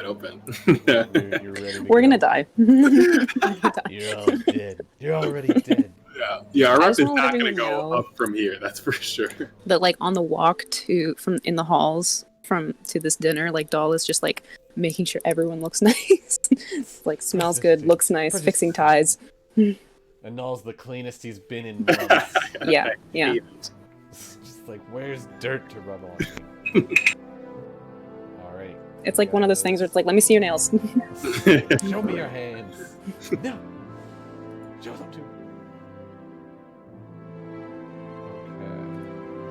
open. You're ready to We're go. gonna die. You're all dead. You're already dead. Yeah, our I rep just is wanna let not going to everyone go know up from here. That's for sure. that like on the walk from in the halls to this dinner, like Doll is just like making sure everyone looks nice. Like smells good, looks nice, fixing ties. And Null's the cleanest he's been in months. Yeah. It's just like, where's dirt to rub on me? Alright. It's like one of those things where it's like, let me see your nails. Show me your hands. No. Show them to me.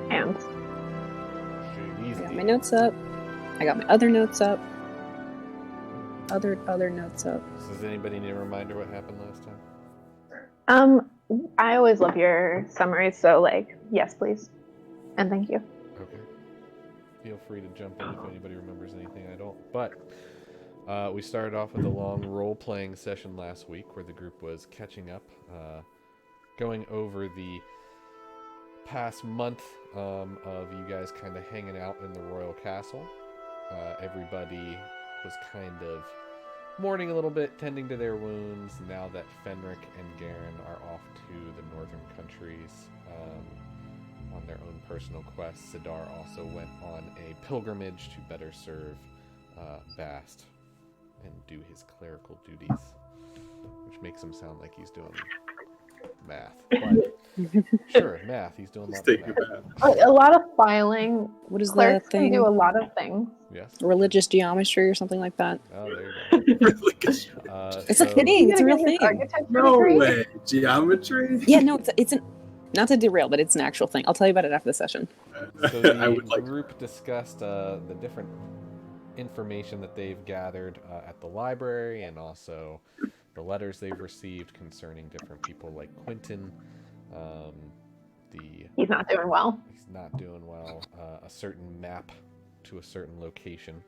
Okay. Hands. I got my notes up. I got my other notes up. Other notes up. So does anybody need a reminder what happened last time? I always love your summaries, so like, yes, please, and thank you. Okay. Feel free to jump in if anybody remembers anything I don't. But we started off with a long role-playing session last week where the group was catching up, going over the past month of you guys kind of hanging out in the royal castle. Everybody was kind of mourning a little bit, tending to their wounds, now that Fenric and Garen are off to the northern countries on their own personal quests. Sidar also went on a pilgrimage to better serve Bast and do his clerical duties, which makes him sound like he's doing math. But sure, math. He's doing lots of math. A lot of filing. What is Clerics that thing? can do a lot of things. Yes. Religious geometry or something like that. Oh, there you go. It's a thing. It's a real thing. No way. Geometry? Yeah, no, it's an not to derail, but it's an actual thing. I'll tell you about it after the session. So the group discussed the different information that they've gathered at the library, and also the letters they've received concerning different people like Quentin. He's not doing well. He's not doing well. A certain map to a certain location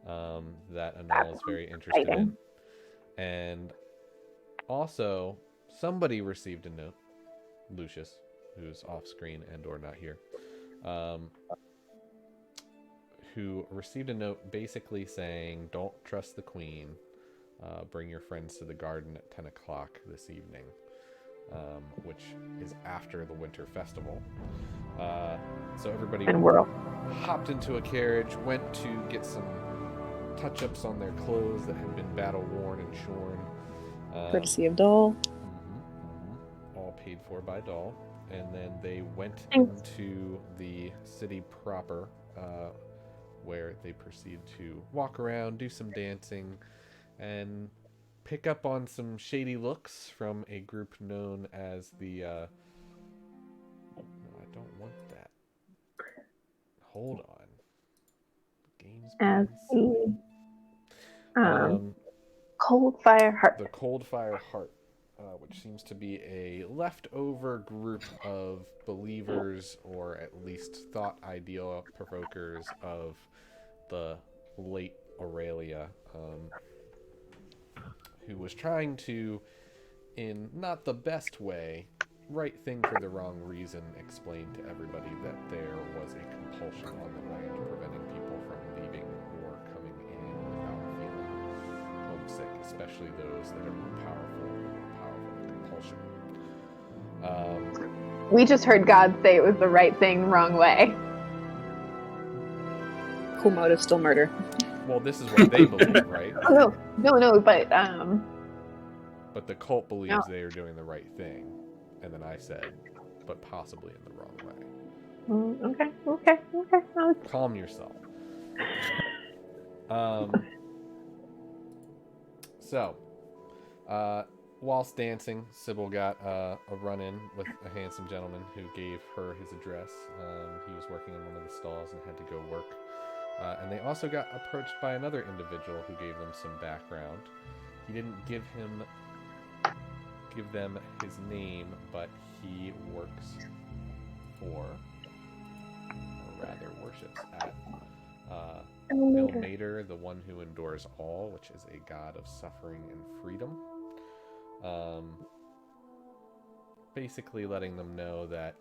that Anil is very interested in. And also, somebody received a note, Lucius, who's off screen and or not here, who received a note basically saying, don't trust the queen, bring your friends to the garden at 10 o'clock this evening, which is after the winter festival. So everybody hopped into a carriage, went to get some touch-ups on their clothes that had been battle-worn and shorn. Courtesy of Doll. All paid for by Doll. And then they went into the city proper, where they proceed to walk around, do some dancing, and pick up on some shady looks from a group known as the... No, I don't want that. Hold on. Game's As being the Cold Fire Heart. The Cold Fire Heart, which seems to be a leftover group of believers, or at least thought ideal provokers of the late Aurelia, who was trying to, in not the best way, right thing for the wrong reason, explain to everybody that there was a compulsion on the land preventing people from leaving or coming in without feeling homesick, especially those that are more powerful than compulsion. We just heard God say it was the right thing, wrong way. Cool motive, still murder. Well, this is what they believe, right? Oh, no, but But the cult believes they are doing the right thing. And then I said, but possibly in the wrong way. Okay. Calm yourself. So, whilst dancing, Sybil got a run-in with a handsome gentleman who gave her his address. He was working in one of the stalls and had to go work. And they also got approached by another individual who gave them some background. He didn't give them his name, but he works for, or rather worships at, Ilmater, the one who endures all, which is a god of suffering and freedom. Basically letting them know that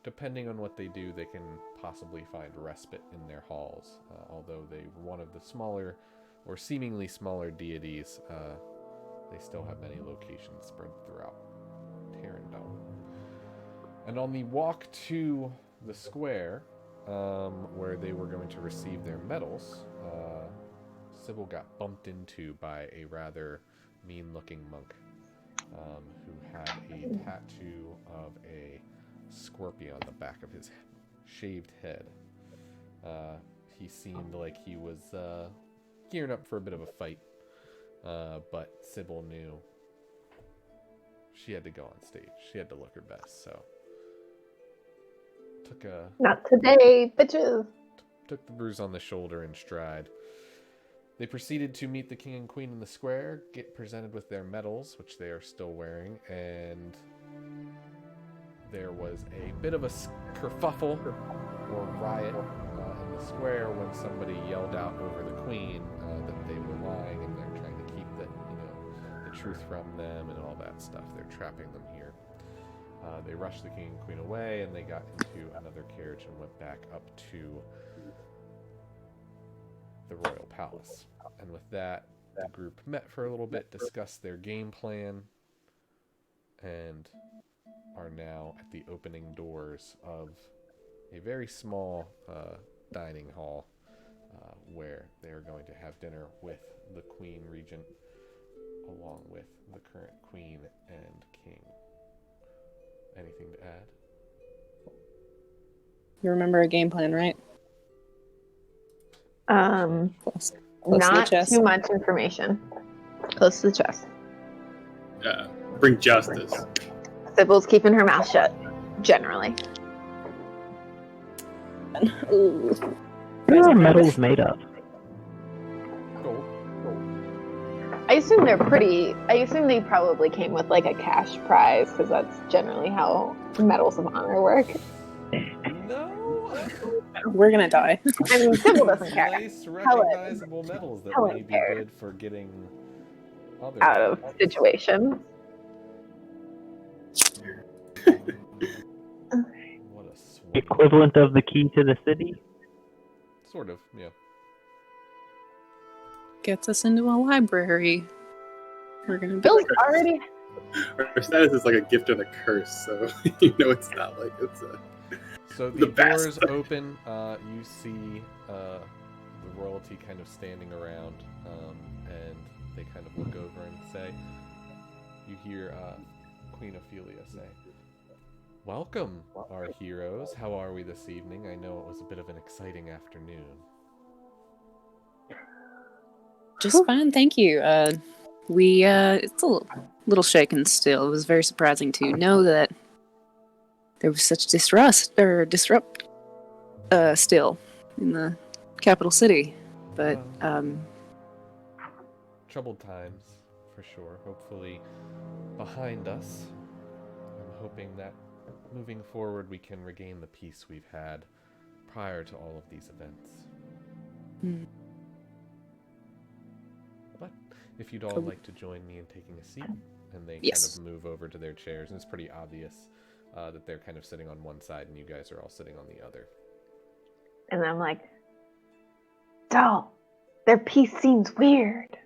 depending on what they do, they can possibly find respite in their halls. Although they were one of the smaller or seemingly smaller deities, they still have many locations spread throughout Tarrendon. And on the walk to the square, where they were going to receive their medals, Sybil got bumped into by a rather mean-looking monk who had a tattoo of a scorpion on the back of his shaved head. He seemed like he was gearing up for a bit of a fight, but Sybil knew she had to go on stage. She had to look her best, so Not today, bitches. took the bruise on the shoulder in stride. They proceeded to meet the king and queen in the square, get presented with their medals, which they are still wearing, and there was a bit of a kerfuffle or riot in the square when somebody yelled out over the queen that they were lying and they're trying to keep the truth from them and all that stuff. They're trapping them here. They rushed the king and queen away, and they got into another carriage and went back up to the royal palace. And with that, the group met for a little bit, discussed their game plan, and are now at the opening doors of a very small dining hall where they are going to have dinner with the queen regent along with the current queen and king. Anything to add? You remember a game plan, right? Close to the Not chest. too much information. Close to the chest. Bring justice. Sybil's keeping her mouth shut, generally. Ooh. What are medals made of? Gold. I assume they probably came with like a cash prize, because that's generally how medals of honor work. No! We're gonna die. I mean, Sybil doesn't care. Nice, recognizable medals that Helen may be cares. good for getting others Out of situations. What a swing. Equivalent of the key to the city? Sort of, yeah. Gets us into a library. We're gonna be Bill's already. Our status is like a gift and a curse, so it's not like it's a. So The the best. doors open. You see the royalty kind of standing around, and they kind of look over and say, you hear Queen Ophelia say, "Welcome, our heroes. How are we this evening? I know it was a bit of an exciting afternoon." just fine, thank you. It's a little shaken still. It was very surprising to know that there was such disrupt still in the capital city. But Troubled times, for sure. Hopefully behind us. I'm hoping that moving forward we can regain the peace we've had prior to all of these events. Hmm. But if you'd all like to join me in taking a seat, and they Yes. kind of move over to their chairs, and it's pretty obvious that they're kind of sitting on one side and you guys are all sitting on the other. And I'm like, Doll, their piece seems weird.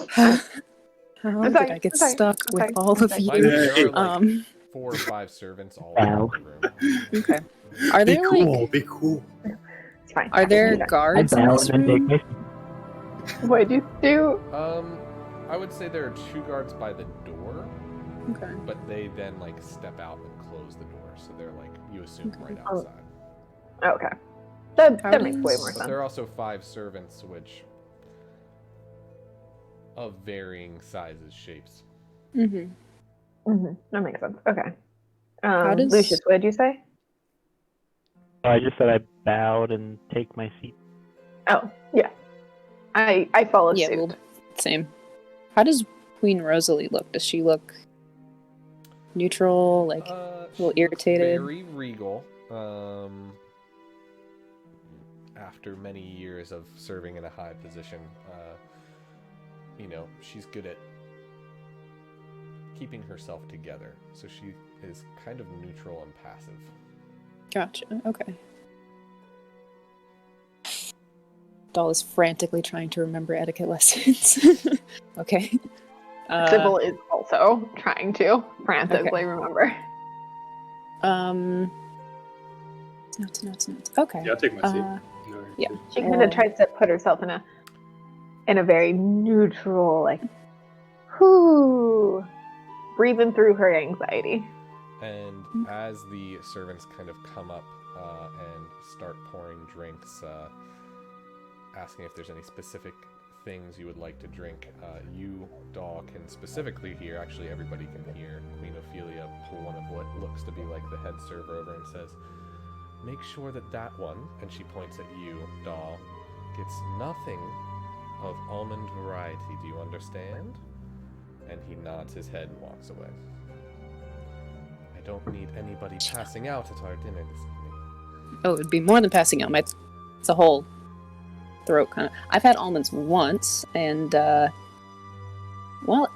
How did sorry, I get I'm sorry, stuck I'm with sorry, all I'm of sorry. Mind you, you? there are like 4 or 5 servants all around the room. Okay. Are Be there cool. like Be cool. It's fine. are there I guards in bow this and then take room? my What'd you do? I would say there are 2 guards by the door, Okay. but they then like step out and close the door, so they're like, you assume, Okay. right outside. Okay. That How makes way more But sense. there are also 5 servants, which of varying sizes, shapes. Mm-hmm. That makes sense. Okay. How does- Lucius, what did you say? I just said I bowed and take my seat. Oh, yeah. I followed Yeah, suit. well, same. How does Queen Rosalie look? Does she look neutral? Like, She little looks irritated? very regal. After many years of serving in a high position, she's good at keeping herself together. So she is kind of neutral and passive. gotcha. Okay. Doll is frantically trying to remember etiquette lessons. Okay. Sybil is also trying to frantically remember. Notes. Okay. Yeah, I'll take my seat. No, yeah. She kind of tries to put herself in a very neutral, like, whoo, breathing through her anxiety. And as the servants kind of come up and start pouring drinks, asking if there's any specific things you would like to drink, you, Daw, can specifically hear, actually everybody can hear, Queen Ophelia pull one of what looks to be like the head server over and says, "Make sure that one," and she points at you, Daw, "gets nothing of almond variety. Do you understand?" And he nods his head and walks away. I don't need anybody passing out at our dinner this evening. Oh, it'd be more than passing out. It's a whole throat kind of. I've had almonds once, and well,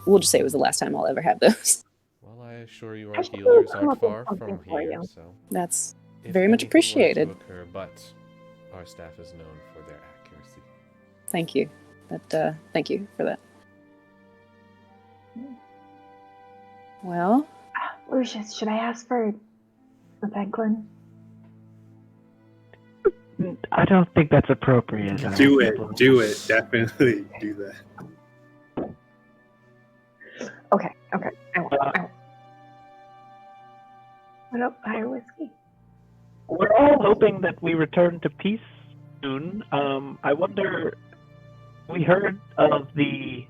we'll just say it was the last time I'll ever have those. Well, I assure you, our healers aren't far from here, so That's if very much anything were to appreciated. occur, but our staff is known for their accuracy. Thank you. Thank you for that. Well, Lucius, should I ask for a Becklin? I don't think that's appropriate. Do it. Definitely do that. Okay. I won't. What up, higher whiskey? We're all hoping that we return to peace soon. I wonder, we heard of the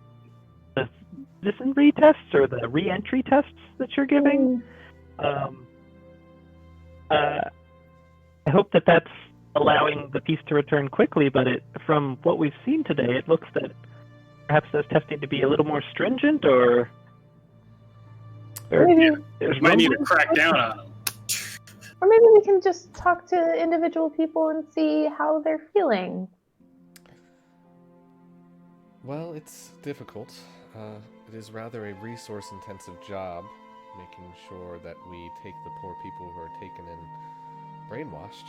citizenry tests or the re-entry tests that you're giving. I hope that that's allowing the peace to return quickly, but from what we've seen today, it looks that perhaps those tests need to be a little more stringent, or Maybe, You might need to crack down on them. or maybe we can just talk to individual people and see how they're feeling. Well, it's difficult. It is rather a resource-intensive job, making sure that we take the poor people who are taken and brainwashed,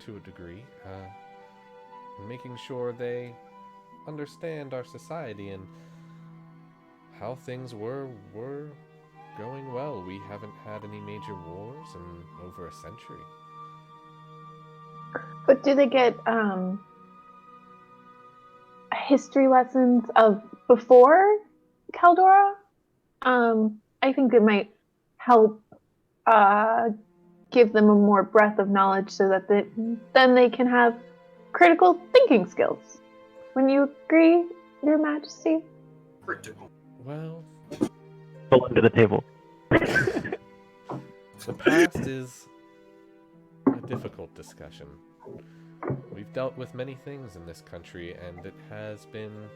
to a degree, and making sure they understand our society and how things were going well. We haven't had any major wars in over a century. But do they get history lessons of before Caldora? I think it might help give them a more breadth of knowledge so that then they can have critical thinking skills. Wouldn't you agree, Your Majesty? Critical. Well, pull under the table. the past is a difficult discussion. We've dealt with many things in this country, and it has been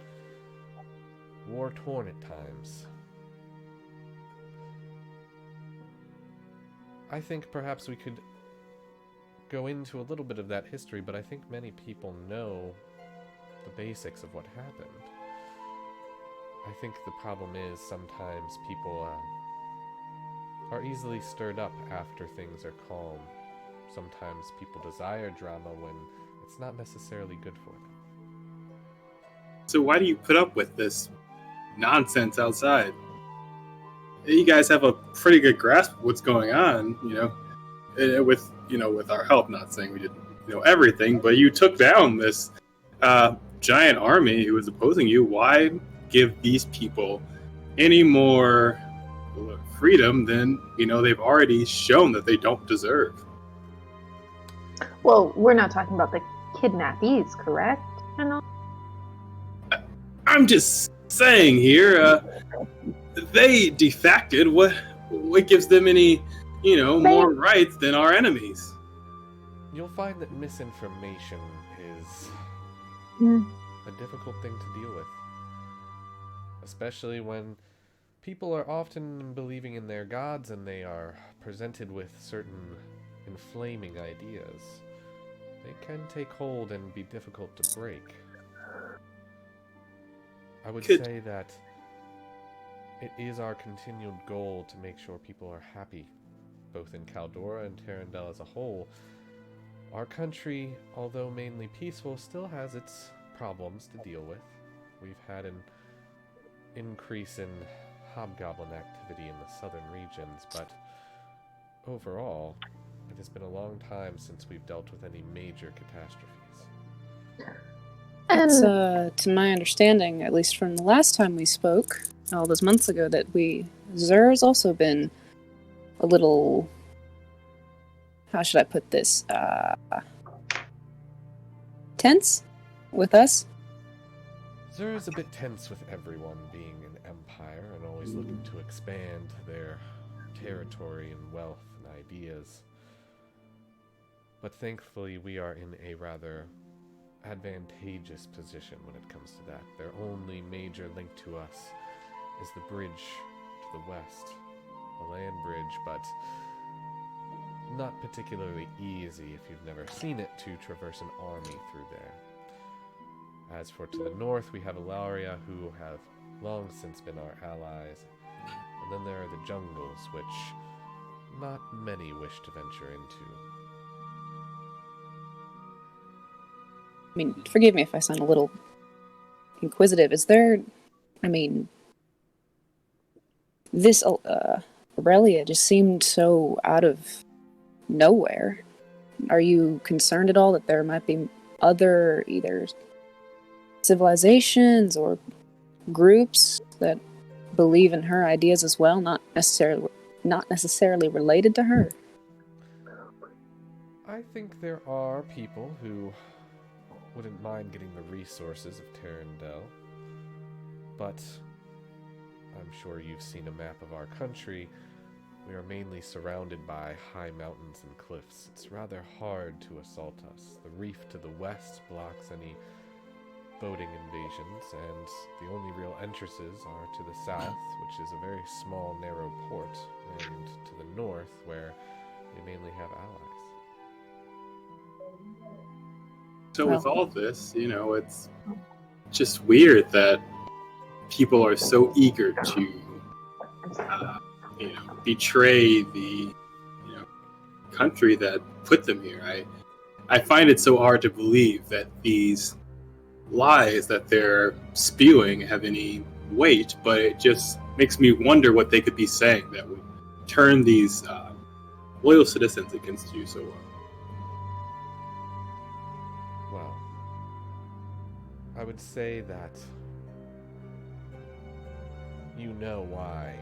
war-torn at times. I think perhaps we could go into a little bit of that history, but I think many people know the basics of what happened. I think the problem is sometimes people are easily stirred up after things are calm. Sometimes people desire drama when it's not necessarily good for them. So why do you put up with this nonsense outside? You guys have a pretty good grasp of what's going on, with our help. Not saying we didn't know everything, but you took down this giant army who was opposing you. Why give these people any more freedom than they've already shown that they don't deserve? Well, we're not talking about the kidnappees, correct? I'm just saying here, they defected. What gives them any, more rights than our enemies? You'll find that misinformation is a difficult thing to deal with. Especially when people are often believing in their gods and they are presented with certain inflaming ideas. They can take hold and be difficult to break. I would say that it is our continued goal to make sure people are happy, both in Caldora and Terrandel as a whole. our country, although mainly peaceful, still has its problems to deal with. We've had an increase in hobgoblin activity in the southern regions, but overall, it has been a long time since we've dealt with any major catastrophes. It's, to my understanding, at least from the last time we spoke, all those months ago, that Zer's also been a little, how should I put this, tense with us. Zur is a bit tense with everyone being an empire and always looking to expand their territory and wealth and ideas. But thankfully we are in a rather advantageous position when it comes to that. Their only major link to us is the bridge to the west, the land bridge, but not particularly easy if you've never seen it to traverse an army through there. As for to the north, we have Ilaria, who have long since been our allies, and then there are the jungles, which not many wish to venture into. I mean, forgive me if I sound a little inquisitive. Is there, I mean, this Aurelia just seemed so out of nowhere. Are you concerned at all that there might be other either civilizations or groups that believe in her ideas as well, not necessarily related to her? I think there are people who wouldn't mind getting the resources of Terrendel, but I'm sure you've seen a map of our country. We are mainly surrounded by high mountains and cliffs. It's rather hard to assault us. The reef to the west blocks any boating invasions, and the only real entrances are to the south, which is a very small, narrow port, and to the north, where we mainly have allies. So with all this, it's just weird that people are so eager to, betray the, country that put them here. I find it so hard to believe that these lies that they're spewing have any weight, but it just makes me wonder what they could be saying that would turn these loyal citizens against you so well. Well, I would say that you know why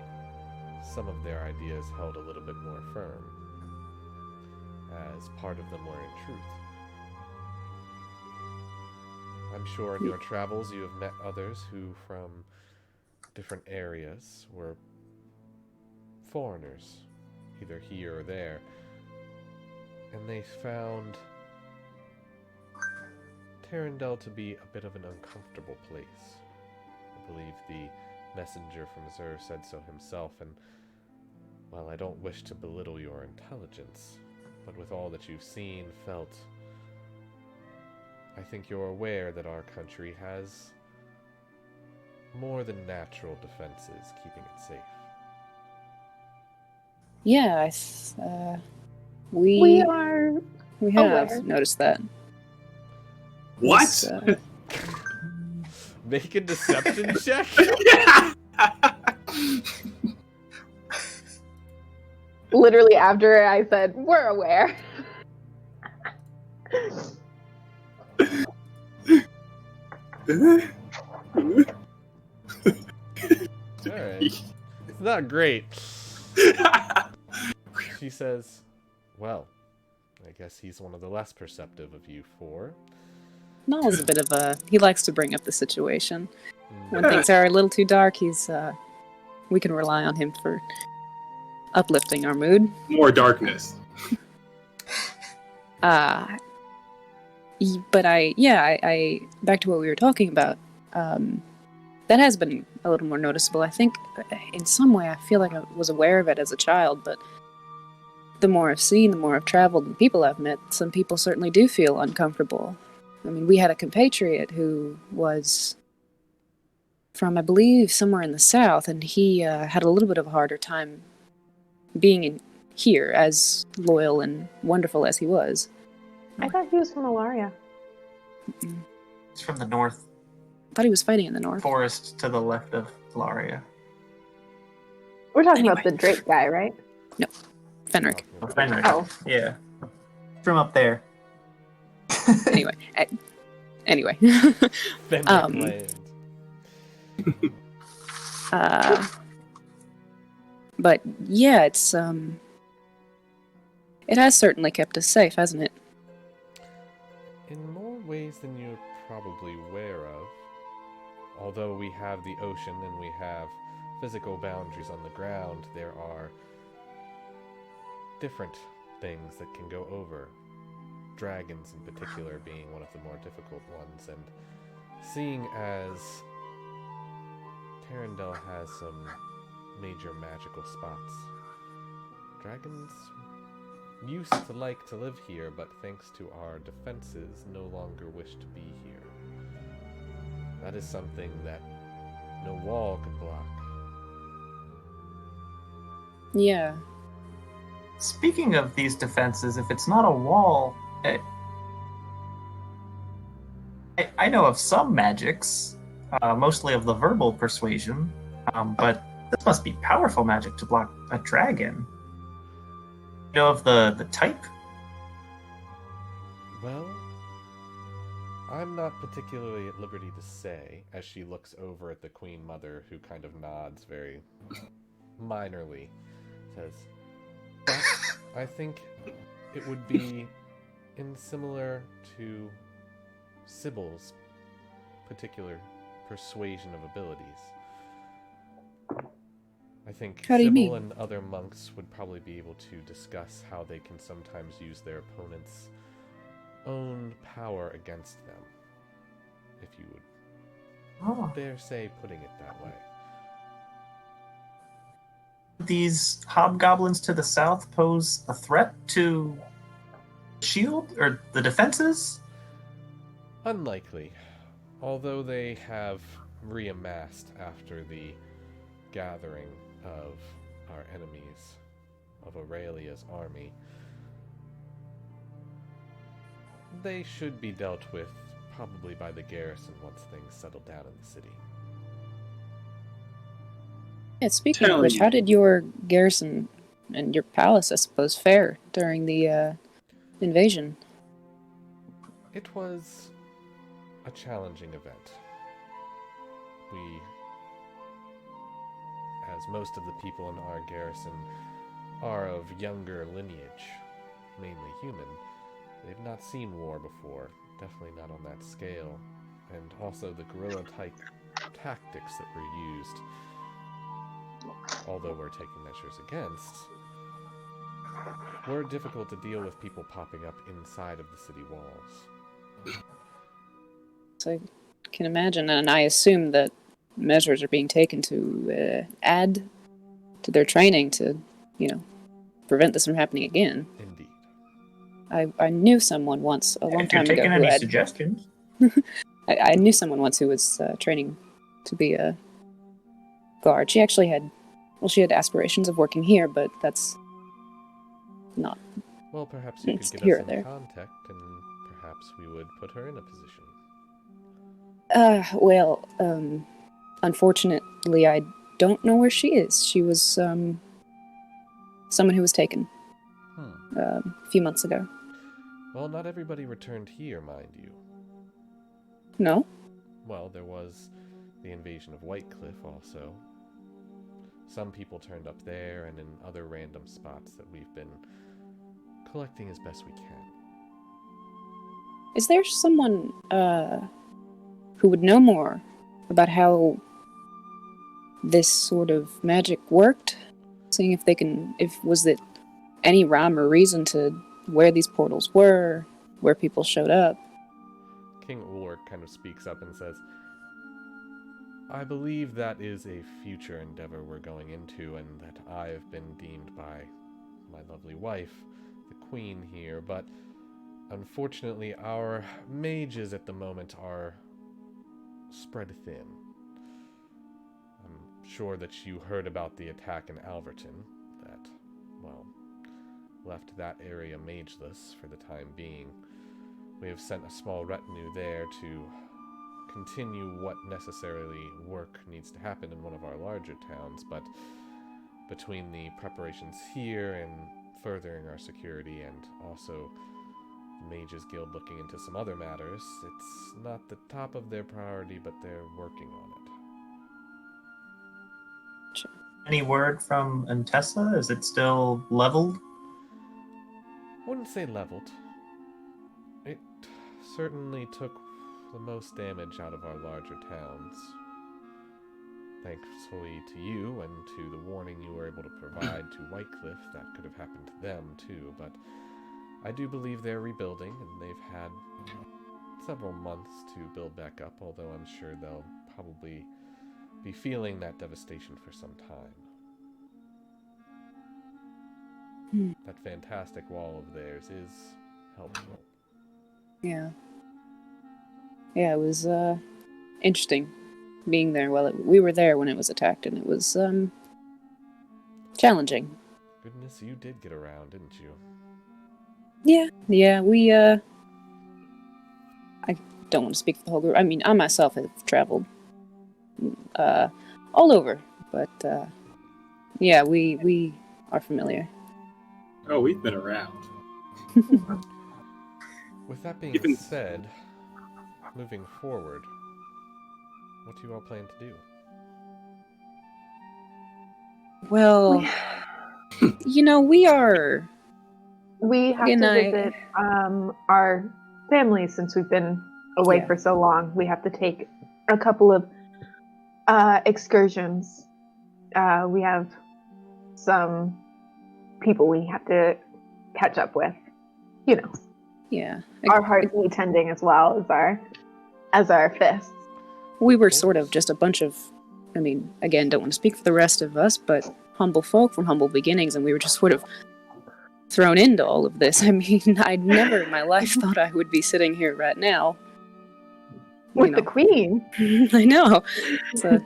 some of their ideas held a little bit more firm, as part of them were in truth. I'm sure in your travels you have met others who, from different areas, were foreigners, either here or there, and they found Terrendel to be a bit of an uncomfortable place. I believe the messenger from Zur said so himself, and while I don't wish to belittle your intelligence, but with all that you've seen, felt, I think you're aware that our country has more than natural defenses keeping it safe. Yeah, We are we have aware. noticed that. What? It's, Make a deception check? Literally after I said, we're aware. Alright. It's not great. She says, well, I guess he's one of the less perceptive of you four. Noel is a bit of he likes to bring up the situation. When things are a little too dark, we can rely on him for uplifting our mood. More darkness. But I back to what we were talking about. That has been a little more noticeable. I think in some way I feel like I was aware of it as a child, but the more I've seen, the more I've traveled, and people I've met, some people certainly do feel uncomfortable. I mean, we had a compatriot who was from, I believe, somewhere in the south, and he had a little bit of a harder time being here, as loyal and wonderful as he was. I thought he was from Alaria. It's from the north. I thought he was fighting in the north. Forest to the left of Laria. We're talking Anyway. about the Drake guy, right? Fenric. Oh, Fenric. Oh. Yeah. From up there. Anyway. Anyway. Fenric land. But yeah, it's it has certainly kept us safe, hasn't it? In more ways than you're probably aware of. Although we have the ocean and we have physical boundaries on the ground, there are different things that can go over. Dragons in particular being one of the more difficult ones, and seeing as Tarandel has some major magical spots, dragons used to like to live here, but thanks to our defenses, no longer wish to be here. That is something that no wall can block. Yeah. Speaking of these defenses, if it's not a wall, I know of some magics, mostly of the verbal persuasion, but this must be powerful magic to block a dragon. You know of the type? Well, I'm not particularly at liberty to say, as she looks over at the Queen Mother, who kind of nods very minorly, says, but I think it would be similar to Sybil's particular persuasion of abilities. I think How do you Sybil mean? and other monks would probably be able to discuss how they can sometimes use their opponent's own power against them, if you would dare say putting it that way. These hobgoblins to the south pose a threat to the shield or the defenses? Unlikely, although they have reamassed after the gathering of our enemies of Aurelia's army. They should be dealt with probably by the garrison once things settle down in the city. Yeah, speaking of which, how did your garrison and your palace, I suppose, fare during the invasion? It was a challenging event. We, as most of the people in our garrison are of younger lineage, mainly human, they've not seen war before, definitely not on that scale, and also the guerrilla-type tactics that were used, although we're taking measures against, were difficult to deal with people popping up inside of the city walls. So I can imagine, and I assume that measures are being taken to add to their training to, prevent this from happening again. Indeed. I knew someone once, a long If you're time ago, taking who any had... suggestions. I knew someone once who was training to be a guard. She actually had aspirations of working here, but that's not... Well, perhaps you It's could here get or us there. in contact, and perhaps we would put her in a position. Unfortunately, I don't know where she is. She was someone who was taken a few months ago. Well, not everybody returned here, mind you. No? Well, there was the invasion of Whitecliff also. Some people turned up there and in other random spots that we've been collecting as best we can. Is there someone who would know more about how this sort of magic worked? Seeing was it any rhyme or reason to where these portals were, where people showed up? King Ulrich kind of speaks up and says, I believe that is a future endeavor we're going into, and that I have been deemed by my lovely wife, the queen here, but unfortunately our mages at the moment are spread thin. I'm sure that you heard about the attack in Alverton that, well, left that area mageless for the time being. we have sent a small retinue there to continue what necessarily work needs to happen in one of our larger towns, but between the preparations here and furthering our security and also the Mages Guild looking into some other matters, it's not the top of their priority, but they're working on it. Any word from Antessa? Is it still leveled? Wouldn't say leveled. It certainly took the most damage out of our larger towns. Thankfully to you and to the warning you were able to provide to Whitecliff, that could have happened to them too, but I do believe they're rebuilding, and they've had several months to build back up, although I'm sure they'll probably be feeling that devastation for some time. That fantastic wall of theirs is helpful. Yeah. Yeah, it was interesting being there. Well, we were there when it was attacked, and it was challenging. Goodness, you did get around, didn't you? Yeah, we I don't want to speak for the whole group. I mean, I myself have traveled all over, but yeah, we are familiar. Oh, we've been around. With that being said, moving forward, what do you all plan to do? Well, We have to visit our families since we've been away for so long. We have to take a couple of excursions. We have some people we have to catch up with. Yeah. Our hearts need tending as well as our fists. We were sort of just a bunch of, I mean, again, don't want to speak for the rest of us, but humble folk from humble beginnings, and we were just sort of thrown into all of this. I mean, I'd never in my life thought I would be sitting here right now. With the Queen. I know. So.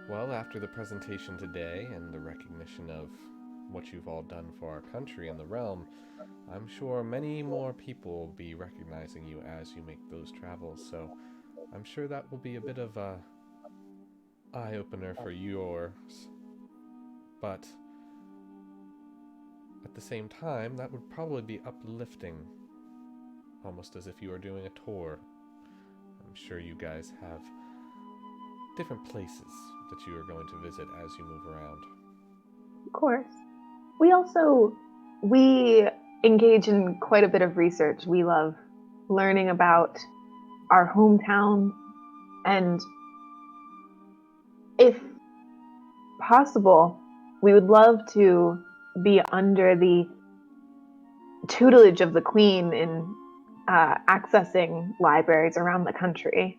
Well, after the presentation today and the recognition of what you've all done for our country and the realm, I'm sure many more people will be recognizing you as you make those travels, so I'm sure that will be a bit of a eye-opener for yours. But at the same time, that would probably be uplifting, almost as if you were doing a tour. I'm sure you guys have different places that you are going to visit as you move around. Of course. We engage in quite a bit of research. We love learning about our hometown, and if possible, we would love to be under the tutelage of the Queen in accessing libraries around the country.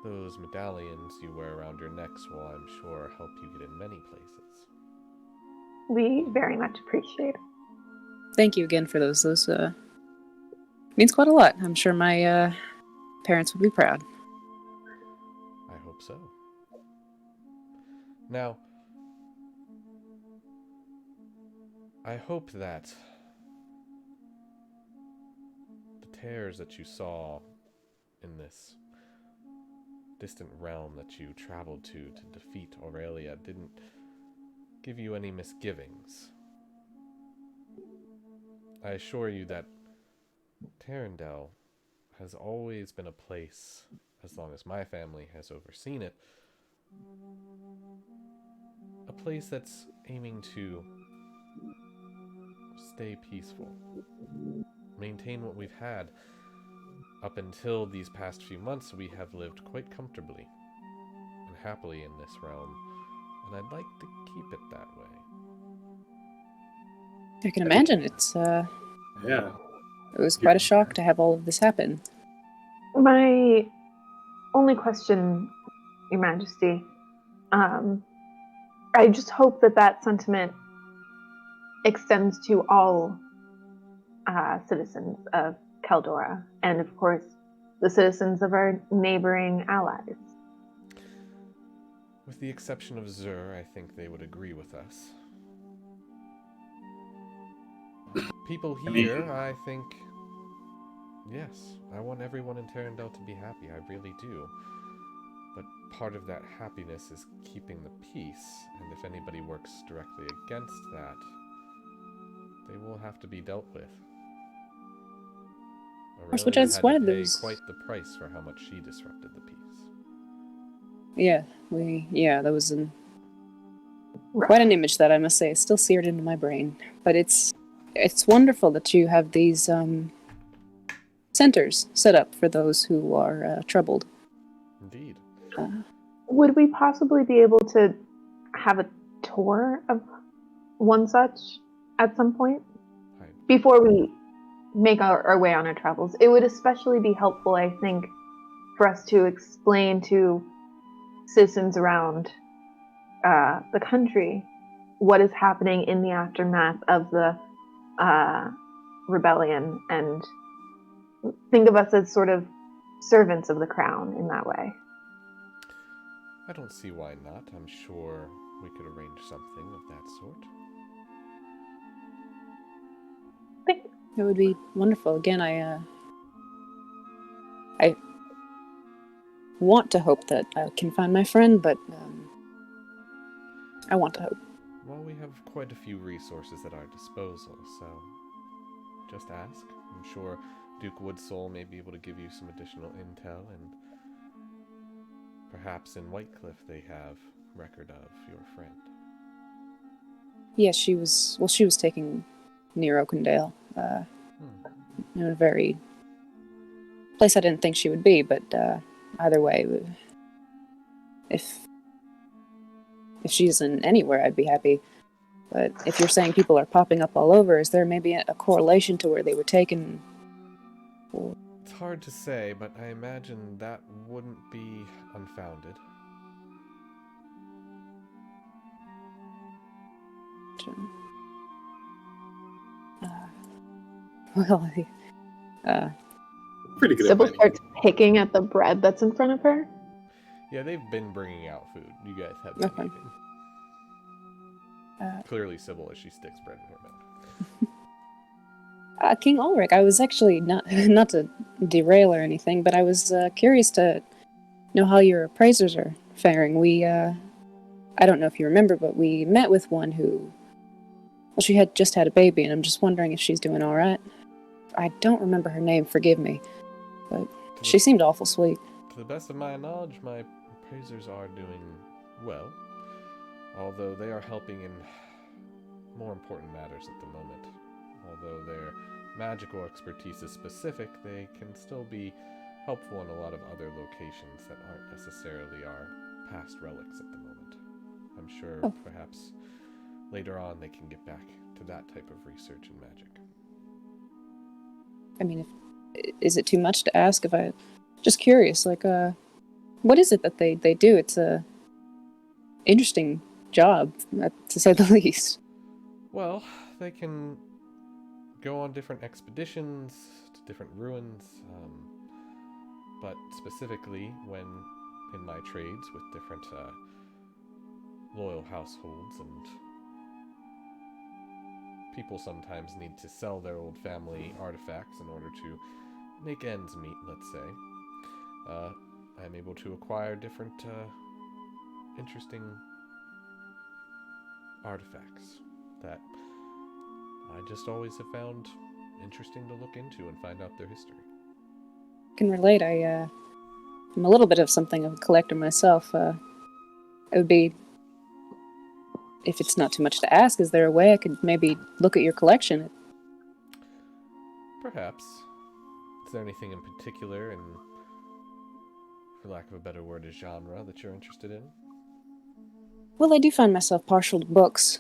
Those medallions you wear around your necks will, I'm sure, help you get in many places. We very much appreciate it. Thank you again for those. Those means quite a lot. I'm sure my parents would be proud. I hope so. Now, I hope that the tears that you saw in this distant realm that you traveled to defeat Aurelia didn't give you any misgivings. I assure you that Tarendel has always been a place, as long as my family has overseen it, a place that's aiming to stay peaceful, maintain what we've had. Up until these past few months, we have lived quite comfortably and happily in this realm, and I'd like to keep it that way. I can imagine. It's Yeah. It was quite a shock to have all of this happen. My only question, Your Majesty, I just hope that sentiment extends to all citizens of Caldora, and of course, the citizens of our neighboring allies. With the exception of Zur, I think they would agree with us. People here, I think, Yes, I want everyone in Tarandel to be happy, I really do. But part of that happiness is keeping the peace, and if anybody works directly against that, they will have to be dealt with. Which Aurelia is had why to pay there's quite the price for how much she disrupted the peace. that was quite an image that I must say is still seared into my brain. But it's wonderful that you have these centers set up for those who are troubled. Indeed. Would we possibly be able to have a tour of one such at some point? Before we make our way on our travels. It would especially be helpful, I think, for us to explain to citizens around the country what is happening in the aftermath of the rebellion, and think of us as sort of servants of the crown in that way. I don't see why not. I'm sure we could arrange something of that sort. It would be wonderful. Again, I want to hope that I can find my friend, but I want to hope. Well, we have quite a few resources at our disposal, so just ask. I'm sure Duke Woodsoul may be able to give you some additional intel, and perhaps in Whitecliff they have record of your friend. Yes, she was taken near Oakendale. In a very place I didn't think she would be, but either way, if she's in anywhere, I'd be happy. But if you're saying people are popping up all over, is there maybe a correlation to where they were taken? It's hard to say, but I imagine that wouldn't be unfounded. Well, Pretty good Sybil at hiding. starts picking at the bread that's in front of her. Yeah, they've been bringing out food. You guys have been eating. Clearly Sybil as she sticks bread in her mouth. King Ulrich, I was actually not to derail or anything, but I was curious to know how your appraisers are faring. We, I don't know if you remember, but we met with one who, well, she had just had a baby, and I'm just wondering if she's doing all right. I don't remember her name, forgive me, but she seemed awful sweet. To the best of my knowledge, my appraisers are doing well, although they are helping in more important matters at the moment. Although their magical expertise is specific, they can still be helpful in a lot of other locations that aren't necessarily our past relics at the moment. I'm sure perhaps later on they can get back to that type of research in magic. I mean, is it too much to ask? If I just curious, like, what is it that they do? It's a interesting job, to say the least. Well, they can go on different expeditions to different ruins, but specifically when in my trades with different loyal households, and people sometimes need to sell their old family artifacts in order to make ends meet, let's say. I'm able to acquire different interesting artifacts that I just always have found interesting to look into and find out their history. I can relate. I'm a little bit of something of a collector myself. It would be, if it's not too much to ask, is there a way I could maybe look at your collection? Perhaps. Is there anything in particular, and for lack of a better word, a genre that you're interested in? Well, I do find myself partial to books,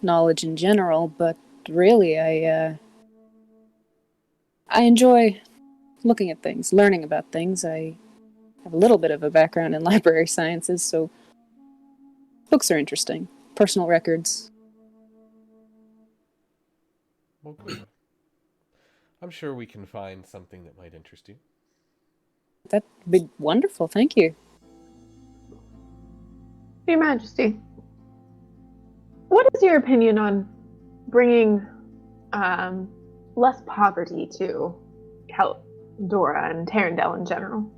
knowledge in general, but really I enjoy looking at things, learning about things. I have a little bit of a background in library sciences, so books are interesting. Personal records. Well, good. I'm sure we can find something that might interest you. That'd be wonderful, thank you. Your Majesty, what is your opinion on bringing less poverty to help Dora and Tarandel in general.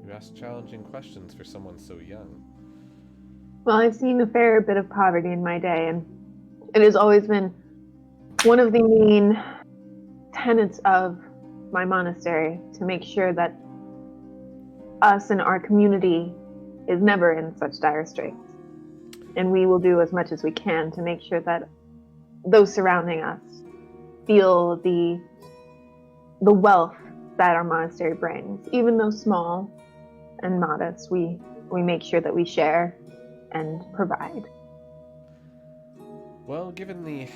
You ask challenging questions for someone so young. Well, I've seen a fair bit of poverty in my day, and it has always been one of the main tenets of my monastery to make sure that us and our community is never in such dire straits. And we will do as much as we can to make sure that those surrounding us feel the wealth that our monastery brings. Even though small and modest, we make sure that we share and provide. Well, given the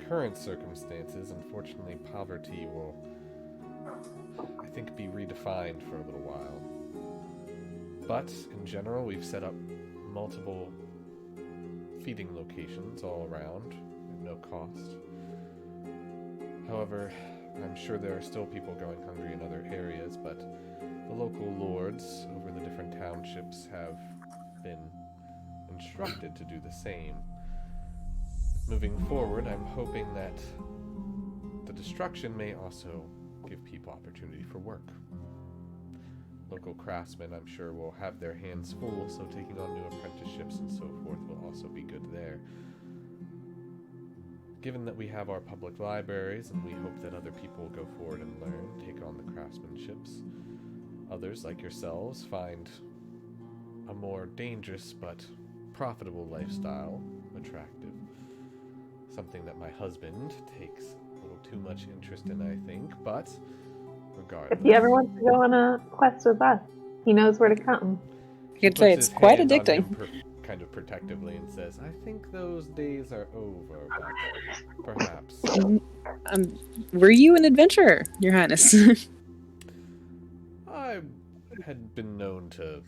current circumstances, unfortunately, poverty will, I think, be redefined for a little while. But, in general, we've set up multiple feeding locations all around at no cost. However, I'm sure there are still people going hungry in other areas, but the local lords over the different townships have been instructed to do the same. Moving forward, I'm hoping that the destruction may also give people opportunity for work. Local craftsmen, I'm sure, will have their hands full, so taking on new apprenticeships and so forth will also be good there. Given that we have our public libraries, and we hope that other people will go forward and learn, take on the craftsmanships, others, like yourselves, find a more dangerous but profitable lifestyle attractive. Something that my husband takes a little too much interest in, I think, but regardless. If he ever wants to go on a quest with us, he knows where to come. I could say it's quite addicting. Kind of protectively, and says, I think those days are over, but perhaps. Were you an adventurer, Your Highness? I had been known to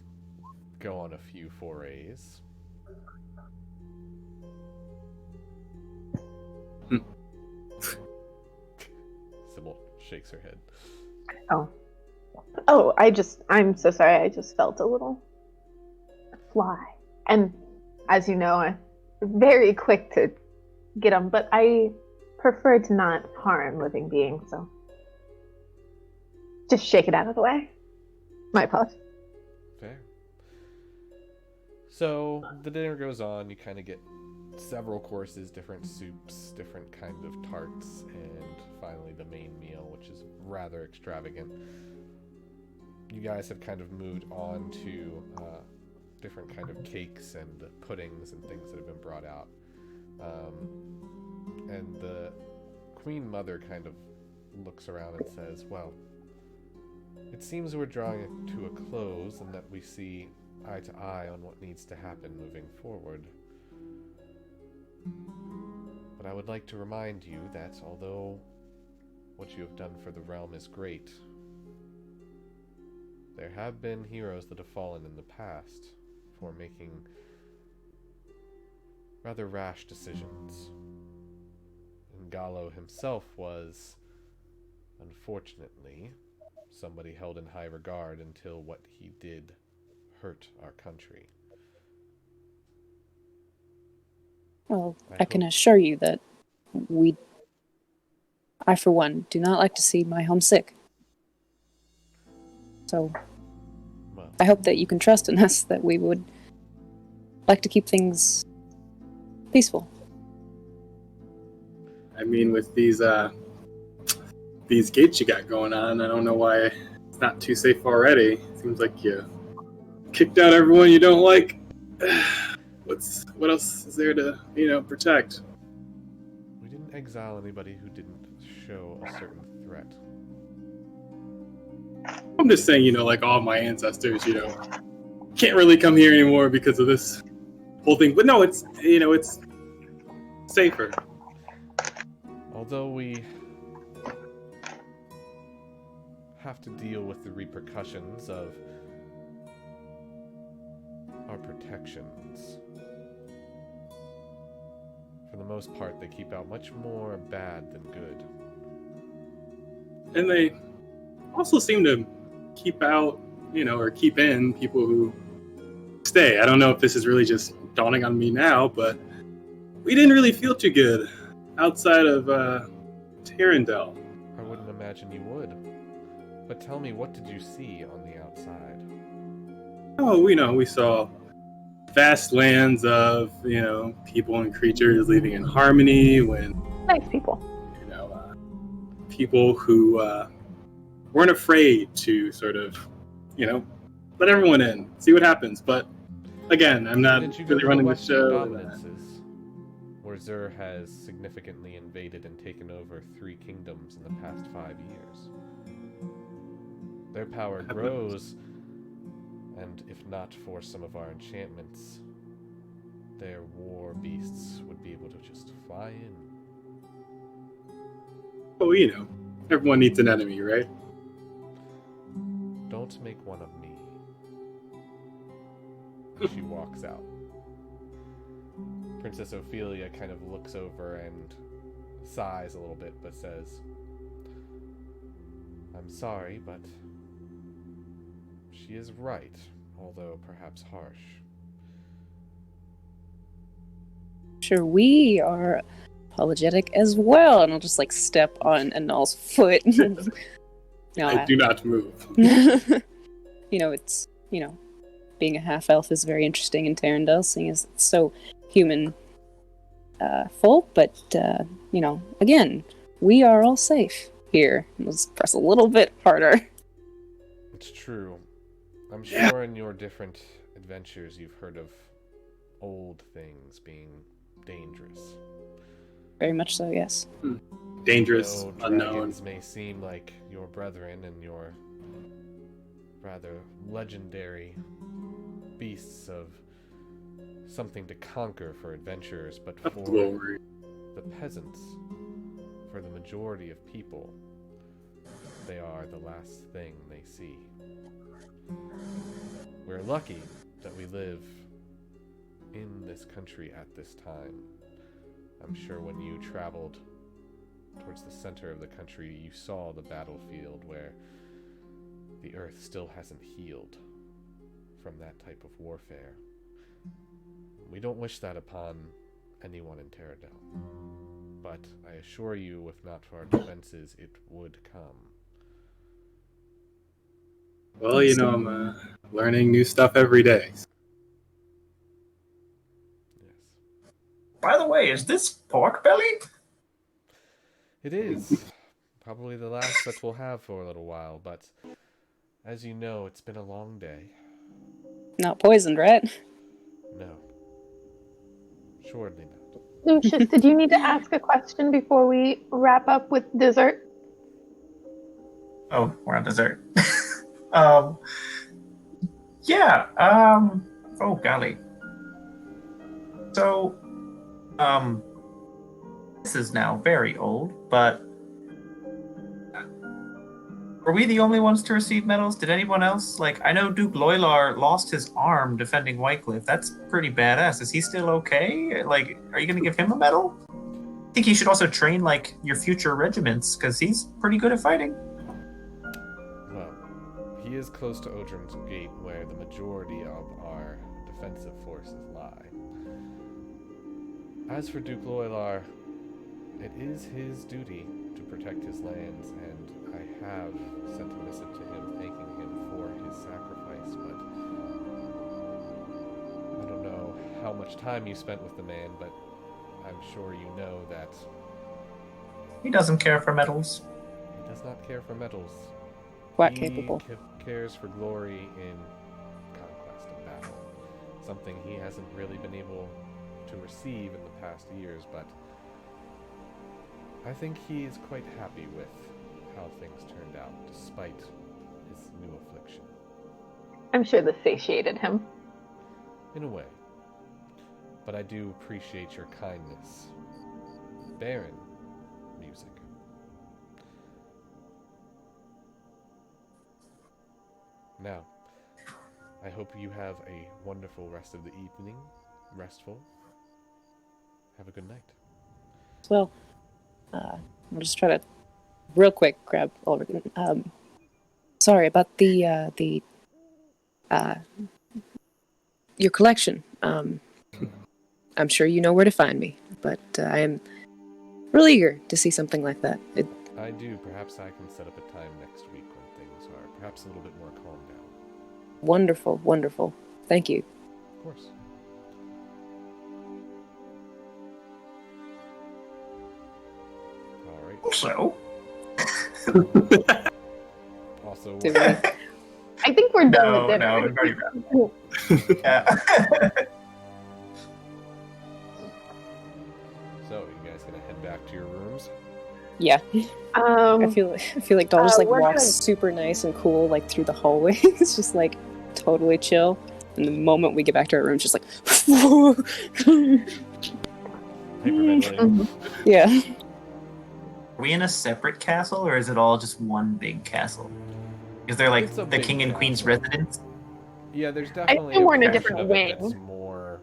go on a few forays. Sybil shakes her head. Oh, I'm so sorry. I just felt a little fly. And as you know, I'm very quick to get them, but I prefer to not harm living beings, so just shake it out of the way. My apologies. Fair. So the dinner goes on. You kind of get several courses, different soups, different kind of tarts, and finally the main meal, which is rather extravagant. You guys have kind of moved on to different kind of cakes and puddings and things that have been brought out. And the Queen Mother kind of looks around and says, well, it seems we're drawing it to a close and that we see eye to eye on what needs to happen moving forward. But I would like to remind you that although what you have done for the realm is great, there have been heroes that have fallen in the past for making rather rash decisions. And Gallo himself was, unfortunately, somebody held in high regard until what he did hurt our country. Well, I can assure you that I, for one, do not like to see my home sick. So, Well, I hope that you can trust in us that we would like to keep things peaceful. I mean, with these gates you got going on, I don't know why it's not too safe already. It seems like you kicked out everyone you don't like. What else is there to, protect? we didn't exile anybody who didn't show a certain threat. I'm just saying, like all my ancestors, can't really come here anymore because of this whole thing. But no, it's safer. Although we have to deal with the repercussions of our protections. For the most part, they keep out much more bad than good. And they also seem to keep out, or keep in people who stay. I don't know if this is really just dawning on me now, but we didn't really feel too good outside of Tarendel. I wouldn't imagine you would. But tell me, what did you see on the outside? Oh, we saw vast lands of, people and creatures living in harmony when, Nice people. people who weren't afraid to sort of, let everyone in, see what happens. But again, I'm not Didn't you go really to running the Western show. Dominances, where Zur has significantly invaded and taken over 3 kingdoms in the past 5 years? Their power grows, and if not for some of our enchantments, their war beasts would be able to just fly in. Oh, everyone needs an enemy, right? Don't make one of me. She walks out. Princess Ophelia kind of looks over and sighs a little bit, but says, "I'm sorry, but she is right, although perhaps harsh." Sure, we are apologetic as well, and I'll just step on Anul's foot. I do not move. It's being a half elf is very interesting in Tarendel, seeing as it's so human full. But again, we are all safe here. Let's press a little bit harder. It's true. I'm sure in your different adventures you've heard of old things being dangerous. Very much so, yes. Dangerous, Though unknown. dragons may seem like your brethren and your rather legendary beasts of something to conquer for adventurers, but for Glory. the peasants, for the majority of people, they are the last thing they see. We're lucky that we live in this country at this time. I'm sure when you traveled towards the center of the country, you saw the battlefield where the earth still hasn't healed from that type of warfare. We don't wish that upon anyone in Tarendel, but I assure you, if not for our defenses, it would come. Well, I'm learning new stuff every day. Yes. By the way, is this pork belly? It is. Probably the last that we'll have for a little while, but as you know, it's been a long day. Not poisoned, right? No. Surely not. Lucius, did you need to ask a question before we wrap up with dessert? Oh, we're on dessert. Yeah, oh golly. So, this is now very old, but were we the only ones to receive medals? Did anyone else? I know Duke Loilar lost his arm defending Whitecliff. That's pretty badass. Is he still okay? Are you gonna give him a medal? I think he should also train, your future regiments, because he's pretty good at fighting. Well, he is close to Odrin's Gate, where the majority of our defensive forces lie. As for Duke Loilar, it is his duty to protect his lands, and I have sent a missive to him thanking him for his sacrifice, but I don't know how much time you spent with the man, but I'm sure you know that He doesn't care for medals. he does not care for medals. Quite He capable. cares for glory in conquest and battle, something he hasn't really been able to receive in the past years, but I think he is quite happy with how things turned out, despite his new affliction. I'm sure this satiated him. In a way. But I do appreciate your kindness. Baron music. Now, I hope you have a wonderful rest of the evening. Restful. Have a good night. Well, I'll just try to, real quick, grab Ulrich. Sorry about your collection. I'm sure you know where to find me. But I am really eager to see something like that. I do. Perhaps I can set up a time next week when things are perhaps a little bit more calmed down. Wonderful, wonderful. Thank you. Of course. All right. So, Also, Did we- I think we're done no, with dinner. no, we've already wrapped. Yeah. so you guys gonna head back to your rooms? Yeah. I feel like Doll just like we're walks gonna- super nice and cool like through the hallway. It's just like totally chill. And the moment we get back to our room, it's just like Hyperventilating. yeah. Are we in a separate castle, or is it all just one big castle? Is there like It's a the big king and queen's castle. residence? Yeah, there's definitely think we're in a portion different of it that's wing. more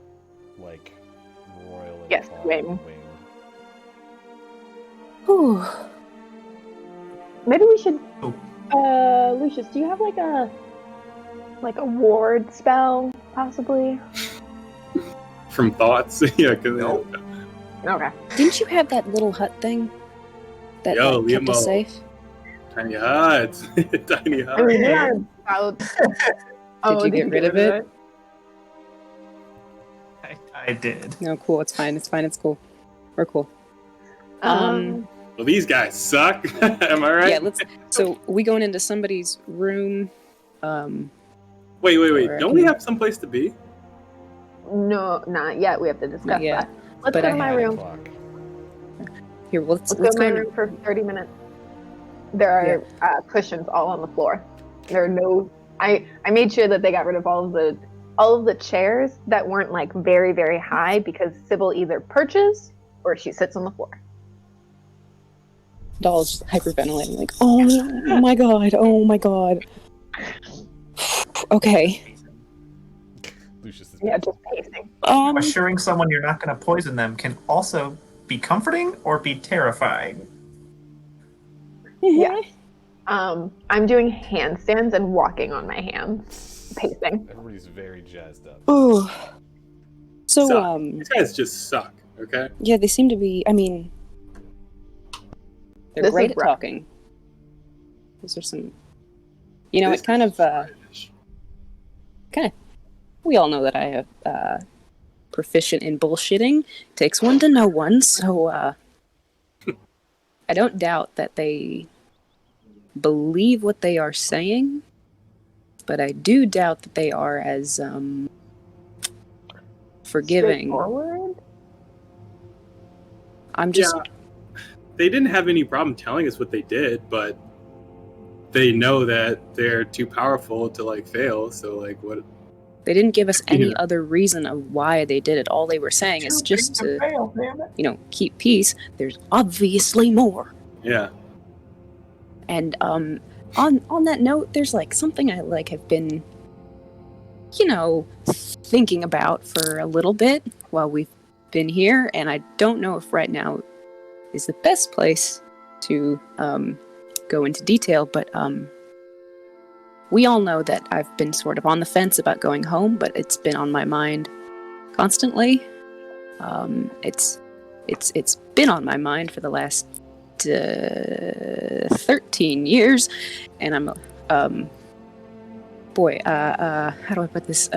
like royal and Yes, calm wing. Whew. Maybe we should. Oh. Lucius, do you have like a ward spell, possibly? From thoughts. Yeah, because Nope. Okay. Didn't you have that little hut thing that Yo, kept us Liam-o. safe? tiny huts. Tiny I mean, huts. yeah, about. Oh, you get rid of it? I did. No, cool. It's fine. It's fine. It's cool. We're cool. Well, these guys suck. Am I right? Yeah. Let's. So we going into somebody's room. Wait. Or I Don't we can- have someplace to be? No, not yet. We have to discuss Not yet. that. Let's But go I to my have- room. Here. Well, let's Let's go to my go. room for 30 minutes. There are cushions all on the floor. There are no. I made sure that they got rid of all of the chairs that weren't like very, very high because Sybil either perches or she sits on the floor. Doll's hyperventilating. Like, oh my god. Oh my god. Okay. Lucius is Yeah, just pacing. Assuring someone you're not going to poison them can also be comforting or be terrifying. Yeah. I'm doing handstands and walking on my hands, pacing. Everybody's very jazzed up. Oh. So, Suck. These guys just suck. Okay. yeah, they seem to be. I mean, they're This great is at rough. talking. Those are some. You know, This it kind is of. We all know that I have proficient in bullshitting. Takes one to know one, so I don't doubt that they believe what they are saying, but I do doubt that they are as forgiving. Straightforward? I'm just They didn't have any problem telling us what they did, but they know that they're too powerful to like fail. So like, what? they didn't give us any Yeah. other reason of why they did it. All they were saying is Too just big to, fail, damn it. keep peace. There's obviously more. Yeah. And on that note, there's like something I like have been, thinking about for a little bit while we've been here, and I don't know if right now is the best place to go into detail, but we all know that I've been sort of on the fence about going home, but it's been on my mind constantly. It's been on my mind for the last 13 years, and I'm how do I put this?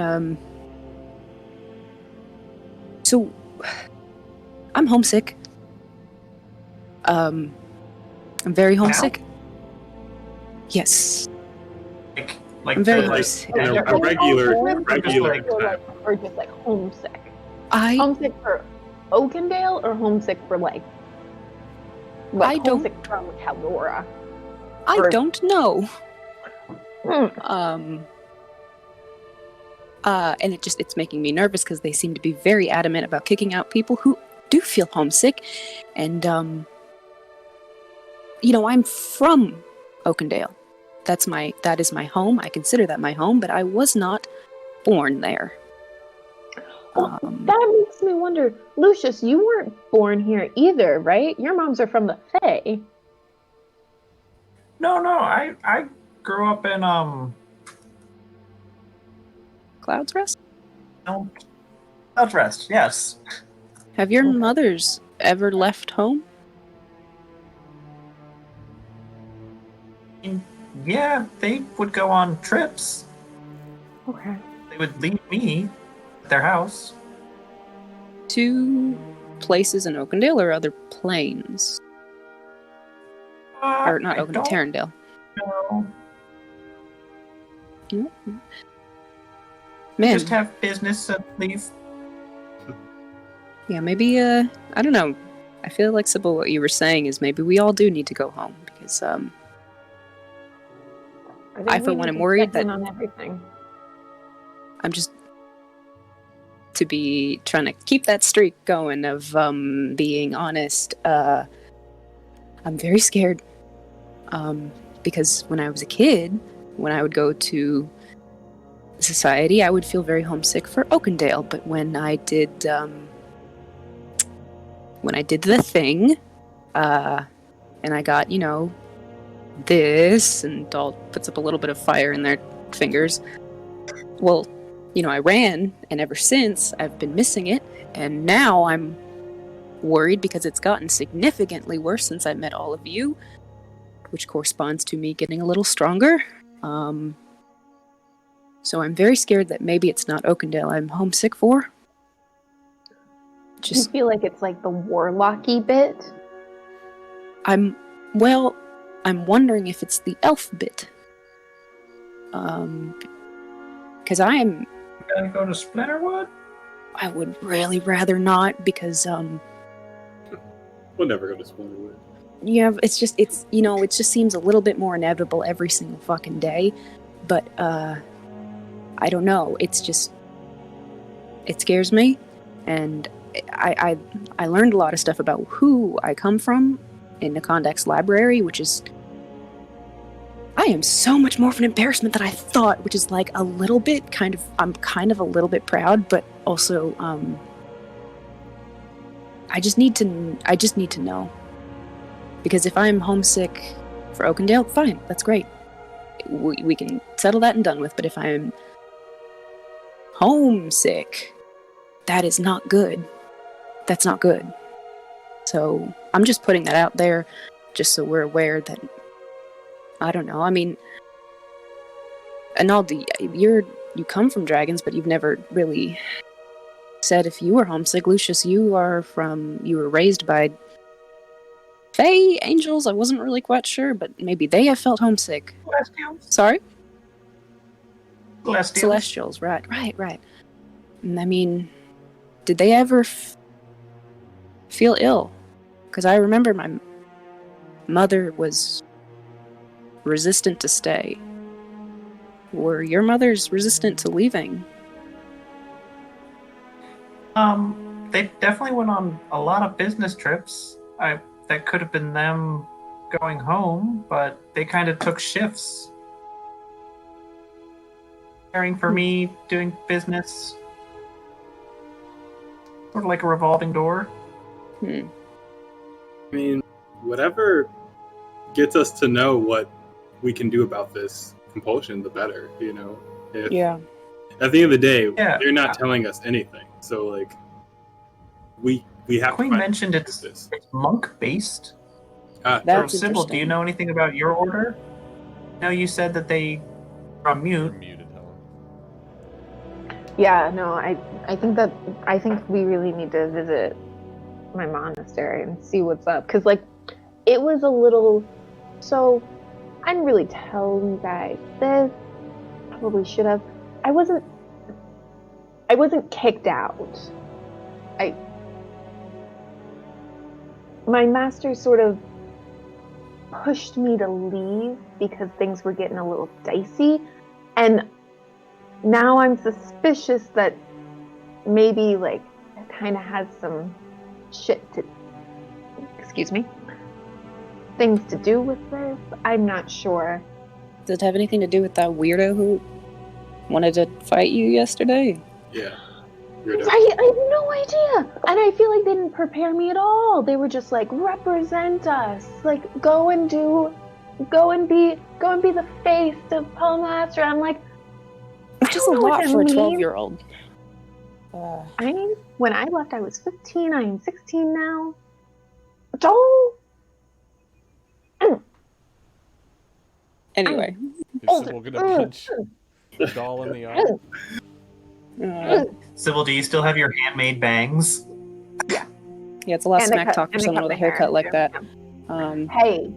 So I'm homesick. I'm very homesick. Yes, Like I'm very the, homesick. You know, a regular. Time. Or just like homesick. I Homesick for Oakendale or homesick for like I don't- homesick from Caldora? don't know. Hmm. And it's making me nervous because they seem to be very adamant about kicking out people who do feel homesick. And, I'm from Oakendale. That is my home. I consider that my home, but I was not born there. Well, that makes me wonder, Lucius, you weren't born here either, right? Your moms are from the Fae. No, I grew up in Cloud's Rest? no, Without rest, yes. Have your Okay. mothers ever left home? Yeah, they would go on trips. Okay. They would leave me at their house. To places in Oakendale or other planes? Or not I Oakendale, don't Tarrendale. know. Mm-hmm. They Man, just have business and leave. yeah, maybe, I don't know. I feel like, Sybil, what you were saying is maybe we all do need to go home, because, I think I, we for one, need am to worried check in that on everything. I'm just to be trying to keep that streak going of, being honest. I'm very scared, because when I was a kid, when I would go to society, I would feel very homesick for Oakendale, but when I did the thing, and I got, this, and Dahl puts up a little bit of fire in their fingers. Well, I ran, and ever since, I've been missing it, and now I'm worried because it's gotten significantly worse since I met all of you, which corresponds to me getting a little stronger. So I'm very scared that maybe it's not Oakendale I'm homesick for. Do you feel like it's like the warlocky bit? I'm wondering if it's the elf bit. Because You gotta go to Splinterwood? I would really rather not, because We'll never go to Splinterwood. yeah, it just seems a little bit more inevitable every single fucking day. But I don't know. It scares me, and I learned a lot of stuff about who I come from in the Condac's library, which is, I am so much more of an embarrassment than I thought, which is like a little bit I'm kind of a little bit proud, but also I just need to know, because if I'm homesick for Oakendale, fine, that's great. We can settle that and done with. But if I'm homesick, that is not good. That's not good. So I'm just putting that out there, just so we're aware that, I don't know. I mean, Analdi, you come from dragons, but you've never really said if you were homesick. Lucius, you were raised by Fae, angels. I wasn't really quite sure, but maybe they have felt homesick. Celestials. Sorry? Celestials. Celestials, right. And I mean, did they ever feel ill? Because I remember my mother was resistant to stay. Were your mothers resistant to leaving? They definitely went on a lot of business trips. That could have been them going home, but they kind of took shifts. Caring for me, doing business. Sort of like a revolving door. I mean, whatever gets us to know what we can do about this compulsion, the better, If, Yeah. At the end of the day, Yeah. they're not telling us anything. So, like, we have Queen to mentioned it's monk-based. That's Sybil, interesting. do you know anything about your order? No, you said that they are You're mute. muted, Helen. Yeah, no, I think we really need to visit my monastery and see what's up, because like it was a little, so I didn't really tell you guys this, probably should have. I wasn't kicked out. My master sort of pushed me to leave because things were getting a little dicey, and now I'm suspicious that maybe like it kind of has some things to do with this. I'm not sure. Does it have anything to do with that weirdo who wanted to fight you yesterday? Yeah. Right, I have no idea, and I feel like they didn't prepare me at all. They were just like, represent us, like go and be the face of Palmaster. I'm like, Which is a lot for a 12-year-old. When I left, I was 15. I am 16 now. Don't. Anyway. Is Sybil gonna punch the doll in the arm? Sybil, do you still have your handmade bangs? Yeah, it's a lot of And they smack cut- talk for and they someone cut with a my hair, haircut like too. that. Hey,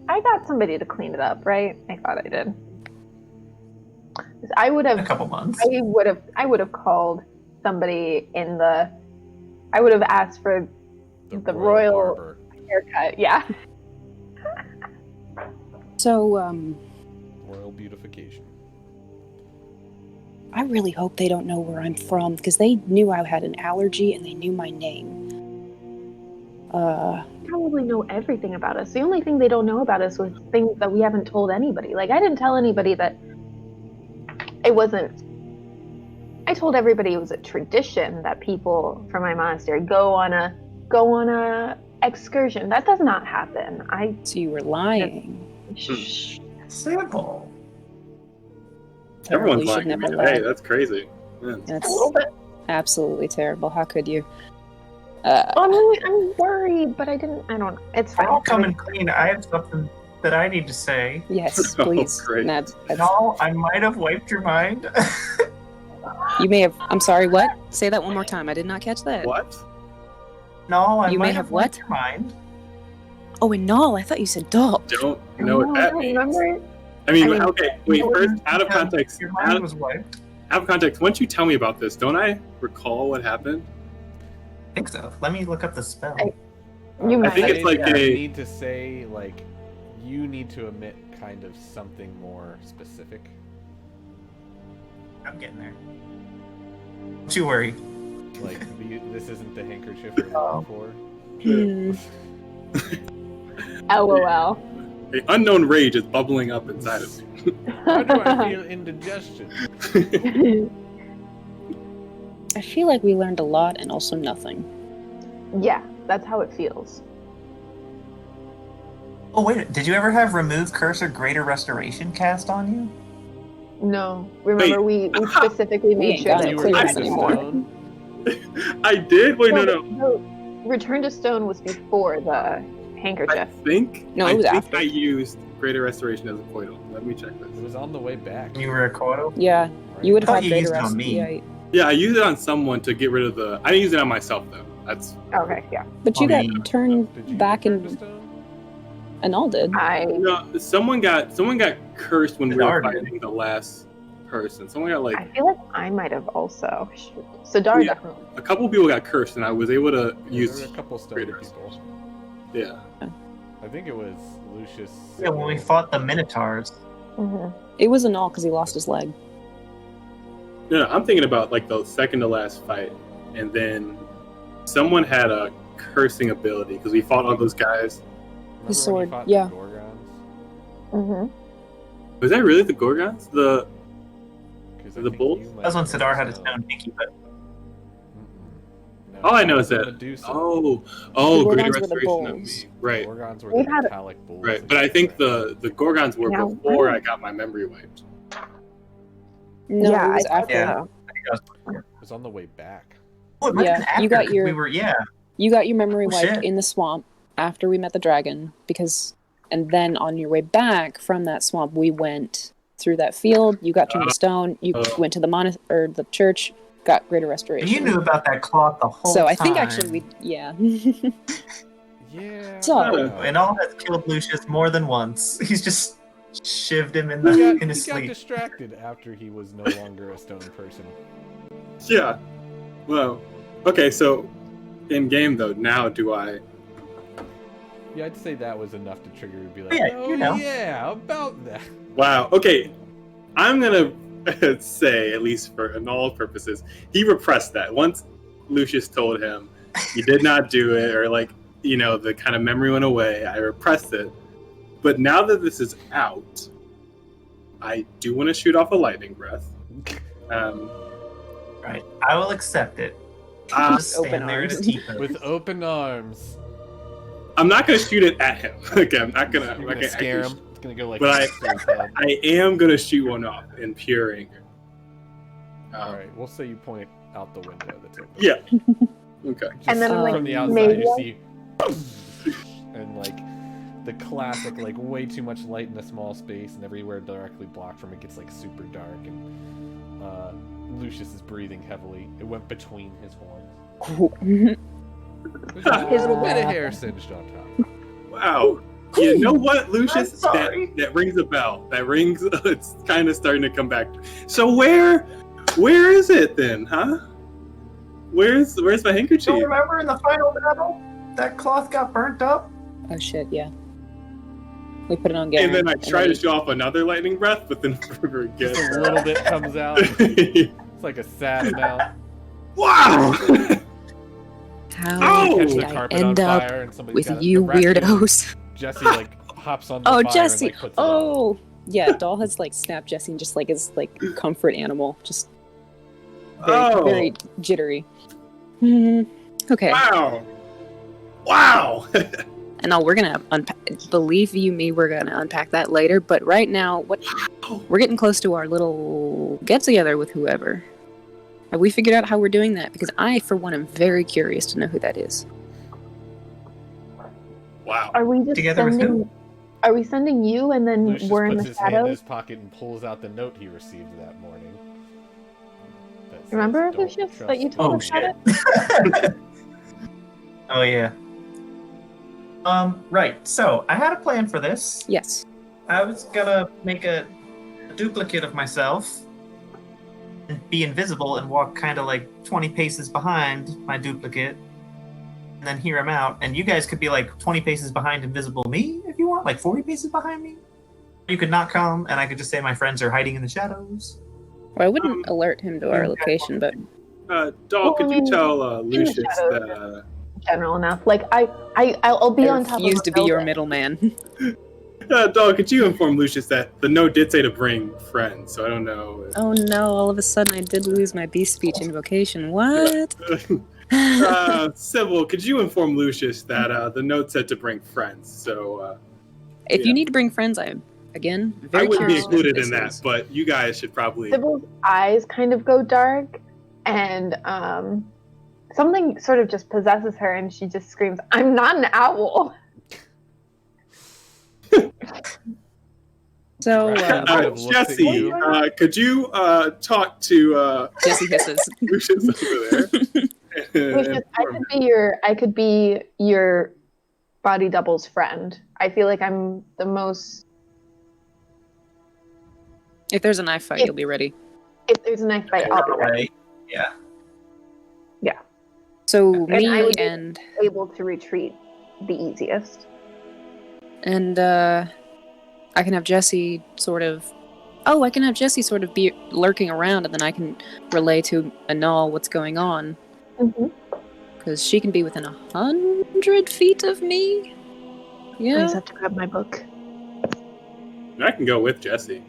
I got somebody to clean it up, right? I thought I did. I would A have. couple months. I would have called somebody in the. I would have asked for the royal barber. haircut. Yeah. So, Royal beautification. I really hope they don't know where I'm from, because they knew I had an allergy and they knew my name. They probably know everything about us. The only thing they don't know about us was things that we haven't told anybody. Like, I didn't tell anybody that it wasn't. I told everybody it was a tradition that people from my monastery go on a excursion. That does not happen. So you were lying. Simple. Everyone's You should lying. never Man. lie. Hey, that's crazy. Man. That's A little bit. absolutely terrible. How could you? I'm worried, but I don't. It's fine. I'll come and clean. I have something that I need to say. Yes, Oh, please. great. That's, No, I might have wiped your mind. you may have. I'm sorry. What? Say that one more time. I did not catch that. What? No, I You may might have have what? wiped your mind. Oh, and null. I thought you said doll. Don't know what that means. Remember it? I mean, I mean, okay, wait, first, out of Yeah, context, Your out mind of, was wiped. out of context, once you tell me about this, don't I recall what happened? I think so. Let me look up the spell. You I might think think it's like you a- need to say, like, you need to omit kind of something more specific. I'm getting there. Don't you worry. Like, this isn't the handkerchief we're Oh. looking for. LOL. The unknown rage is bubbling up inside of me. How do I feel indigestion? I feel like we learned a lot and also nothing. Yeah, that's how it feels. Oh wait, did you ever have Remove Curse or Greater Restoration cast on you? No, remember we specifically We made ain't sure got that it You clear were this using anymore. stone? I did? Wait, no. The Return to Stone was before the I handkerchief. think, No, it was I think after. I used Greater Restoration as a coil. Let me check It this. was on the way back. You were a coil? Yeah, right? you would have I had thought you greater used it on rest. me. Yeah, Yeah, I used it on someone to get rid of the... I didn't use it on myself, though. That's... Okay, yeah. but you Oh, got yeah. turned Did you back return to and stone? Annul did. No, someone got cursed when we were Sidar did. fighting the last person. Someone got, like... I feel like I might have also. Sidar Yeah. definitely. A couple people got cursed, and I was able to Yeah, use... there were a couple stone greater people. Yeah. I think it was Lucius. Yeah, when we fought the Minotaurs. Mhm. It was Annul because he lost his leg. No, I'm thinking about, like, the second to last fight. And then someone had a cursing ability, because we fought all those guys. Remember His when sword, you fought yeah. the Gorgons? Mhm. Was that really the Gorgons? 'Cause I The think bulls? you might That was when have Sidar had a stone. stone pinky, but Mm-mm. No, All I know that is was that... Medusa. Oh, The Greater Gorgons were the Restoration of bulls. me. Right, Gorgons were We've the had- metallic bulls. right. that But I you think tracked. the Gorgons were Yeah. before I got my memory wiped. No, Yeah, it was I- after. yeah. so. I think I was. It was on the way back. Oh, it might have been Yeah, after, you got 'cause your- We were, yeah. You got your memory Oh, wiped shit. in the swamp after we met the dragon, and then on your way back from that swamp, we went through that field. You got turned to stone. You went to the or the church, got greater restoration. You knew about that cloth the whole So time. I think actually Yeah. So- I don't know. And all has killed Lucius more than once. He's just shivved him in, He the, got, in his he got sleep. distracted after he was no longer a stone person. Yeah. Well, okay, so in game, though, now do I... Yeah, I'd say that was enough to trigger to be like, Yeah, oh you know. yeah, about that. Wow, okay. I'm gonna say, at least for all purposes, he repressed that. Once Lucius told him he did not do it, or like, you know, the kind of memory went away, I repressed it. But now that this is out, I do want to shoot off a lightning breath. Right. I will accept it. Uh, Just Open stand there in a arms. teepot. With open arms. I'm not gonna shoot it at him. Okay, I'm not gonna. You're gonna scare him. It's gonna go like But this through his head. I am gonna shoot one off in pure anger. Alright, we'll say you point out the window that's open. Yeah. Okay. Just And then, like, from the outside, maybe- you see, and like the classic, like way too much light in a small space, and everywhere directly blocked from it gets like super dark, and Lucius is breathing heavily. It went between his horns. There's a little bit of hair singed on top. Wow. You know what, Lucius? I'm sorry. That rings a bell. That rings. It's kind of starting to come back. So where is it then, huh? Where's my handkerchief? Don't remember in the final battle that cloth got burnt up? Oh shit, yeah. We put it on Garen. And then I try to show off another lightning breath, but then forget. Just a little bit comes out. It's like a sad amount. Wow! How Oh! Catch the did I carpet end on up fire, and somebody's with got you the raccoon. weirdos? Jesse like hops on the Oh, fire Jesse! and like puts it on. Oh! Yeah, Doll has like snapped Jesse and just like his like comfort animal. Just very, very jittery. Okay. Wow! Wow! And we're gonna unpack. Believe you me, we're gonna unpack that later. But right now, we're getting close to our little get together with whoever. Have we figured out how we're doing that? Because I, for one, am very curious to know who that is. Wow! Are we just Together with sending? Are we sending you and then Lucius we're in puts the his hand in shadows? his pocket and pulls out the note he received that morning. That says, Remember, "Don't Lucius, trust that you me." told Oh us about shit. it? Oh yeah. Right. So I had a plan for this. Yes. I was gonna make a duplicate of myself and be invisible and walk kind of like 20 paces behind my duplicate and then hear him out. And you guys could be like 20 paces behind invisible me if you want, like 40 paces behind me. You could not come and I could just say my friends are hiding in the shadows. Well, I wouldn't alert him to our location, but Doll, could you tell the Lucius shadows. that? General enough. Like I'll be I on top of refuse the to be your building. middleman. Doll, could you inform Lucius that the note did say to bring friends? So I don't know. Oh no! All of a sudden, I did lose my beast speech invocation. What? Sybil, could you inform Lucius that the note said to bring friends? So If yeah. you need to bring friends, I again I very wouldn't be curious to know who included this in that, is. but you guys should probably. Sybil's eyes kind of go dark, and something sort of just possesses her, and she just screams, "I'm not an owl!" So Kind of looks at Jesse, you. could you talk to Jesse hisses. Lucius over there? Lucius, I could be your body double's friend. I feel like I'm the most. If there's a knife fight, you'll be ready. If there's a knife fight, I'll be ready. Right? Yeah. So And I me would be and able to retreat the easiest. I can have Jesse sort of. Oh, I can have Jesse sort of be lurking around, and then I can relay to Anal what's going on. Mm-hmm. Because she can be within 100 feet of me. I Yeah. just have to grab my book. I can go with Jesse.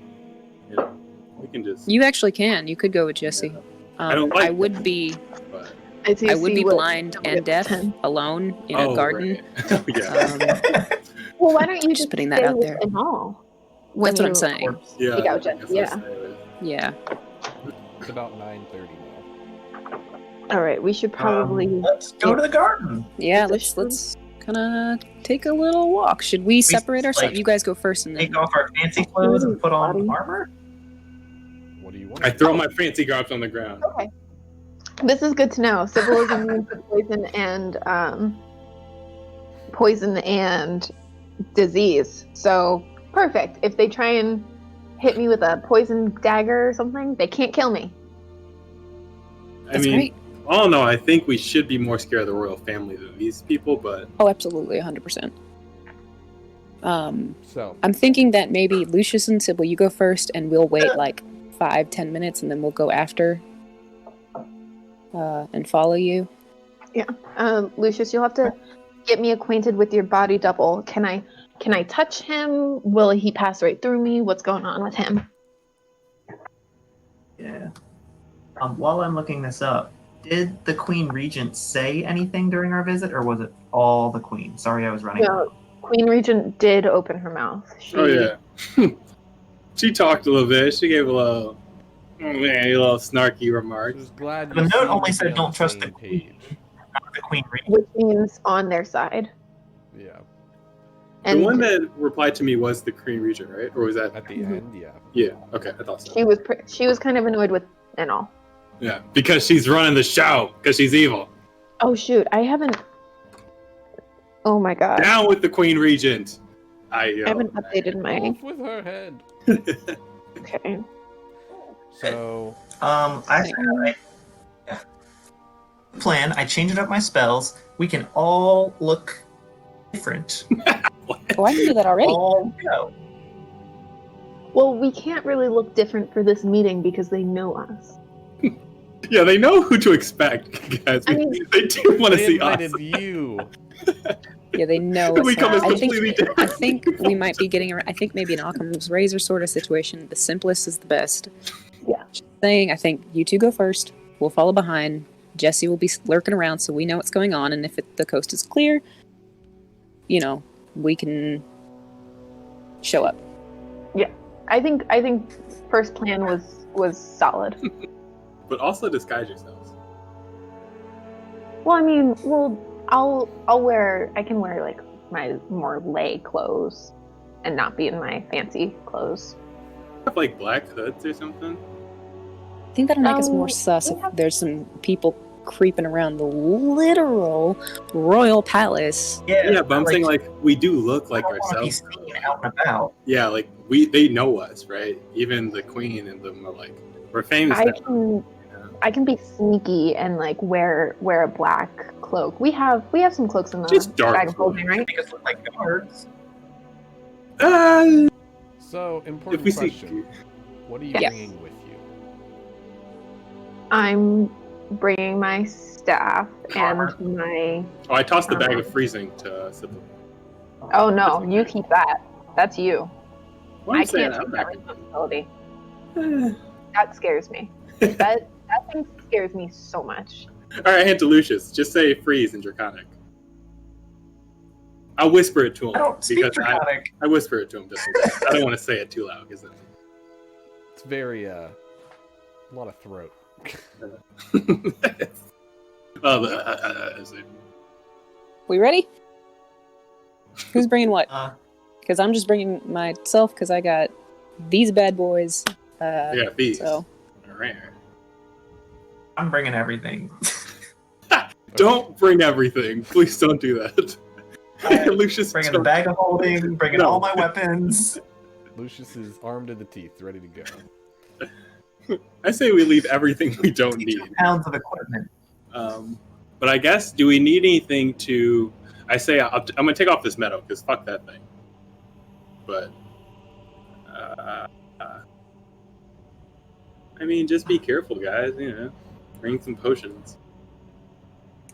You know, we can just. You actually can. You could go with Jesse. I don't like I would be. But... I would be blind and deaf, 10. alone in a garden. Right. Yeah. Well, why don't you Just just putting that stay out with there. Anal? That's what I'm saying. Yeah. Take out Jesse, that's what yeah. I say. Yeah. It's about 9:30 now. All right, we should probably. Let's go to the garden. Yeah. Is Let's this kind of take a little walk. Should we separate ourselves? like, You guys go first, and then. Take off our fancy clothes and put on armor. What do you want? I throw my fancy garbs on the ground. Okay. This is good to know. Sybil is immune to poison and disease. So perfect. If they try and hit me with a poison dagger or something, they can't kill me. That's great. all in all, I think we should be more scared of the royal family than these people, but Oh, absolutely, 100%. So I'm thinking that maybe Lucius and Sybil, you go first, and we'll wait like 5-10 minutes, and then we'll go after and follow you. Lucius, you'll have to get me acquainted with your body double. Can I touch him? Will he pass right through me? What's going on with him? Yeah. While I'm looking this up, did the Queen Regent say anything during our visit, or was it all the Queen? Sorry, I was running. No, Queen Regent did open her mouth. oh yeah, she talked a little bit. She gave a little Oh man, a little snarky remarks. Just glad The you note seem only to said be on don't the trust the same queen. page. Not the queen regent. Which means on their side. Yeah. The And one that replied to me was the Korean region, right? Or was that? At the Mhm. end, yeah. Yeah. Okay, I thought so. she was kind of annoyed with Enel. Yeah, because she's running the show. Because she's evil. Oh shoot, I haven't. Oh my god, Down with the Queen Regent. I haven't updated my. Off with her head. Okay. So, Plan. I changed up my spells. We can all look different. Oh, I can do that already. All go. Well, we can't really look different for this meeting because they know us. Yeah, they know who to expect, guys. I mean- They do want to they see us. invited you. Yeah, they know We us. come as I think completely different. I think we might be getting. I think maybe an Occam's razor sort of situation. The simplest is the best. Yeah. Just saying, I think you two go first. We'll follow behind. Jesse will be lurking around, so we know what's going on. And if the coast is clear, we can show up. I think first plan was solid. But also disguise yourselves. Well, I mean, I can wear like my more lay clothes and not be in my fancy clothes. Have like black hoods or something. I think that'll make us more Um, sus we if have- there's some people creeping around the literal royal palace. Yeah, but I'm saying like we do look like I don't want to be ourselves. seen out and about. Yeah, like they know us, right? Even the queen and them are like, we're famous now. I can be sneaky and like wear a black cloak. We have some cloaks in the Just dark bag of holding, Right? right? Make us look like guards. So, If important we question. see, What are you Yes. bringing with you? I'm bringing my staff Armor. and my. oh, I tossed the bag of freezing to Sybil. Oh no, you keep that. That's you. Well, I'm I saying can't I'm take that not responsibility. gonna- That scares me. That thing scares me so much. All right, hand to Lucius. Just say freeze in Draconic. I'll whisper it to him I don't speak because draconic. I whisper it to him just in case. I don't want to say it too loud because It's very, a lot of throat. We ready? Who's bringing what? Uh, Because I'm just bringing myself because I got these bad boys. yeah, bees. So Rare. I'm bringing everything. Don't bring everything. Please don't do that. Lucius, Bringing the bag of holding, bringing No. all my weapons. Lucius is armed to the teeth, ready to go. I say we leave everything we don't need. 2 pounds of equipment. But I guess, do we need anything to? I say I'm gonna take off this meadow because fuck that thing. But I mean, just be careful, guys. Bring some potions.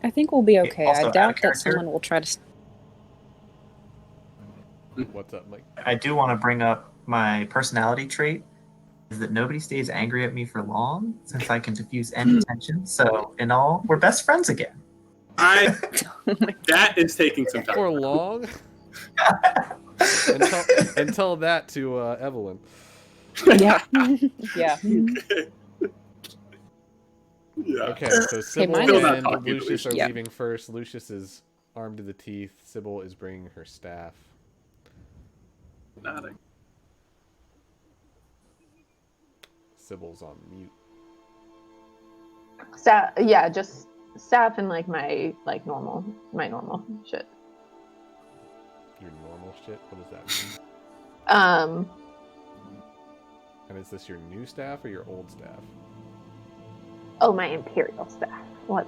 I think we'll be okay. Also, I out of doubt that character. someone will try to. What's up, Mike? I do want to bring up my personality trait is that nobody stays angry at me for long since I can diffuse any tension. So, in all, we're best friends again. That is taking some time. For long? and tell that to Evelyn. Yeah. Yeah. Yeah. Okay, so Sybil mine Still not and talking to Lucius are Lucius. Yeah. leaving first. Lucius is armed to the teeth. Sybil is bringing her staff. Nothing. Sybil's on mute. Staff, yeah, just staff and like my normal shit. Your normal shit? What does that mean? And is this your new staff or your old staff? Oh, my imperial staff. What?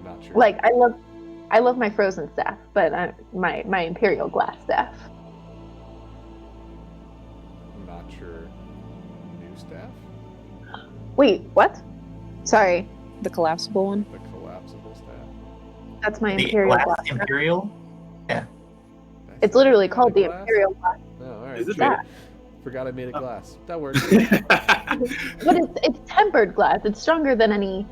Not sure. Like I love my frozen staff, but my imperial glass staff. Not your new staff? Wait, what? Sorry, The collapsible one. The collapsible staff? that's my The imperial glass glass. imperial. It's literally Made called of the glass? imperial glass. Oh, alright. Is it sure. made Forgot I made a glass. That works. But it's tempered glass. It's stronger than any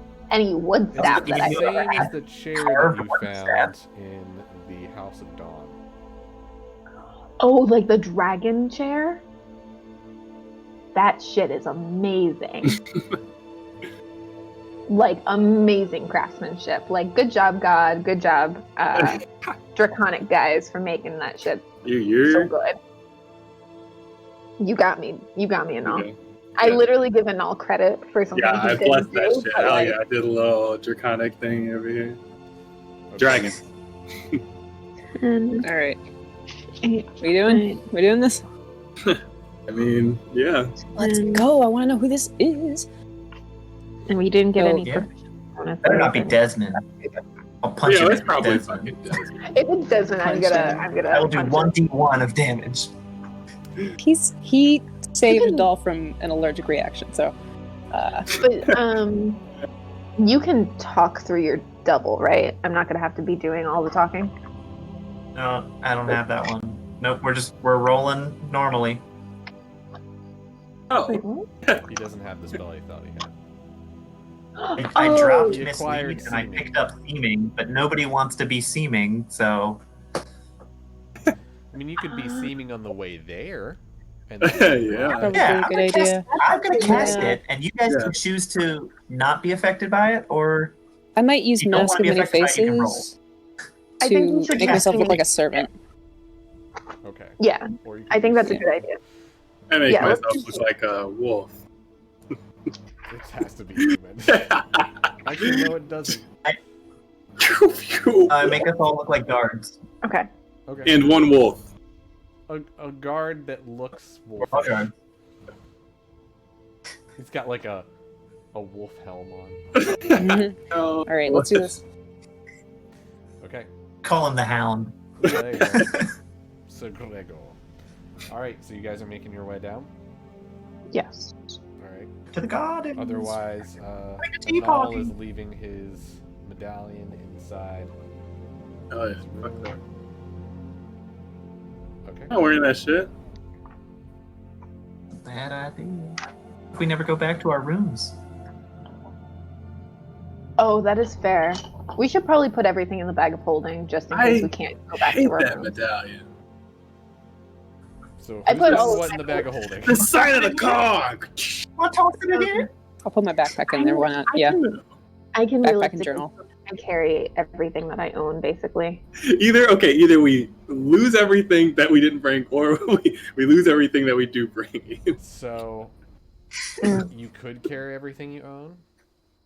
wood It's staff the that I've ever same had. as the chair Carved that you wood found staff. in the House of Dawn. Oh, like the dragon chair? that shit is amazing. Like, amazing craftsmanship. Like, good job, God. Good job, Draconic guys, for making that shit so good. You got me. You got me, Anal. Okay. I literally give Anal credit for something Yeah, he I didn't blessed that do, shit. but, Hell like, yeah, I did a little draconic thing over here. Okay. Dragon. All right. We doing? We doing this? I mean, yeah. Let's go. I want to know who this is. and we didn't get any Yeah. proficient bonus. Better not be Desmond. I'll punch Yeah, him. it's if probably Desmond. fucking Desmond. If it's Desmond, I'm Punch gonna him. I will do punch him. 1d1 of damage. He saved can- Doll from an allergic reaction, so But you can talk through your double, right? I'm not gonna have to be doing all the talking. No, I don't have that one. Nope, we're rolling normally. Oh, Wait, what? He doesn't have the spell he thought he had. I dropped He mislead acquired and I seeming. picked up seeming, but nobody wants to be seeming, so I mean, you could be seeming on the way there. And Yeah. probably yeah, a good idea. I'm gonna cast Yeah. it, and you guys Yeah. can choose to not be affected by it, or I might use If you don't Mask wanna of be Many affected by it, you can Faces I think we to should make cast myself look it. like a servant. Okay. Yeah, Or you I could think use that's a Yeah. good idea. I make Yeah, let's myself look like a wolf. It has to be human. Actually, no, it doesn't. make us all look like guards. Okay. Okay. And one wolf. A guard that looks wolf. Okay. He's got like a wolf helm on. Mhm. Oh, All right, let's do this. Okay. Call him the Hound. There you go. So Grego. All right. So you guys are making your way down. Yes. All right. To the garden. Otherwise, Like a tea Anal party. is leaving his medallion inside. Oh, yeah. his Fuck room. that. Okay. I'm not wearing that shit. Bad idea. We never go back to our rooms. Oh, that is fair. We should probably put everything in the bag of holding just in case we can't go I back hate to our that room. medallion. So I who's put got all- what in the bag of holding? The sign of the cog! Want to toss it again? I'll put my backpack in there. Why not? Yeah, I can backpack and realistically journal. carry everything that I own, basically. Either we lose everything that we didn't bring, or we lose everything that we do bring. So Mm. you could carry everything you own,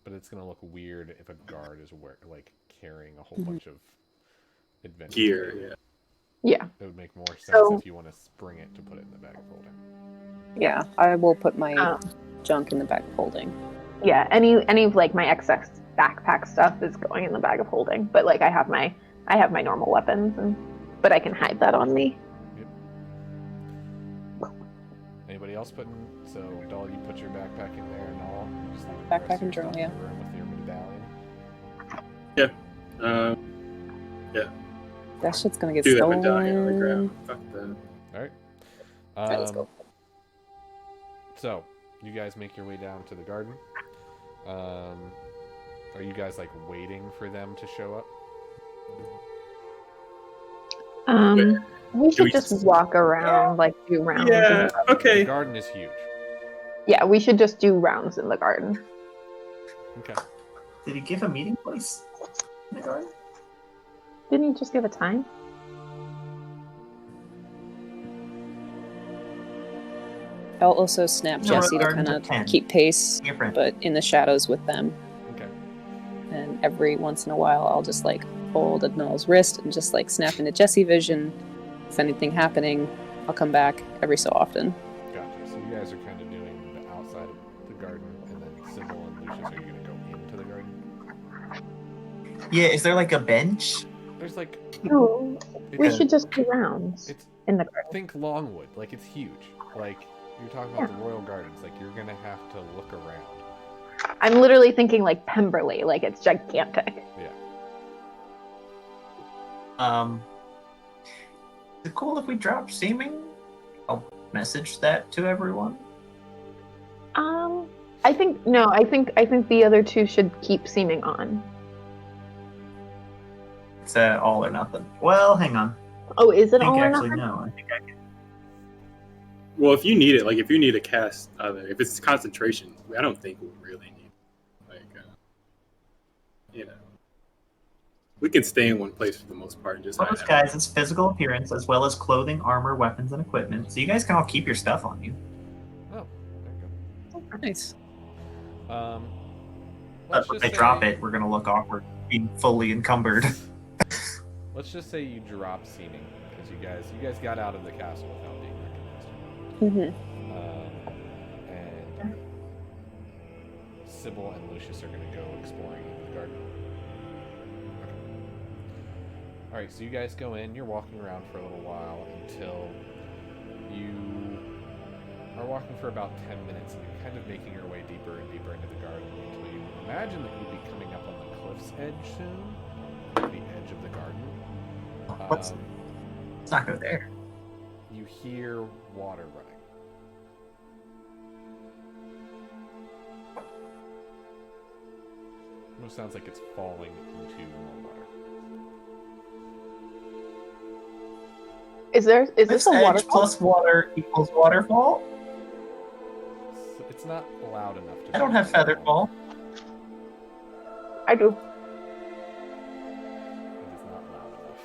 but it's gonna look weird if a guard is carrying a whole bunch of adventure Gear, yeah. Yeah. It would make more sense So- if you want to spring it to put it in the bag of holding. Yeah, I will put my Um, junk in the bag of holding. Yeah, any of like my excess backpack stuff is going in the bag of holding. But like I have my normal weapons, but I can hide that on me. Anybody else putting? So Doll, you put your backpack in there and all. You just leave the Backpack rest and of your journal, stuff in the room with your medallion. That shit's gonna get Do that stolen. medallion on the ground. Fuck that. All right. Alright, let's go. So you guys make your way down to the garden. Are you guys like waiting for them to show up? We should we just just- walk around, like do rounds. Yeah, The okay. garden is huge. Yeah, we should just do rounds in the garden. Okay. Did he give a meeting place in the garden? Didn't you just give a time? I'll also snap No, Jesse to garden's kind at of 10. keep pace, Your friend. but in the shadows with them. Okay. And every once in a while, I'll just like hold Adnal's wrist and just like snap into Jesse vision. If anything happening, I'll come back every so often. Gotcha. So you guys are kind of doing the outside of the garden, and then Sybil and Lucius, are you gonna go into the garden? Yeah, is there like a bench? There's like No, we it's- should just do rounds It's in the garden. think Longwood, like it's huge. Like you're talking about the Royal Gardens, like you're gonna have to look around. I'm literally thinking like Pemberley, like it's gigantic. Yeah. Is it cool if we drop seeming? I'll message that to everyone. I think the other two should keep seeming on. It's all or nothing. Well, hang on. Oh, is I it think all or actually nothing? no. I think I can. Well, if you need it, like if you need to cast, if it's concentration, I don't think we'll really need. Like, you know, we can stay in one place for the most part and just. Well, guys, it's physical appearance as well as clothing, armor, weapons, and equipment. So you guys can all keep your stuff on you. Oh, there you go. Nice. But if they drop it, we're gonna look awkward, being fully encumbered. Let's just say you drop seeming because you guys got out of the castle without being recognized. And Sybil and Lucius are going to go exploring in the garden. Okay. All right, so you guys go in. You're walking around for a little while until you are walking for about 10 minutes, and you're kind of making your way deeper and deeper into the garden until you imagine that you'll be coming up on the cliff's edge soon, the edge of the garden. Let's not go there. You hear water running. Almost sounds like it's falling into more water. Is this a edge waterfall? plus water equals waterfall? So it's not loud enough to. I don't have feather fall. I do. It is not loud enough.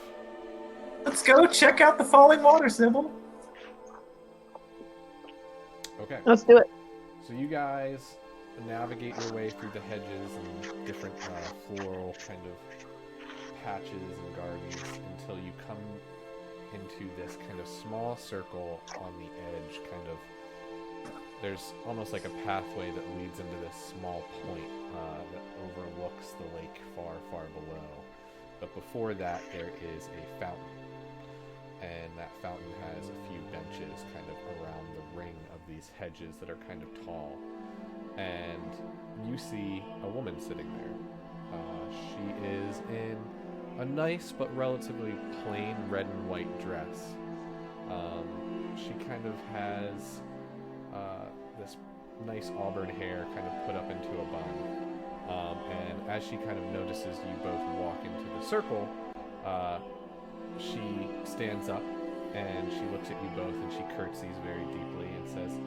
Let's go check out the falling water, Sybil. Okay. Let's do it. So you guys navigate your way through the hedges and different floral kind of patches and gardens until you come into this kind of small circle on the edge. There's almost like a pathway that leads into this small point that overlooks the lake far, far below. But before that, there is a fountain. And that fountain has a few benches kind of around the ring of these hedges that are kind of tall. And you see a woman sitting there. She is in a nice but relatively plain red and white dress. She kind of has this nice auburn hair kind of put up into a bun. And as she kind of notices you both walk into the circle, she stands up and she looks at you both and she curtsies very deeply and says,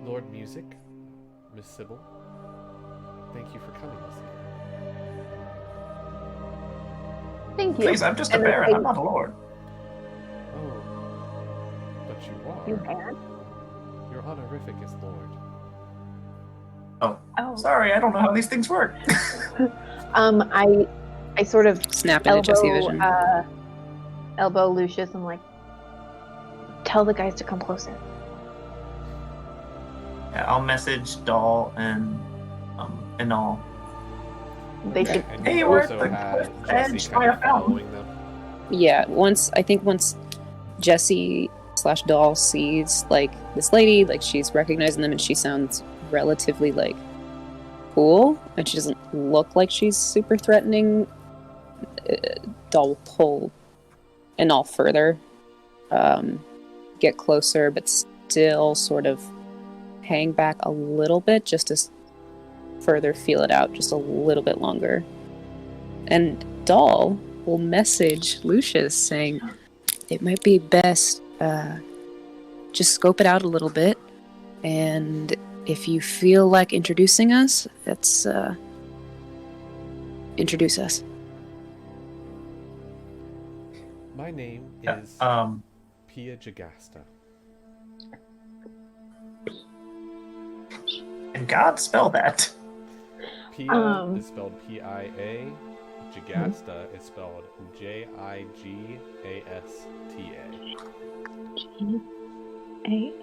"Lord Music, Miss Sybil, thank you for coming this evening." Thank you. Please, I'm just a baron. I'm not a lord. Oh, but you are. You baron? Your honorific is Lord. Oh, sorry, I don't know how these things work. I sort of Snap into Jesse Vision. Elbow Lucius and like, tell the guys to come closer. Yeah, I'll message Doll and all. They should. And Hey, you we're also at the have cliff Jesse edge kind by of a fountain. following them. Yeah, once Jesse / Doll sees like this lady, like she's recognizing them and she sounds relatively like cool and she doesn't look like she's super threatening, Doll will pull and all further, get closer but still sort of hang back a little bit just to further feel it out just a little bit longer. And Doll will message Lucius saying it might be best just scope it out a little bit, and if you feel like introducing us, let's introduce us. My name Yeah, is Pia Jagasta. And God spell that. Pia is spelled P-I-A. Jagasta is spelled Jigasta.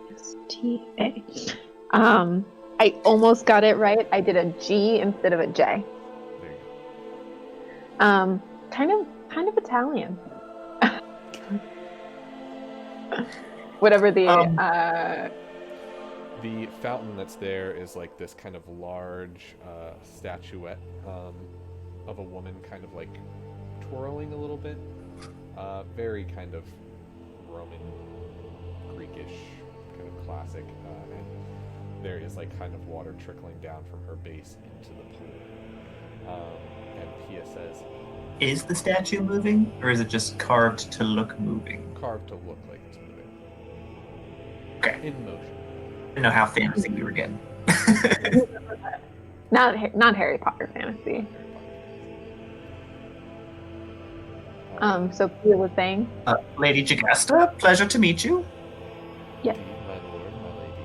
Jasta. I almost got it right. I did a G instead of a J. There you go. Kind of Italian. Whatever the The fountain that's there is like this kind of large statuette of a woman kind of like twirling a little bit. Very kind of Roman, Greekish, kind of classic. And there is like kind of water trickling down from her base into the pool. And Pia says, Is the statue moving, or is it just carved to look moving? carved to look like it's moving. Okay. In motion. I didn't know how fantasy we were getting. Not Harry Potter fantasy. So Pia was saying, Lady Jagasta, pleasure to meet you. Yes. Indeed, my lord, my lady.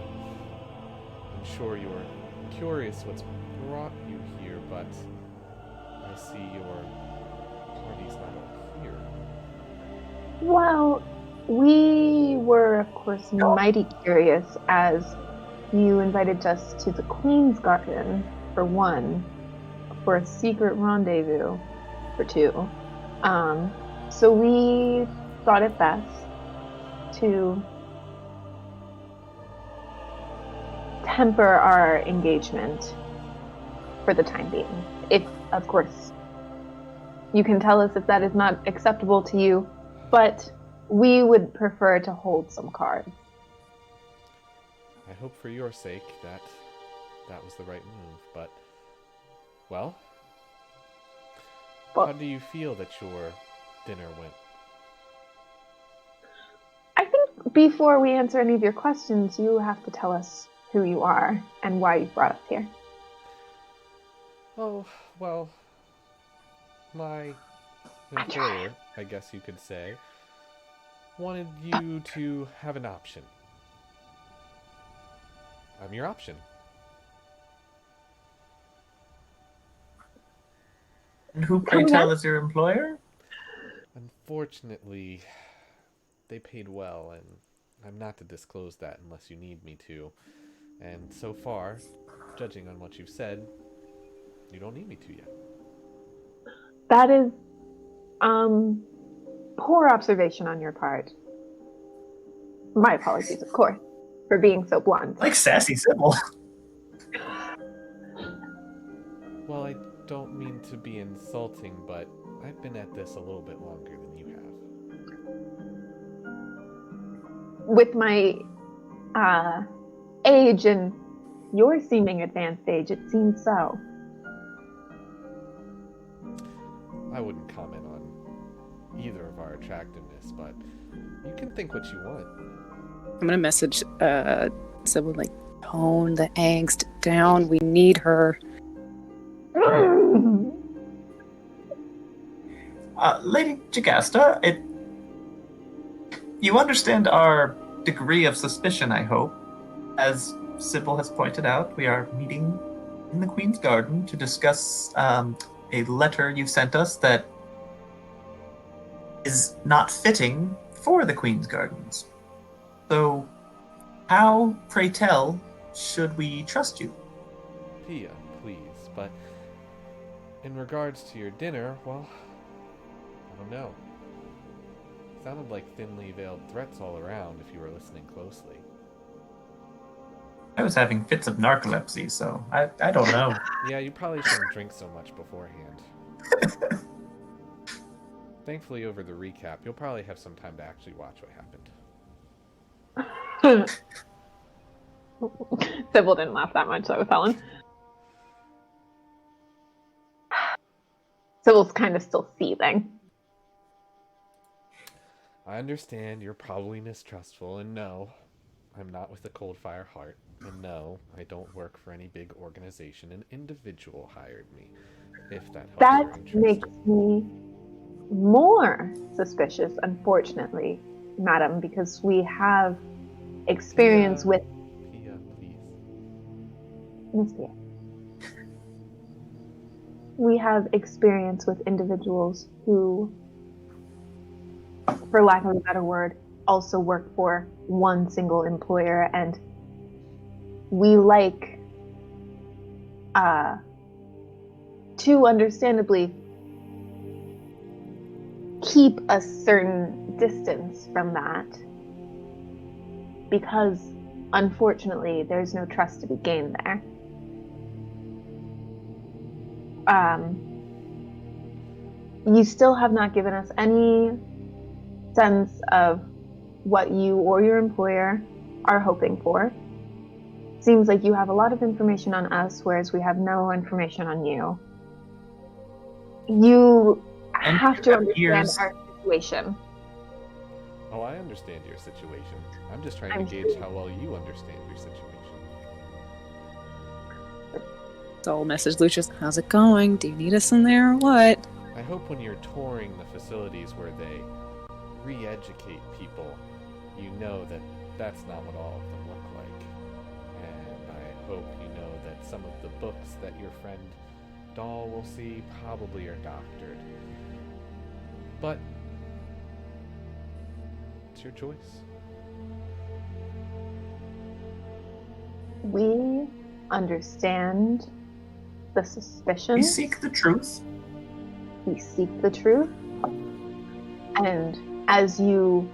I'm sure you're curious what's brought you here, but I see your party's not all here. Well, we were, of course, mighty curious as you invited us to the Queen's Garden, for one, for a secret rendezvous, for two. So we thought it best to temper our engagement for the time being. If, of course, you can tell us if that is not acceptable to you, but we would prefer to hold some cards. I hope for your sake that that was the right move, but, well, how do you feel that your dinner went? I think before we answer any of your questions, you have to tell us who you are and why you brought us here. Oh, well, my employer, I guess you could say, wanted you to have an option. I'm your option. And who, pray tell, is your employer? Unfortunately, they paid well, and I'm not to disclose that unless you need me to. And so far, judging on what you've said, you don't need me to yet. That is, poor observation on your part. My apologies, of course, for being so blunt. Like sassy Sybil. Well, I don't mean to be insulting, but I've been at this a little bit longer than you have. With my age and your seeming advanced age, it seems so. I wouldn't comment on either of our attractiveness, but you can think what you want. I'm gonna message someone like, tone the angst down. We need her. Lady Jagasta, you understand our degree of suspicion, I hope. As Sybil has pointed out, we are meeting in the Queen's Garden to discuss a letter you've sent us that is not fitting for the Queen's Gardens. So, how, pray tell, should we trust you? Pia, please, but in regards to your dinner, well, I don't know. Sounded like thinly veiled threats all around if you were listening closely. I was having fits of narcolepsy, so I don't know. Yeah, you probably shouldn't drink so much beforehand. Thankfully, over the recap, you'll probably have some time to actually watch what happened. Sybil didn't laugh that much, though, Helen. Sybil's kind of still seething. I understand you're probably mistrustful, and no, I'm not with a cold fire heart. And no, I don't work for any big organization. An individual hired me, if that helps your interest. That makes me more suspicious, unfortunately, madam, because we have experience with... Pia, please. Miss Pia. We have experience with individuals who, for lack of a better word, also work for one single employer, and we like to understandably keep a certain distance from that because unfortunately there's no trust to be gained there. You still have not given us any sense of what you or your employer are hoping for. Seems like you have a lot of information on us, whereas we have no information on you. You have to understand our situation. Oh, I understand your situation. I'm just trying I'm to gauge how well you understand your situation. Doll message Lucius, how's it going? Do you need us in there or what? I hope when you're touring the facilities where they re-educate people, you know that that's not what all of them look like. And I hope you know that some of the books that your friend Doll will see probably are doctored. But it's your choice. We understand the suspicion. We seek the truth. We seek the truth. And as you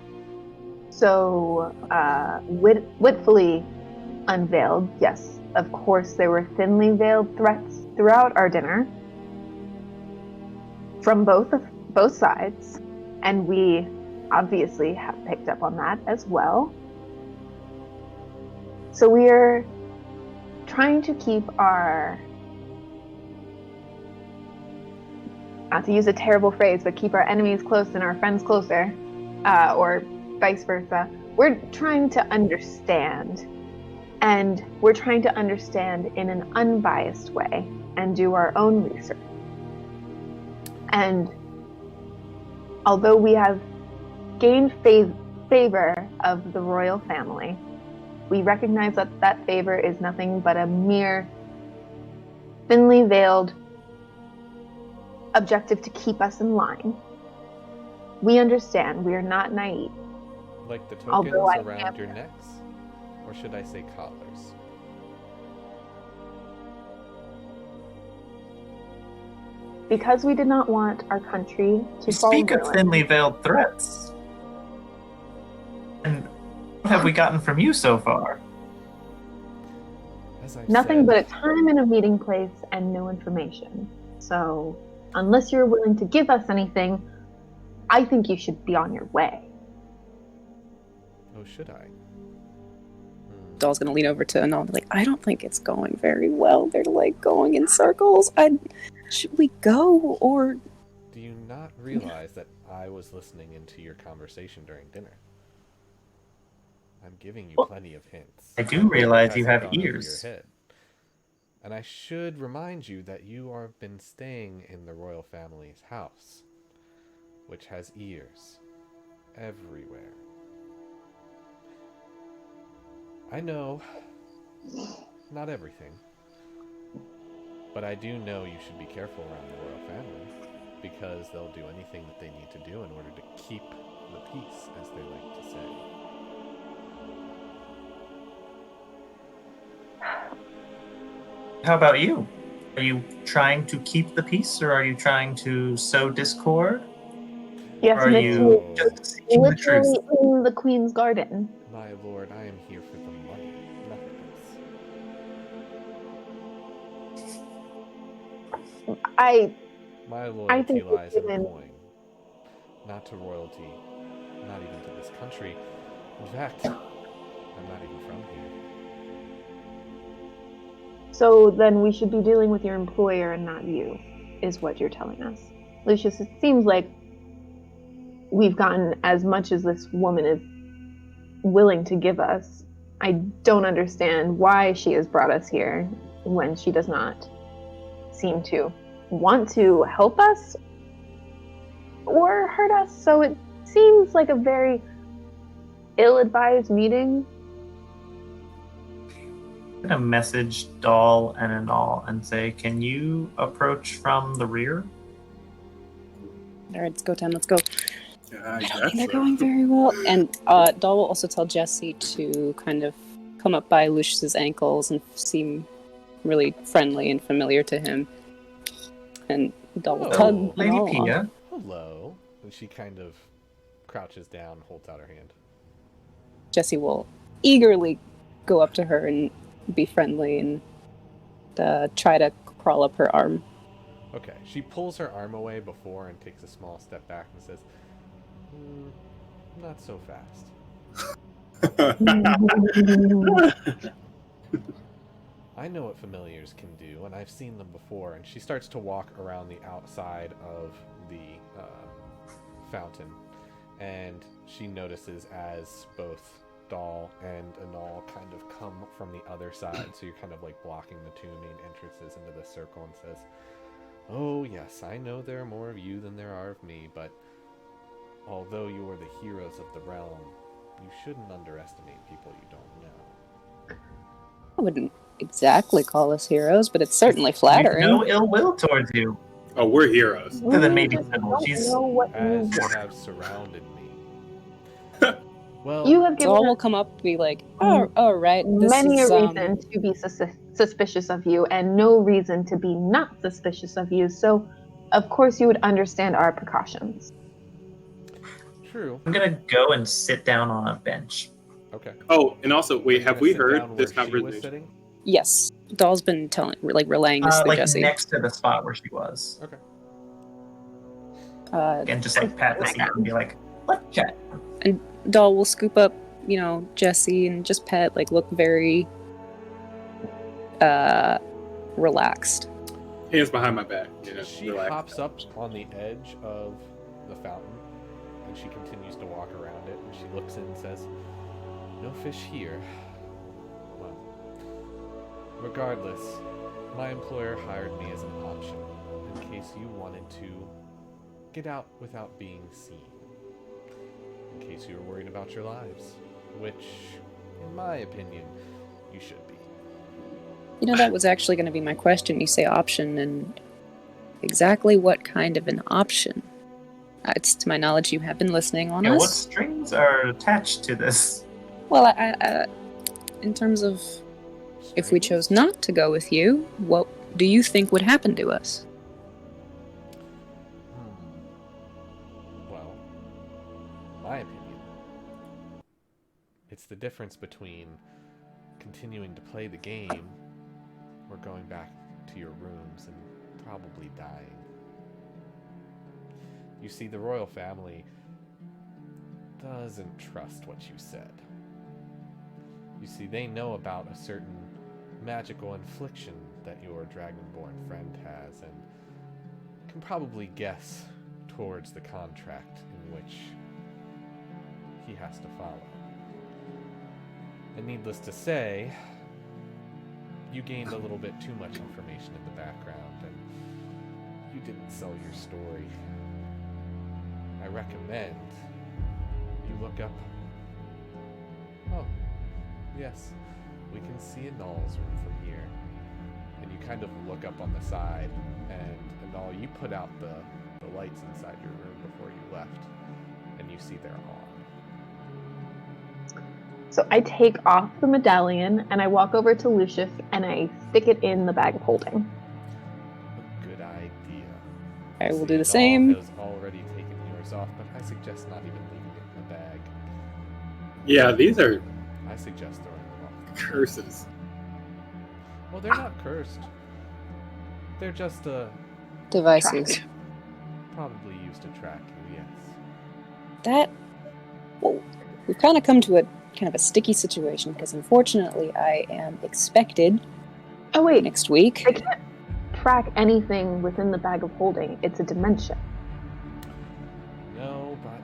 so witfully unveiled, yes, of course, there were thinly veiled threats throughout our dinner from both sides, and we obviously have picked up on that as well. So we're trying to keep our, not to use a terrible phrase, but keep our enemies close and our friends closer, or vice versa. We're trying to understand, and we're trying to understand in an unbiased way and do our own research. And although we have gained favor of the royal family, we recognize that that favor is nothing but a mere thinly veiled objective to keep us in line. We understand. We are not naive. Like the Although tokens I around am- your necks? Or should I say collars? Because we did not want our country to You fall speak of ruin. thinly veiled threats. And what have we gotten from you so far? As I've Nothing said, but a time and a meeting place and no information. So, unless you're willing to give us anything, I think you should be on your way. oh, should I? Doll's gonna lean over to Anal and be like, I don't think it's going very well. They're like going in circles. Should we go or Do you not realize that I was listening into your conversation during dinner? I'm giving you plenty of hints. I do hope it realize you hasn't have gone over ears. your head. And I should remind you that you have been staying in the royal family's house, which has ears everywhere. I know not everything, but I do know you should be careful around the royal family, because they'll do anything that they need to do in order to keep the peace, as they like to say. How about you? Are you trying to keep the peace, or are you trying to sow discord? Yes, Or are Mitch, you we're just seeking the truth? literally in the Queen's garden. My lord, I am here for the money, nothing else. I My loyalty think lies in given- coin, not to royalty, not even to this country. In fact, I'm not even from here. So then we should be dealing with your employer and not you, is what you're telling us. Lucius, it seems like we've gotten as much as this woman is willing to give us. I don't understand why she has brought us here when she does not seem to want to help us or hurt us. So it seems like a very ill-advised meeting. I'm gonna message Doll and Anal and say, can you approach from the rear? all right, let's go, Tim, let's go. I I don't guess think they're so. going very well. And Doll will also tell Jesse to kind of come up by Lucius's ankles and seem really friendly and familiar to him. And Doll will Hello, tug Lady Anal along. Pia. Hello. And she kind of crouches down, holds out her hand. Jesse will eagerly go up to her and be friendly and try to crawl up her arm. Okay, she pulls her arm away before and takes a small step back and says, not so fast. I know what familiars can do, and I've seen them before. And she starts to walk around the outside of the fountain and she notices as both Dahl and Anal kind of come from the other side, so you're kind of like blocking the two main entrances into the circle, and says, "Oh yes, I know there are more of you than there are of me, but although you are the heroes of the realm, you shouldn't underestimate people you don't know." I wouldn't exactly call us heroes, but it's certainly flattering. No ill will towards you. Oh, we're heroes. Other than maybe just Sybil. don't She's know what As you you want. have surrounded me. Well, You have Dahl given will us come up and be like, "Oh, all right, this many is a reason to be suspicious of you, and no reason to be not suspicious of you. So, of course, you would understand our precautions." true. I'm gonna go and sit down on a bench. Okay. Oh, and also, wait, have we heard this She was conversation? sitting? Yes, Dahl's been relaying this through Like Jesse. next to the spot where she was. Okay. And just like pat the seat and be like, let's chat. And Dahl will scoop up, Jesse and just pet, look very relaxed. Hands behind my back. She relax. hops up on the edge of the fountain, and she continues to walk around it, and she looks in and says, "No fish here." Well, regardless, my employer hired me as an option, in case you wanted to get out without being seen. In case you were worried about your lives, which, in my opinion, you should be. That was actually going to be my question. You say option, and exactly what kind of an option? It's to my knowledge you have been listening on What us. strings are attached to this? Well, I, in terms of if we chose not to go with you, what do you think would happen to us? Well, in my opinion, it's the difference between continuing to play the game or going back to your rooms and probably dying. You see, the royal family doesn't trust what you said. You see, they know about a certain magical infliction that your dragonborn friend has, and can probably guess towards the contract in which he has to follow. And needless to say, you gained a little bit too much information in the background, and you didn't sell your story. I recommend you look up. Oh, yes, we can see Anal's room from here. And you kind of look up on the side, and Anal, you put out the lights inside your room before you left, and you see they're on. So I take off the medallion and I walk over to Lucius and I stick it in the bag of holding. A good idea. I will See, do the Anal same. has already taken yours off, but I suggest not even leaving it in the bag. Yeah, these are I suggest throwing them off. curses. Well, they're not cursed. They're just Devices. probably used to track you, yes. Well, we've kind of come to a kind of a sticky situation because unfortunately I am expected Oh wait, next week. I can't track anything within the bag of holding. It's a dimension. No, but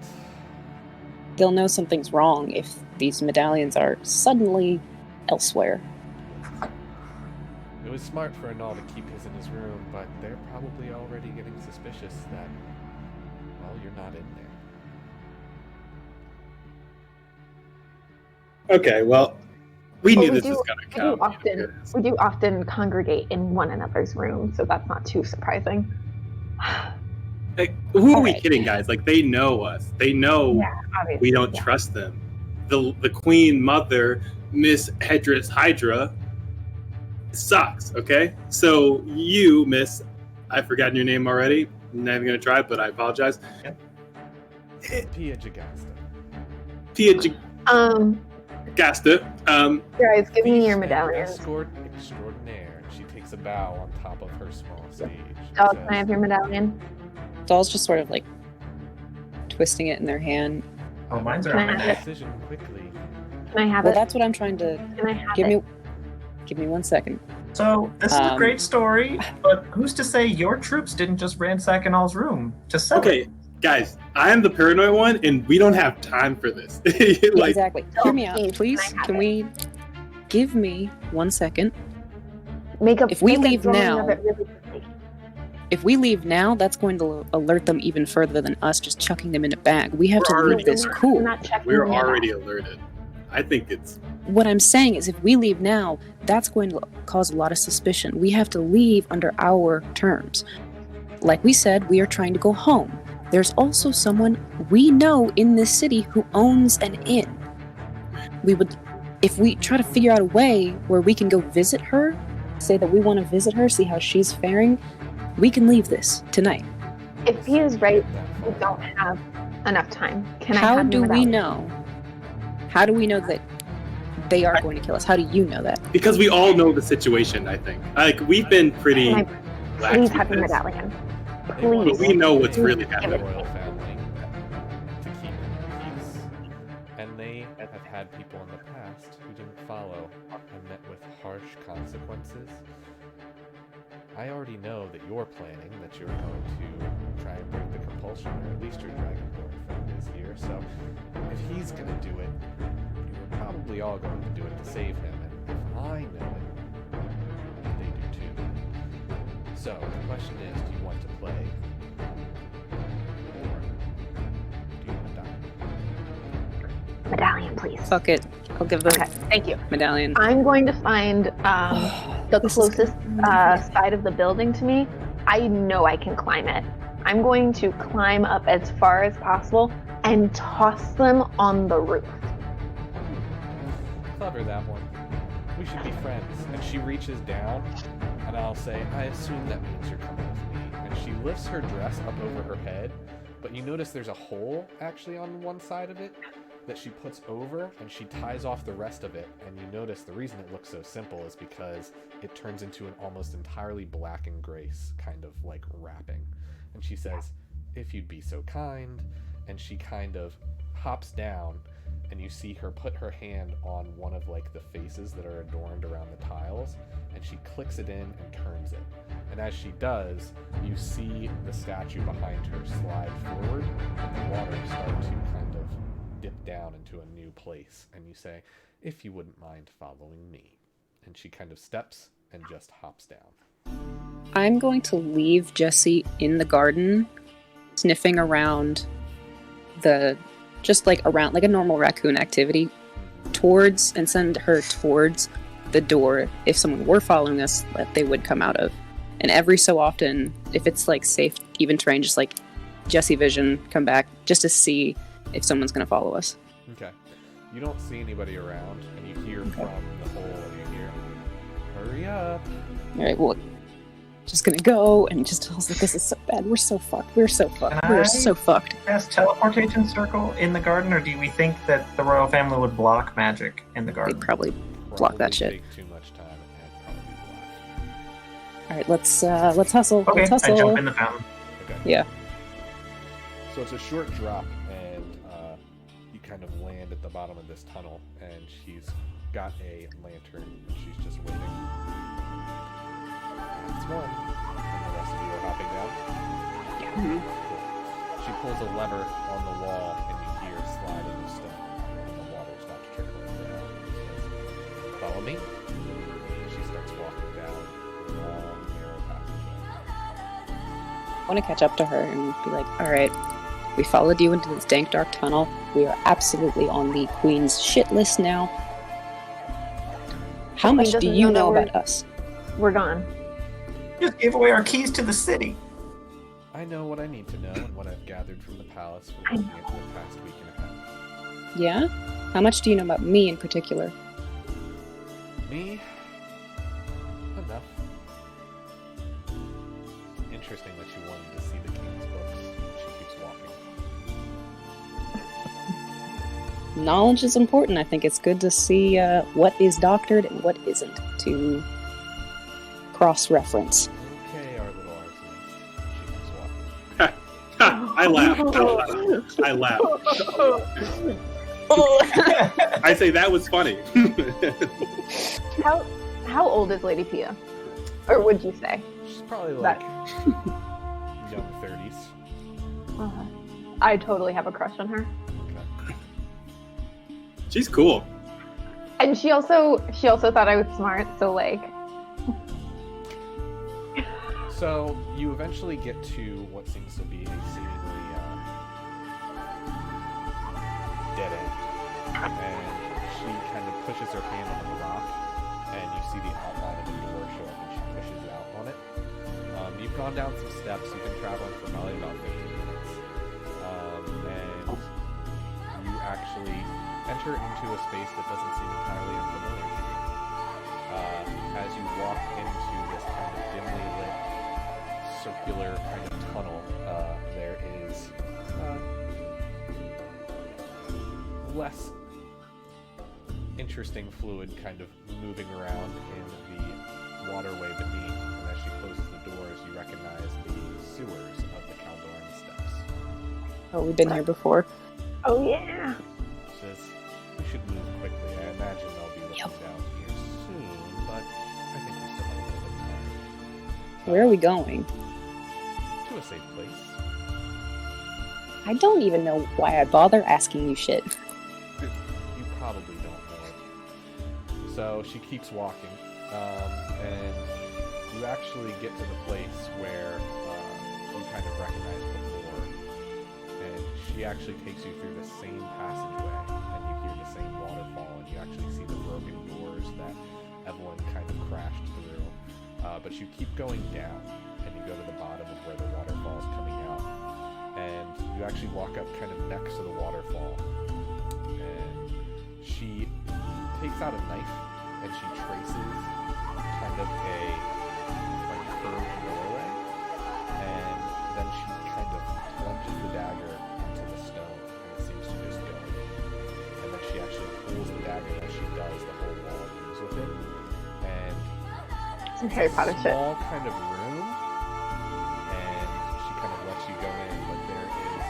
They'll know something's wrong if these medallions are suddenly elsewhere. it was smart for Anal to keep his in his room, but they're probably already getting suspicious that, well, you're not in there. Okay, well, we Well, knew we this was going to come. We do often congregate in one another's room, so that's not too surprising. Like, who are we Alright. kidding, guys? Like, they know us. They know Yeah, obviously. we don't yeah. trust them. The Queen Mother, Miss Hedris Hydra, sucks, okay? So you, Miss, I've forgotten your name already. I'm not even going to try, but I apologize. Pia Jagasta. Pia Um, Jagasta. guys, give me your And medallion. escort extraordinaire. She takes a bow on top of her small stage. and Dog, can I says, have your medallion? Doll's just sort of twisting it in their hand. Oh, mine's Can I around my have neck. decision quickly. Can I have Well, it? that's what I'm trying to. Can I have Give it? me 1 second. So, this is a Um, great story, but who's to say your troops didn't just ransack Anal's room to sell Okay, it? guys, I am the paranoid one, and we don't have time for this. Yeah, exactly. Hear me out, please, please. can I have Can it? we give me 1 second? If we leave now- If we leave now, that's going to alert them even further than us just chucking them in a bag. We have We're to already leave this alert. cool. We're already alerted. I think it's What I'm saying is, if we leave now, that's going to cause a lot of suspicion. We have to leave under our terms. Like we said, we are trying to go home. There's also someone we know in this city who owns an inn. If we try to figure out a way where we can go visit her, say that we want to visit her, see how she's faring, we can leave this tonight. If he is right, we don't have enough time. How do we know? How do we know that they are going to kill us? How do you know that? because we all know the situation. I think we've been pretty Can I lax please with have the this, medallion? but Please. we know what's really The happening. royal family to keep peace, and they have had people in the past who didn't follow and met with harsh consequences. I already know that you're planning that you're going to try and break the compulsion, or at least your dragonborn friend is here. So if he's going to do it, you're probably all going to do it to save him. And if I know it, they do too. So the question is, do you want to play, or do you want to die? Medallion, please. Fuck it. I'll give the Okay, thank you. medallion. I'm going to find the This is closest side of the building to me. I know I can climb it. I'm going to climb up as far as possible and toss them on the roof. Clever, that one. We should be friends. And she reaches down, and I'll say, I assume that means you're coming with me. And she lifts her dress up over her head, but you notice there's a hole actually on one side of it that she puts over, and she ties off the rest of it. And you notice the reason it looks so simple is because it turns into an almost entirely black and gray kind of like wrapping. And she says, if you'd be so kind. And she kind of hops down, and you see her put her hand on one of like the faces that are adorned around the tiles, and she clicks it in and turns it. And as she does, you see the statue behind her slide forward, and the water start to kind of dip down into a new place. And you say, if you wouldn't mind following me. And she kind of steps and just hops down. I'm going to leave Jessie in the garden, sniffing around just like around like a normal raccoon activity, towards, and send her towards the door. If someone were following us, that they would come out of. And every so often, if it's like safe, even terrain, just like Jessie vision, come back just to see if someone's going to follow us. Okay. You don't see anybody around, and you hear from the hole, you hear, hurry up. All right, well, just gonna go and just tell us that this is so bad. We're so fucked. We're so fucked. We're so fucked. Cast teleportation circle in the garden, or do we think that the royal family would block magic in the They'd garden? probably block that shit. Take too much time and probably block. All right, let's hustle. Okay, Let's I hustle. jump in the fountain. Okay. Yeah. So it's a short drop, and you kind of land at the bottom of this tunnel, and she's got a lantern, and she's just waiting. That's one. And the rest of you are hopping down? Mhm. Cool. She pulls a lever on the wall, and you hear a sliding of stone, and the water stops trickling down. She says, follow me. And she starts walking down a long, narrow passageway. I want to catch up to her and be like, all right, we followed you into this dank, dark tunnel. We are absolutely on the Queen's shit list now. How much do doesn't you know know that about us? We're gone. Just gave away our keys to the city. I know what I need to know and what I've gathered from the palace from looking into the past week and a half. Yeah? How much do you know about me in particular? Me? Enough. Interesting that you wanted to see the king's books. She keeps walking. Knowledge is important. I think it's good to see what is doctored and what isn't, to cross-reference. Okay, our little arsonist. She keeps walking. I laugh. I say that was funny. How old is Lady Pia? Or would you say? She's probably like young 30s. I totally have a crush on her. Okay. She's cool. And she also thought I was smart, so like. So you eventually get to what seems to be a seemingly dead end, and she kind of pushes her hand on the rock, and you see the outline of a door show up, and she pushes out on it. You've gone down some steps. You've been traveling for probably about 15 minutes, and you actually enter into a space that doesn't seem entirely unfamiliar to you. As you walk into this kind of dimly lit, circular kind of tunnel, there is less interesting fluid kind of moving around in the waterway beneath, and as she closes the doors, you recognize the sewers of the Caldoran steppes. Oh, we've been here before. Oh yeah. Says, we should move quickly. I imagine they'll be looking down here soon, but I think we still have a little bit of time. Where are we going? To a safe place. I don't even know why I bother asking you shit. You probably don't know it. So she keeps walking, and you actually get to the place where you kind of recognize before, and she actually takes you through the same passageway, and you hear the same waterfall, and you actually see the broken doors that Evelyn kind of crashed through. But you keep going down, and you go to the bottom of where the waterfall is coming out, and you actually walk up kind of next to the waterfall, and she takes out a knife, and she traces kind of a like curved doorway, and then she kind of plunges the dagger into the stone, and it seems to just go. And then she actually pulls the dagger, and as she does, the whole wall moves with it, and Some Harry Potter shit. small kind of room, and she kind of lets you go in, but there is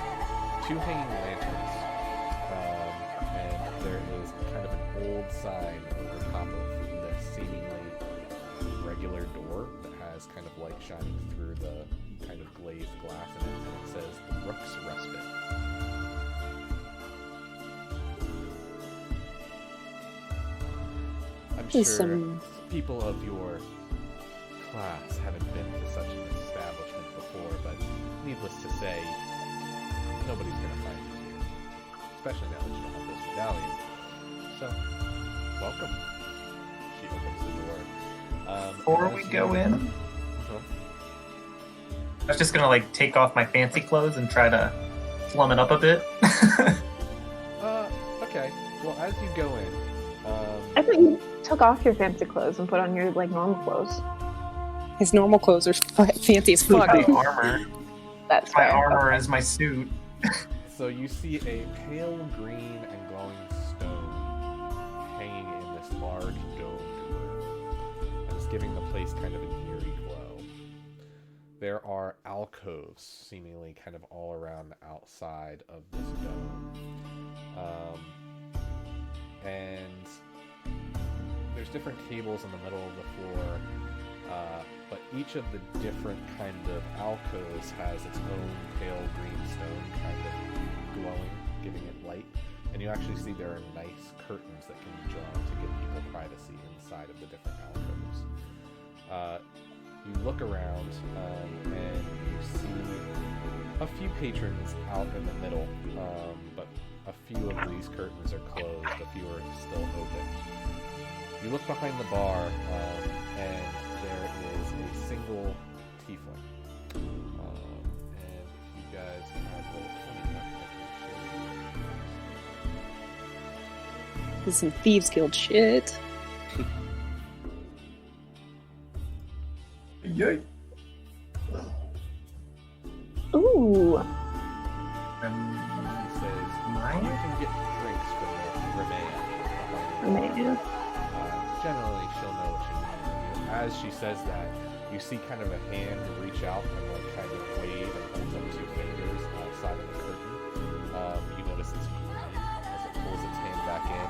2 hanging lanterns, and there is kind of an old sign over top of the seemingly regular door that has kind of light shining through the kind of glazed glass in it, and it says the Rook's Respite. I'm There's sure some- people of your class haven't been to such an establishment before, but needless to say, nobody's going to find you here. Especially now that you don't have this medallion. So, welcome. She opens the door. Before and we as go you- in, Uh-huh. I was just gonna like take off my fancy clothes and try to plum it up a bit. Okay. Well, as you go in, I thought you took off your fancy clothes and put on your like normal clothes. His normal clothes are fancy as fuck. My armor. That's My fair. armor is my suit. so you see a pale green and glowing stone hanging in this large domed room, and it's giving the place kind of an eerie glow. There are alcoves seemingly kind of all around the outside of this dome. And there's different tables in the middle of the floor, but each of the different kind of alcoves has its own pale green stone kind of glowing, giving it light. And you actually see there are nice curtains that can be drawn to give people privacy inside of the different alcoves. You look around, and you see a few patrons out in the middle, but a few of these curtains are closed, a few are still open. You look behind the bar, and there is a single tiefling. And if you guys have roll 20 up, This is some Thieves Guild shit. Yay. Ooh. he says, Mine? you can get drinks from the Remea behind the bar. Man. Generally, she'll know what you need. As she says that, you see kind of a hand reach out and like kind of wave and holds up 2 fingers outside of the curtain. You notice it's green as it pulls its hand back in.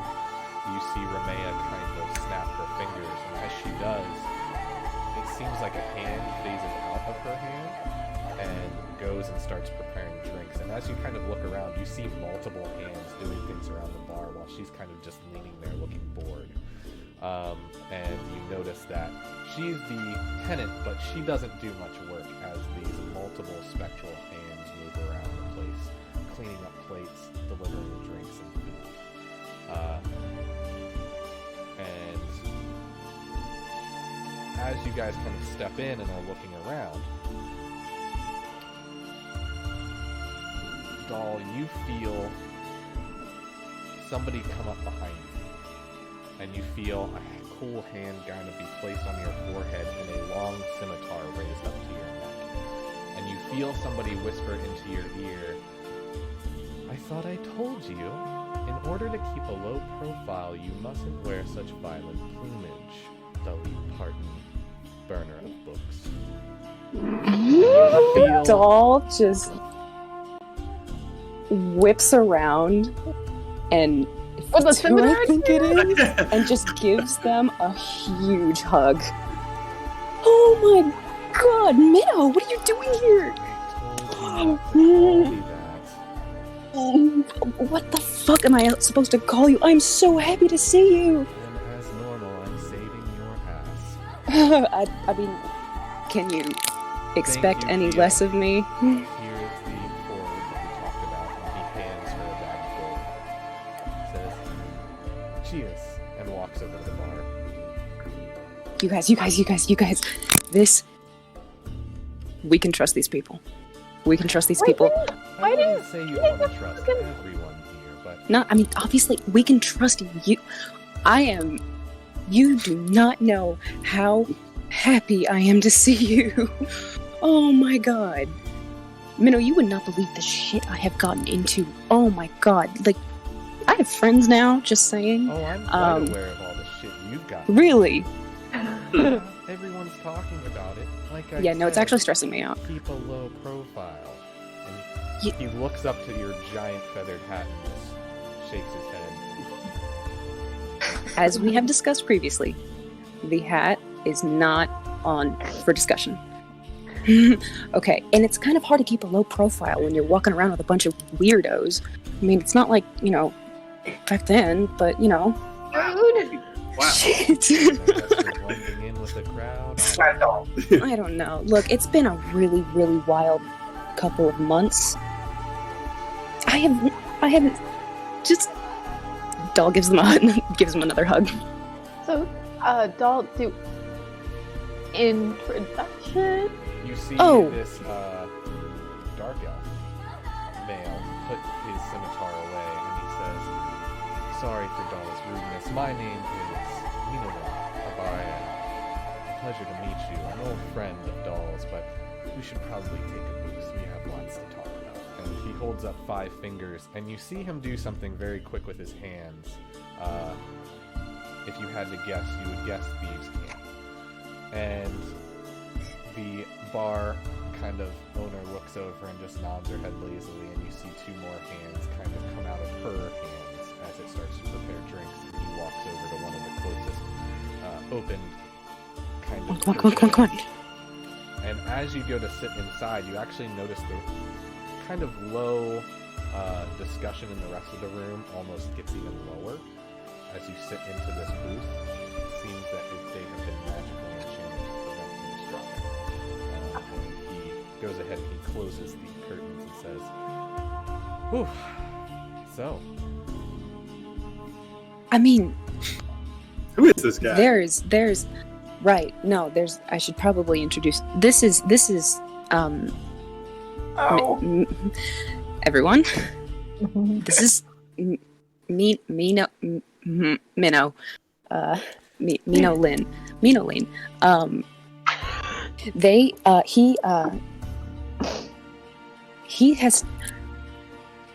You see Remea kind of snap her fingers, and as she does, it seems like a hand phases out of her hand, and goes and starts preparing drinks. And as you kind of look around, you see multiple hands doing things around the bar while she's kind of just leaning there looking bored. And you notice that she's the tenant, but she doesn't do much work as these multiple spectral hands move around the place, cleaning up plates, delivering drinks and food. And as you guys kind of step in and are looking around, Doll, you feel somebody come up behind you, and you feel a cool hand kind of be placed on your forehead and a long scimitar raised up to your neck. And you feel somebody whisper into your ear, "I thought I told you, in order to keep a low profile, you mustn't wear such violent plumage, Dully Parton, burner of books." Feel Doll just whips around and With the who I scimitar think it is, and just gives them a huge hug. Oh my god, Minnow, what are you doing here? What the fuck am I supposed to call you? I'm so happy to see you. And as normal, I'm saving your ass. I mean, can you expect you, any Theo. less of me? Here is the forward that we talked about, and he hands her a bag full. Says, "Cheers," and walks over to the bar. You guys. This... We can trust these people. We can trust these people. I wouldn't say you want to trust everyone here, but No, I mean, obviously, we can trust you. You do not know how happy I am to see you. Oh my god. Minnow, you would not believe the shit I have gotten into. Oh my god. Like, I have friends now, just saying. oh, I'm quite aware of all the shit you've got. Really? Everyone's talking about it. Like I Yeah, no, it's said, actually stressing me out. keep a low profile. And Ye- he looks up to your giant feathered hat and just shakes his head. As we have discussed previously, the hat is not on for discussion. Okay, and it's kind of hard to keep a low profile when you're walking around with a bunch of weirdos. I mean, it's not like, back then, but, Rude. Wow. shit. I guess you're blending in with the crowd. I don't know. Look, it's been a really, really wild couple of months. I haven't just... Doll gives them another hug. So, Doll, do introduction. You see Oh. this dark elf male put his scimitar away, and he says, "Sorry for Doll's rudeness. My name is Minola Abaya. A pleasure to meet you. An old friend of Doll's, but we should probably take a boost. We have lots to talk about." And he holds up 5 fingers, and you see him do something very quick with his hands. If you had to guess, you would guess thieves' camp. And the bar kind of owner looks over and just nods her head lazily, and you see 2 more hands kind of come out of her hands as it starts to prepare drinks. And he walks over to one of the closest opened kind of... Come on. And as you go to sit inside, you actually notice the kind of low discussion in the rest of the room almost gets even lower as you sit into this booth. It seems that they have been magically enchanted to prevent eavesdropping. And he goes ahead and he closes the curtains and says, "Whew, so, I mean, Who is this guy? there's right. No, I should probably introduce. This is Oh, everyone. This is Minnow Lynn.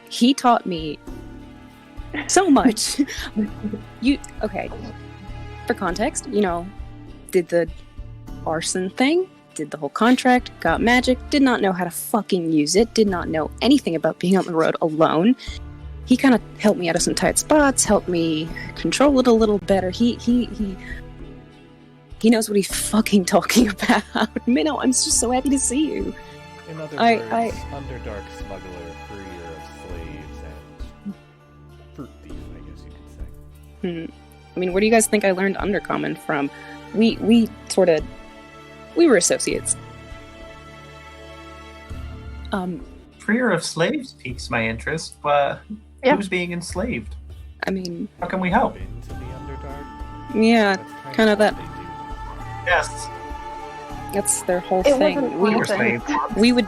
He taught me so much. Okay. For context, did the arson thing, did the whole contract, got magic, did not know how to fucking use it, did not know anything about being on the road alone. He kind of helped me out of some tight spots, helped me control it a little better. He knows what he's fucking talking about. Minnow, I'm just so happy to see you. In other I- words, I- Underdark smuggler, courier of slaves, and fruit thief, I guess you could say. I mean, where do you guys think I learned Undercommon from? We were associates. Freer of slaves piques my interest, but Yeah. who's being enslaved? I mean, How can we help? Been to the Underdark? yeah, That's kind of what that. they do. Yes, That's their whole It thing. wasn't we were pleasant. slaves. We would,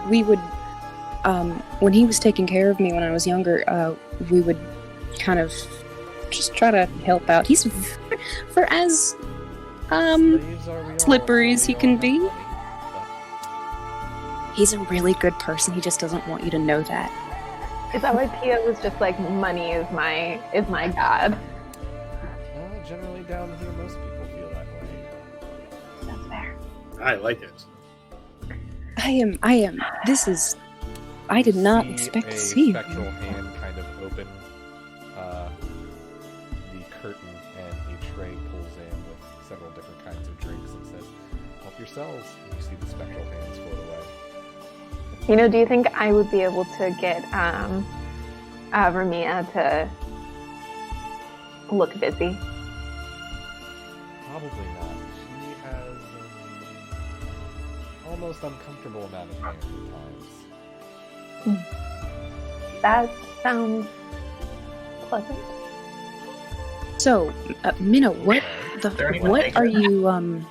when he was taking care of me when I was younger, we would kind of just try to help out. He's for as Slaves are we all, slippery as so he we can all be. have money, He's a really good person. He just doesn't want you to know that. Is that why Tia was just like, money is my god? but, generally down here, most people feel that way. That's fair. I like it. I am. I did not expect to see a you. spectral hand kind of open the curtain, and a tray pulls in with several different kinds of drinks and says, "Help yourselves." And you see the spectral hands float away. You know, do you think I would be able to get Ramia to look busy? Probably not. She has an almost uncomfortable amount of hands at times. That sounds pleasant. So, Minna, what there anyone what take are her? you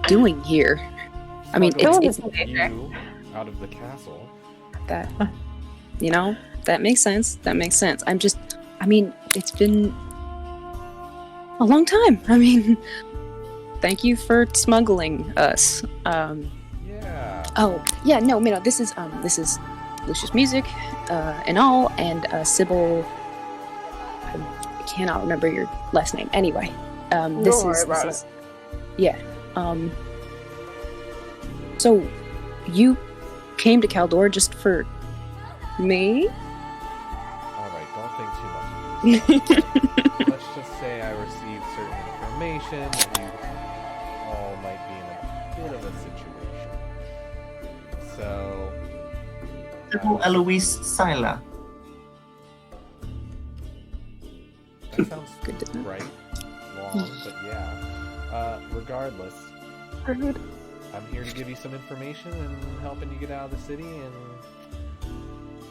doing here? I mean, Smuggling it's you out of the castle. that, you know, that makes sense. That makes sense. I mean, it's been a long time. I mean, thank you for smuggling us. Yeah. Oh, yeah, no, Minna, this is Lucius Music, and all, and Sybil. I cannot remember your last name. Anyway, this Don't is worry about this is yeah. So you came to Caldor just for me? Alright, don't think too much of yourself. Let's just say I received certain information that you all might be in a bit of a situation. So... Eloise Sila. That sounds Good to know. right. Long, but yeah. Regardless, Rude. I'm here to give you some information and helping you get out of the city, and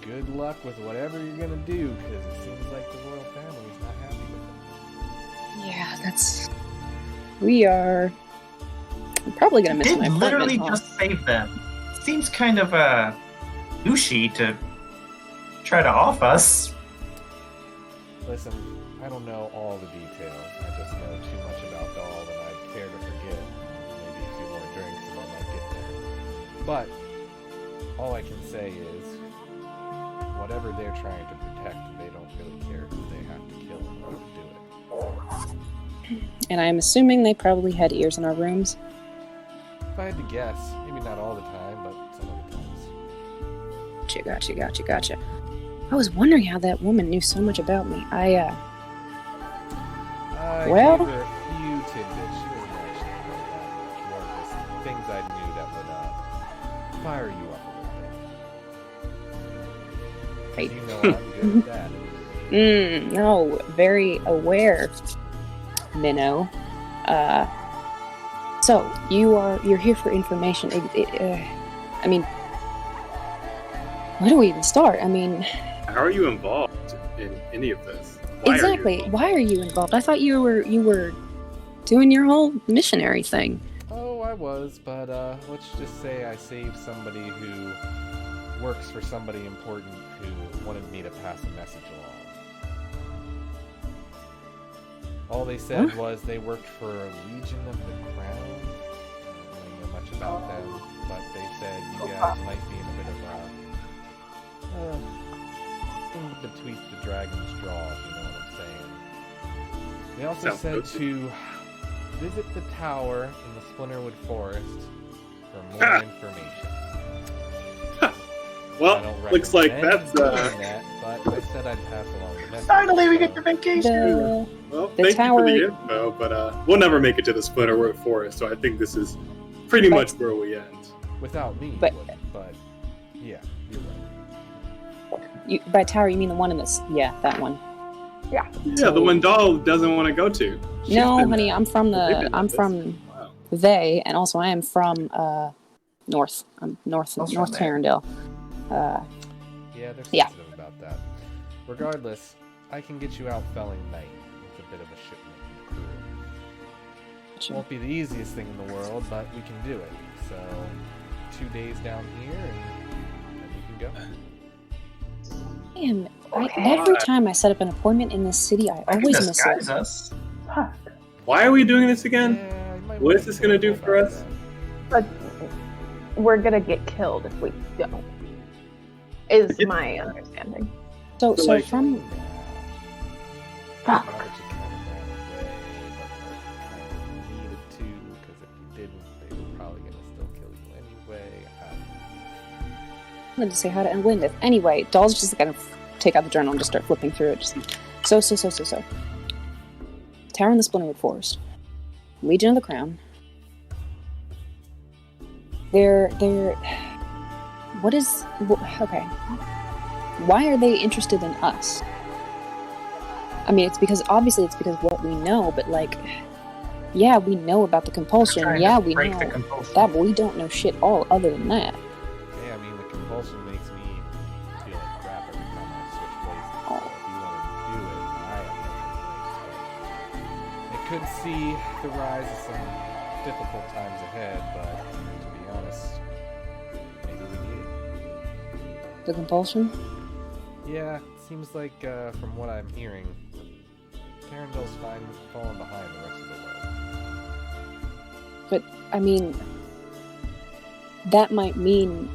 good luck with whatever you're gonna do, because it seems like the royal family's not happy with it. Yeah, that's. We are. I'm probably gonna miss Did my literally apartment. just save them. Seems kind of douchey to try to off us. Listen, I don't know all the details. I just know too much about Dahl than I'd care to forget. Maybe a few more drinks and I might get there. But all I can say is, whatever they're trying to protect, they don't really care who they have to kill in order to do it. And I'm assuming they probably had ears in our rooms. If I had to guess, maybe not all the time, but some of the times. Gotcha. I was wondering how that woman knew so much about me. I Well- gave her a few tidbits. She doesn't actually know that much. More just things I knew that would fire you up a little bit. Right. You know I'm good at that. No, very aware, Minnow. So you're here for information. I mean, where do we even start? I mean, How are you involved in any of this? Why are you exactly. involved? Why are you involved? I thought you were doing your whole missionary thing. Oh, I was, but let's just say I saved somebody who works for somebody important who wanted me to pass a message along. All they said was they worked for Legion of the Crown. I don't really know much about them, but they said you guys might be in a bit of a thing between the dragon's jaw, if you know what I'm saying. They also Sounds said good. to visit the tower in the Splinterwood Forest for more information. I Well, don't looks like recommend that's doing that, but I said I'd pass along the message. Finally, we so- get your vacation. well. The Thank tower- you for the info, but we'll never make it to the Splinterwood Forest, so I think this is pretty much where we end. Without me, But- but Yeah, you're right. By tower, you mean the one in this? Yeah, that one. Yeah, the one Doll doesn't want to go to. She's No, been honey, there. I'm from They've been I'm at this. from Wow. they, and also I am from north. I'm North Also North there. Tarrandale. Yeah, they're Yeah. sensitive about that. Regardless, I can get you out felling night with a bit of a shipment and crew. Won't be the easiest thing in the world, but we can do it. So, 2 days down here, and then you can go. Man, Okay. every time I set up an appointment in this city, I I can always miss disguise it. us. Fuck. Why are we doing this again? Yeah, you might What wanna is this be gonna do careful for about us? that. But we're gonna get killed if we don't. Is my understanding. So like- from Fuck. Now that you kind of ran away, but like, kind of needed to, because if you didn't, they were probably gonna still kill you anyway. I wanted to say how to end Lindith. Anyway, Doll's just gonna take out the journal and just start flipping through it. Just so. Tower in the Splinterwood Forest. Legion of the Crown. They're okay. Why are they interested in us? I mean, it's because what we know, but like, yeah, we know about the compulsion. Trying Yeah, to we break know the compulsion. that, but we don't know shit all other than that. Yeah, I mean, the compulsion makes me feel like crap every time I switch places. So if you want to do it, I have no complaints. But it could see the rise of some difficult times ahead, but to be honest, maybe we need it. The compulsion. Yeah, it seems like, from what I'm hearing, Tarandal's falling behind the rest of the world. But I mean, that might mean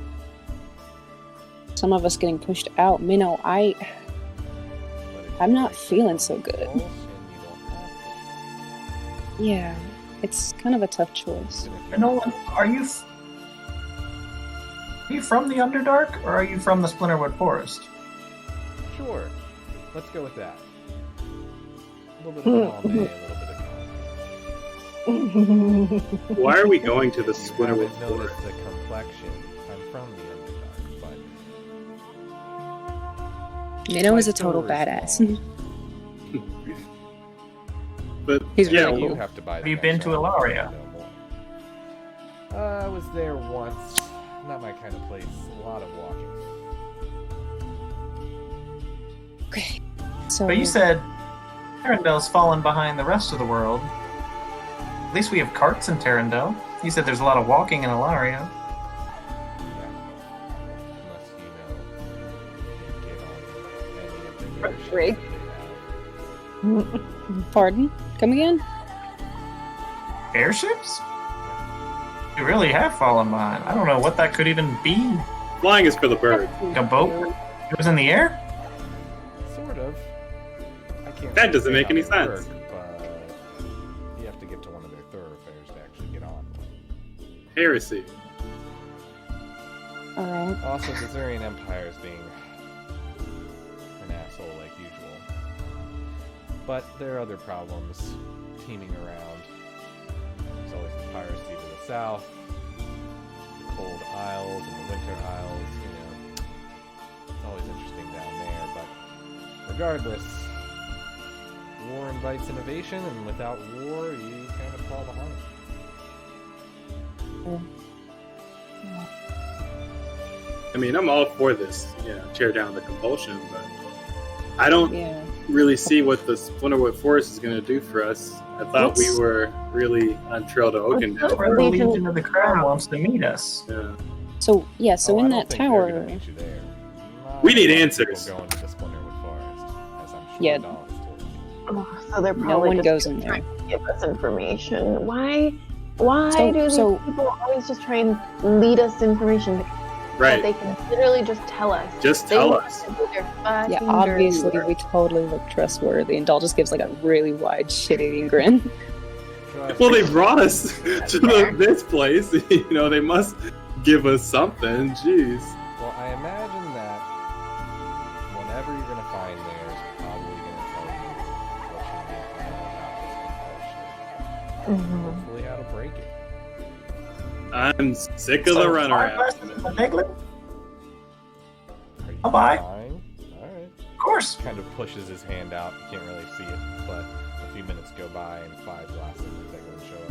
some of us getting pushed out. Minnow, But if I'm you not take feeling the so good. compulsion, you don't have to. Yeah, it's kind of a tough choice. Even if you- Nolan, are you from the Underdark, or are you from the Splinterwood Forest? Sure. Let's go with that. A little bit of column A, a little bit of column Why are we going to B. the If you Splinterwood haven't noticed Forest? the complexion, I'm from the Underdark, but Minnow is my a total story's badass. long. But He's yeah, really You cool. have to buy the Have you next been to round Ilaria? to know more. I was there once. Not my kind of place. A lot of walking. Okay, so But you said Tarandal's fallen behind the rest of the world. At least we have carts in Tarandal. You said there's a lot of walking in Ilaria. Yeah. Unless you get on any of the airships Rig. that they have. Pardon? Come again? Airships? You really have fallen behind. I don't know what that could even be. flying is for the bird. Like a boat? It was in the air? Sort of. I can't That really doesn't say make how any they sense. work, but you have to get to one of their thoroughfares to actually get on. Heresy. Alright. Also, the Zurian Empire is being an asshole like usual. But there are other problems teeming around. There's always the piracy to the south, the cold isles and the winter isles, you know. It's always interesting down there, but regardless, war invites innovation, and without war, you kind of fall behind. I mean, I'm all for this, tear down the compulsion, but I don't Yeah. really see what the Splinterwood Forest is going to do for us. I thought we Let's- were really on trail to Oaken Let's now. Where the Legion Legion of the Crown wants to meet us. Yeah. So yeah, so Oh, in I that don't think they're gonna tower, meet you there. Not We need a lot of answers. people Going to the Splinterwood Forest, as I'm sure Yeah. Dahl has told you. Oh, so they're no probably one just goes in there. trying to give us information. Why So- do these so- people always just try and lead us information that Right. they can literally just tell us? Just They tell want us. to do their fucking Yeah, dirty obviously work. we totally look trustworthy, and Doll just gives like a really wide shit-eating grin. Trust Well, they me. brought us to this place. They must give us something. Jeez. Well, I imagine that whenever you're going to find there is probably going to tell you what you need to know about this compulsion. Mhm. Hopefully how to break it. I'm sick of the runaround. The Piglet? buy. Fine. All right. Of course. Kind of pushes his hand out. You can't really see it, but a few minutes go by and 5 glasses of Tegrin show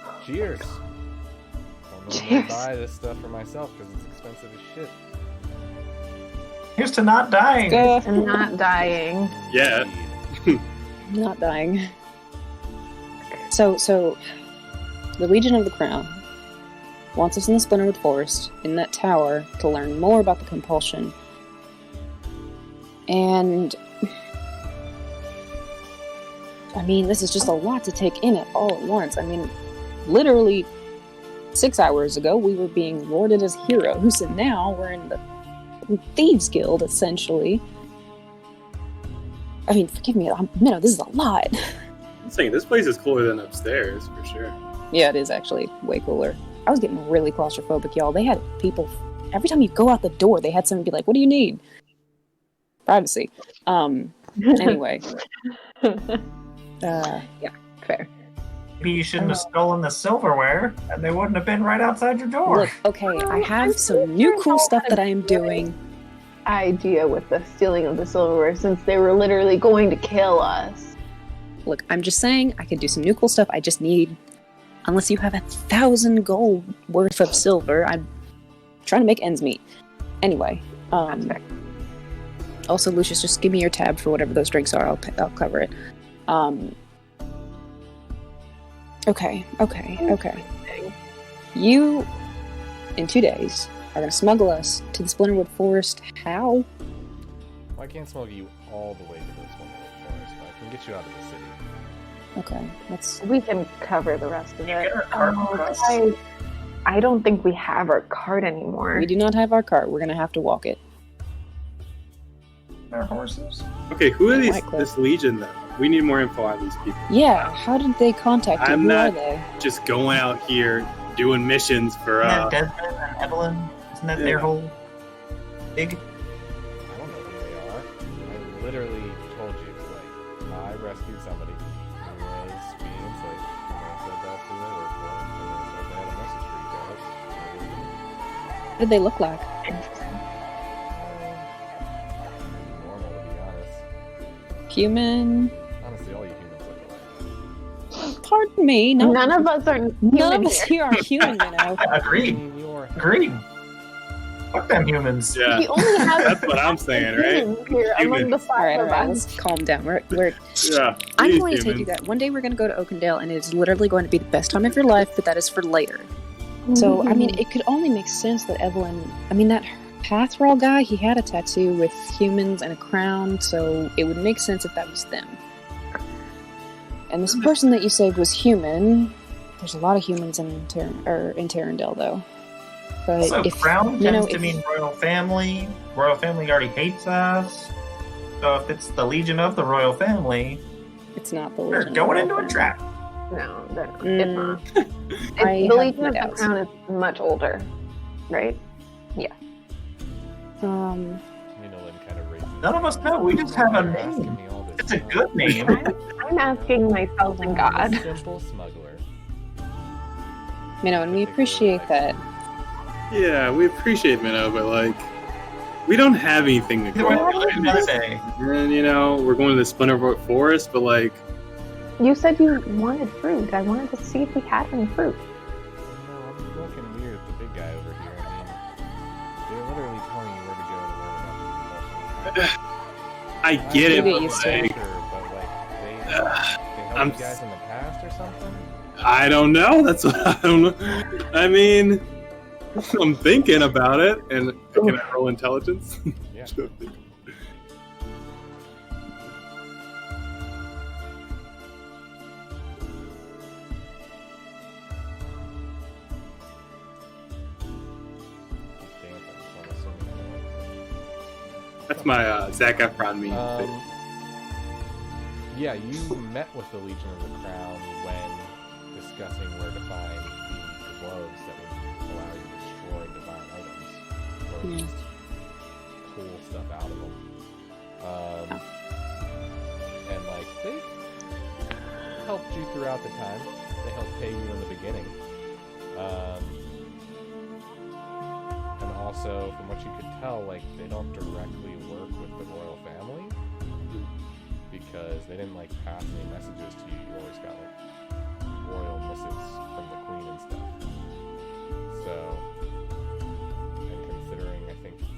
up. Cheers. Don't normally Cheers. buy this stuff for myself because it's expensive as shit. Here's to not dying. And not dying. Yeah. Indeed. Not dying. So the Legion of the Crown wants us in the Splinterwood Forest, in that tower, to learn more about the compulsion. And I mean, this is just a lot to take in it all at once. I mean, literally 6 hours ago, we were being lauded as heroes, and now we're in the Thieves Guild, essentially. I mean, forgive me, Minnow, this is a lot. I'm saying this place is cooler than upstairs for sure. Yeah, it is actually way cooler. I was getting really claustrophobic, y'all. They had people, every time you go out the door, they had someone be like, what do you need? Privacy. Anyway. Yeah, fair. Maybe you shouldn't have stolen the silverware, and they wouldn't have been right outside your door. Look, okay, I have some new cool stuff that I am doing. Idea with the stealing of the silverware, since they were literally going to kill us. Look, I'm just saying, I could do some new cool stuff. I just need, unless you have 1,000 gold worth of silver, I'm trying to make ends meet. Anyway, also, Lucius, just give me your tab for whatever those drinks are. I'll cover it. Okay. You, in 2 days, are going to smuggle us to the Splinterwood Forest. How? Well, I can't smuggle you all the way to the Splinterwood Forest, but I can get you out of the city. Okay, let's... We can cover the rest of You it. get our cart for us. I don't think we have our cart anymore. We do not have our cart. We're going to have to walk it. Our horses. Okay, who are these? White Cliff. This Legion though? We need more info on these people. Yeah, how did they contact you? I'm Who not- are they? Just going out here doing missions for Isn't that Desmond and Evelyn? Isn't that their Yeah. whole big? I don't know who they are. I literally told you, like, I rescued somebody who was being enslaved, and they said that's who they worked for, and they said they had a message for you guys. What did they look like? Normal, to be honest. Human? Honestly, all you humans look alike. Pardon me. No, None of us are none of human us here. here are human, Minnow. I Agreed. mean, you're... Agreed. Fuck them humans. Yeah, We only have that's what I'm saying, right? humans here among Humans. the All right, five of us. let's calm down. We're Yeah. I'm these going to take you humans. guys. One day we're going to go to Oakendale, and it is literally going to be the best time of your life, but that is for later. So, I mean, it could only make sense that Evelyn... I mean, that Pathrall guy, he had a tattoo with humans and a crown, so it would make sense if that was them. And this person that you saved was human. There's a lot of humans in Terrendale, though. But Also, if, crown you know, tends to if- mean royal family. Royal family already hates us. So if it's the Legion of the royal family, it's not the we're Legion going of into a Crown. trap. No, they're not. Mm. It's not. I The have Legion my of the doubts. Crown is much older, right? You know, Lynn kind of raises... None of us know. We just have a You're asking name. me all this It's a stuff. good name. I'm asking myself and God. A simple smuggler. And we appreciate that. Yeah, we appreciate Minnow, but like, we don't have anything to Either go way, on. I'm gonna say, And you know, we're going to the Splinterwood Forest, but like, You said you wanted fruit. I wanted to see if we had any fruit. No, I'm looking weird at the big guy over here. I mean, they're literally telling you where to go to learn about the compulsion. I get it, get but used to it. like, Sure, but like, they helped I'm you guys in the past or something? I don't know. That's what I don't know. I mean, I'm thinking about it, and can I roll intelligence? Yeah. That's my Zac Efron meme. Yeah, you met with the Legion of the Crown when discussing where to find the gloves that would allow you to destroy divine items, or at least pull stuff out of them. And like, they helped you throughout the time. They helped pay you in the beginning. And also, from what you could tell, like, they don't directly work with the royal family because they didn't like pass any messages to you. You always got like royal missives from the queen and stuff. So, and considering I think you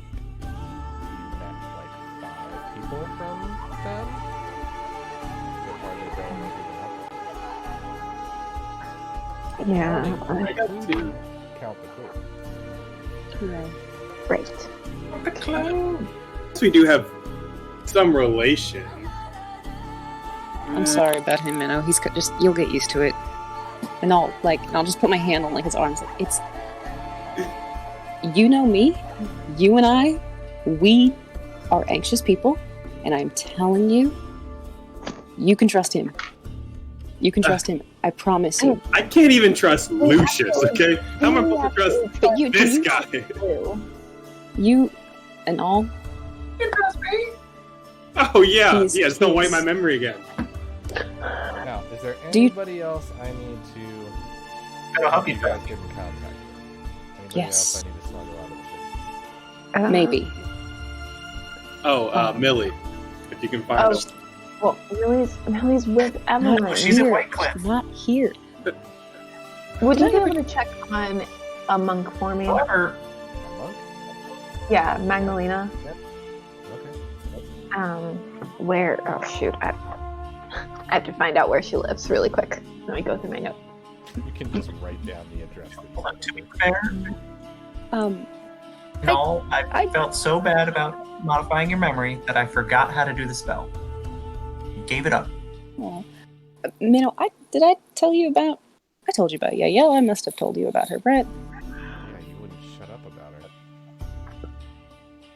met like 5 people from them, you'll probably go maybe Yeah. including count the queen. Right. Right. So we do have some relation. I'm sorry about him, Minnow. He's just, you'll get used to it. And I'll just put my hand on like his arms. Like, it's, you know me, you and I, we are anxious people, and I'm telling you, you can trust him. You can trust him. I promise you. I can't even trust Lucius, okay? How am I supposed to trust But you, this you, guy? you and all. You can trust me. Oh, yeah. He's- Yeah, just don't wipe he's- my memory again. Now, is there Do you- anybody else I need to That'll help you guys trust. get in contact with? Anybody Yes. else I need to smuggle out of the city? Maybe. Oh, Millie. If you can find Oh, us. well, Millie's with Evelyn. Not she's at here. Whitecliff. She's not here. Would you be able to check on a monk for me? However, A monk? Yeah, Magdalena. Okay. Where? Oh shoot! I have to find out where she lives really quick. Let me go through my notes. You can just write down the address. hold on, to be fair, no, I felt so bad about modifying your memory that I forgot how to do the spell. You gave it up. Well, Minnow, did I tell you about? I told you about Yael. I must have told you about her, Brett. Yeah, you wouldn't shut up about her.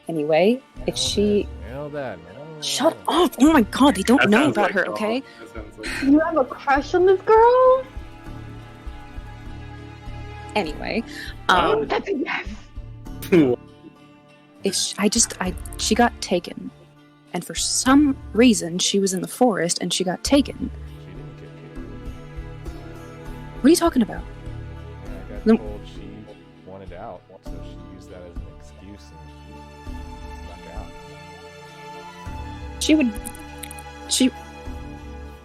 Anyway, if she Nail that. shut up! Oh my God, they don't That know sounds about like her. all. Okay. That sounds like You have a crush on this girl? Anyway, That's a yes. she got taken, and for some reason she was in the forest and she got taken. She didn't get kicked. What are you talking about? And I got No. told she wanted out, so she used that as an excuse and snuck out.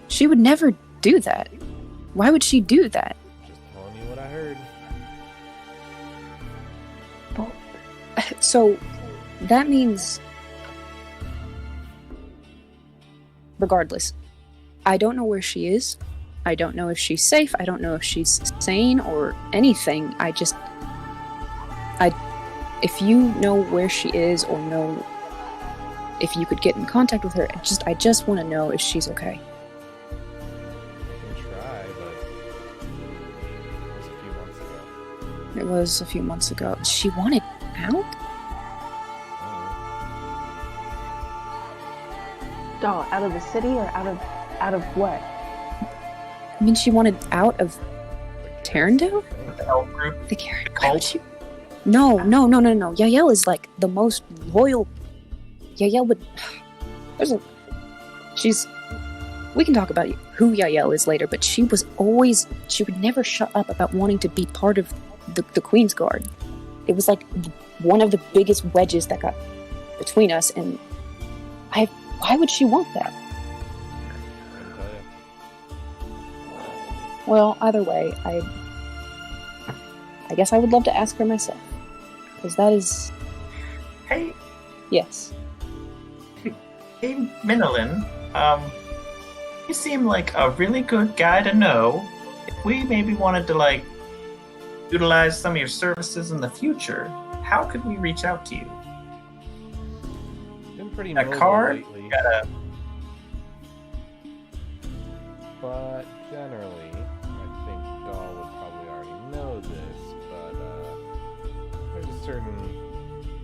She would never do that. Why would she do that? Just telling you what I heard. So that means, regardless, I don't know where she is. I don't know if she's safe. I don't know if she's sane or anything. If you know where she is or know if you could get in contact with her, I just want to know if she's okay. I can try, but it was a few months ago. It was a few months ago. She wanted out? Doll, out of the city or out of what? I mean, she wanted out of Tarandale? The elf group. The Karen. Cult? Why would she? No. Yael is like the most loyal. Yael would. We can talk about who Yael is later, but she would never shut up about wanting to be part of the Queen's Guard. It was like one of the biggest wedges that got between us, and why would she want that? Couldn't tell you. Well, either way, I guess I would love to ask her myself, because that is Hey, yes. hey, Minolin. You seem like a really good guy to know. If we maybe wanted to utilize some of your services in the future, how could we reach out to you? Been pretty A mobile card? lately, but generally, I think Dahl would probably already know this, but there's a certain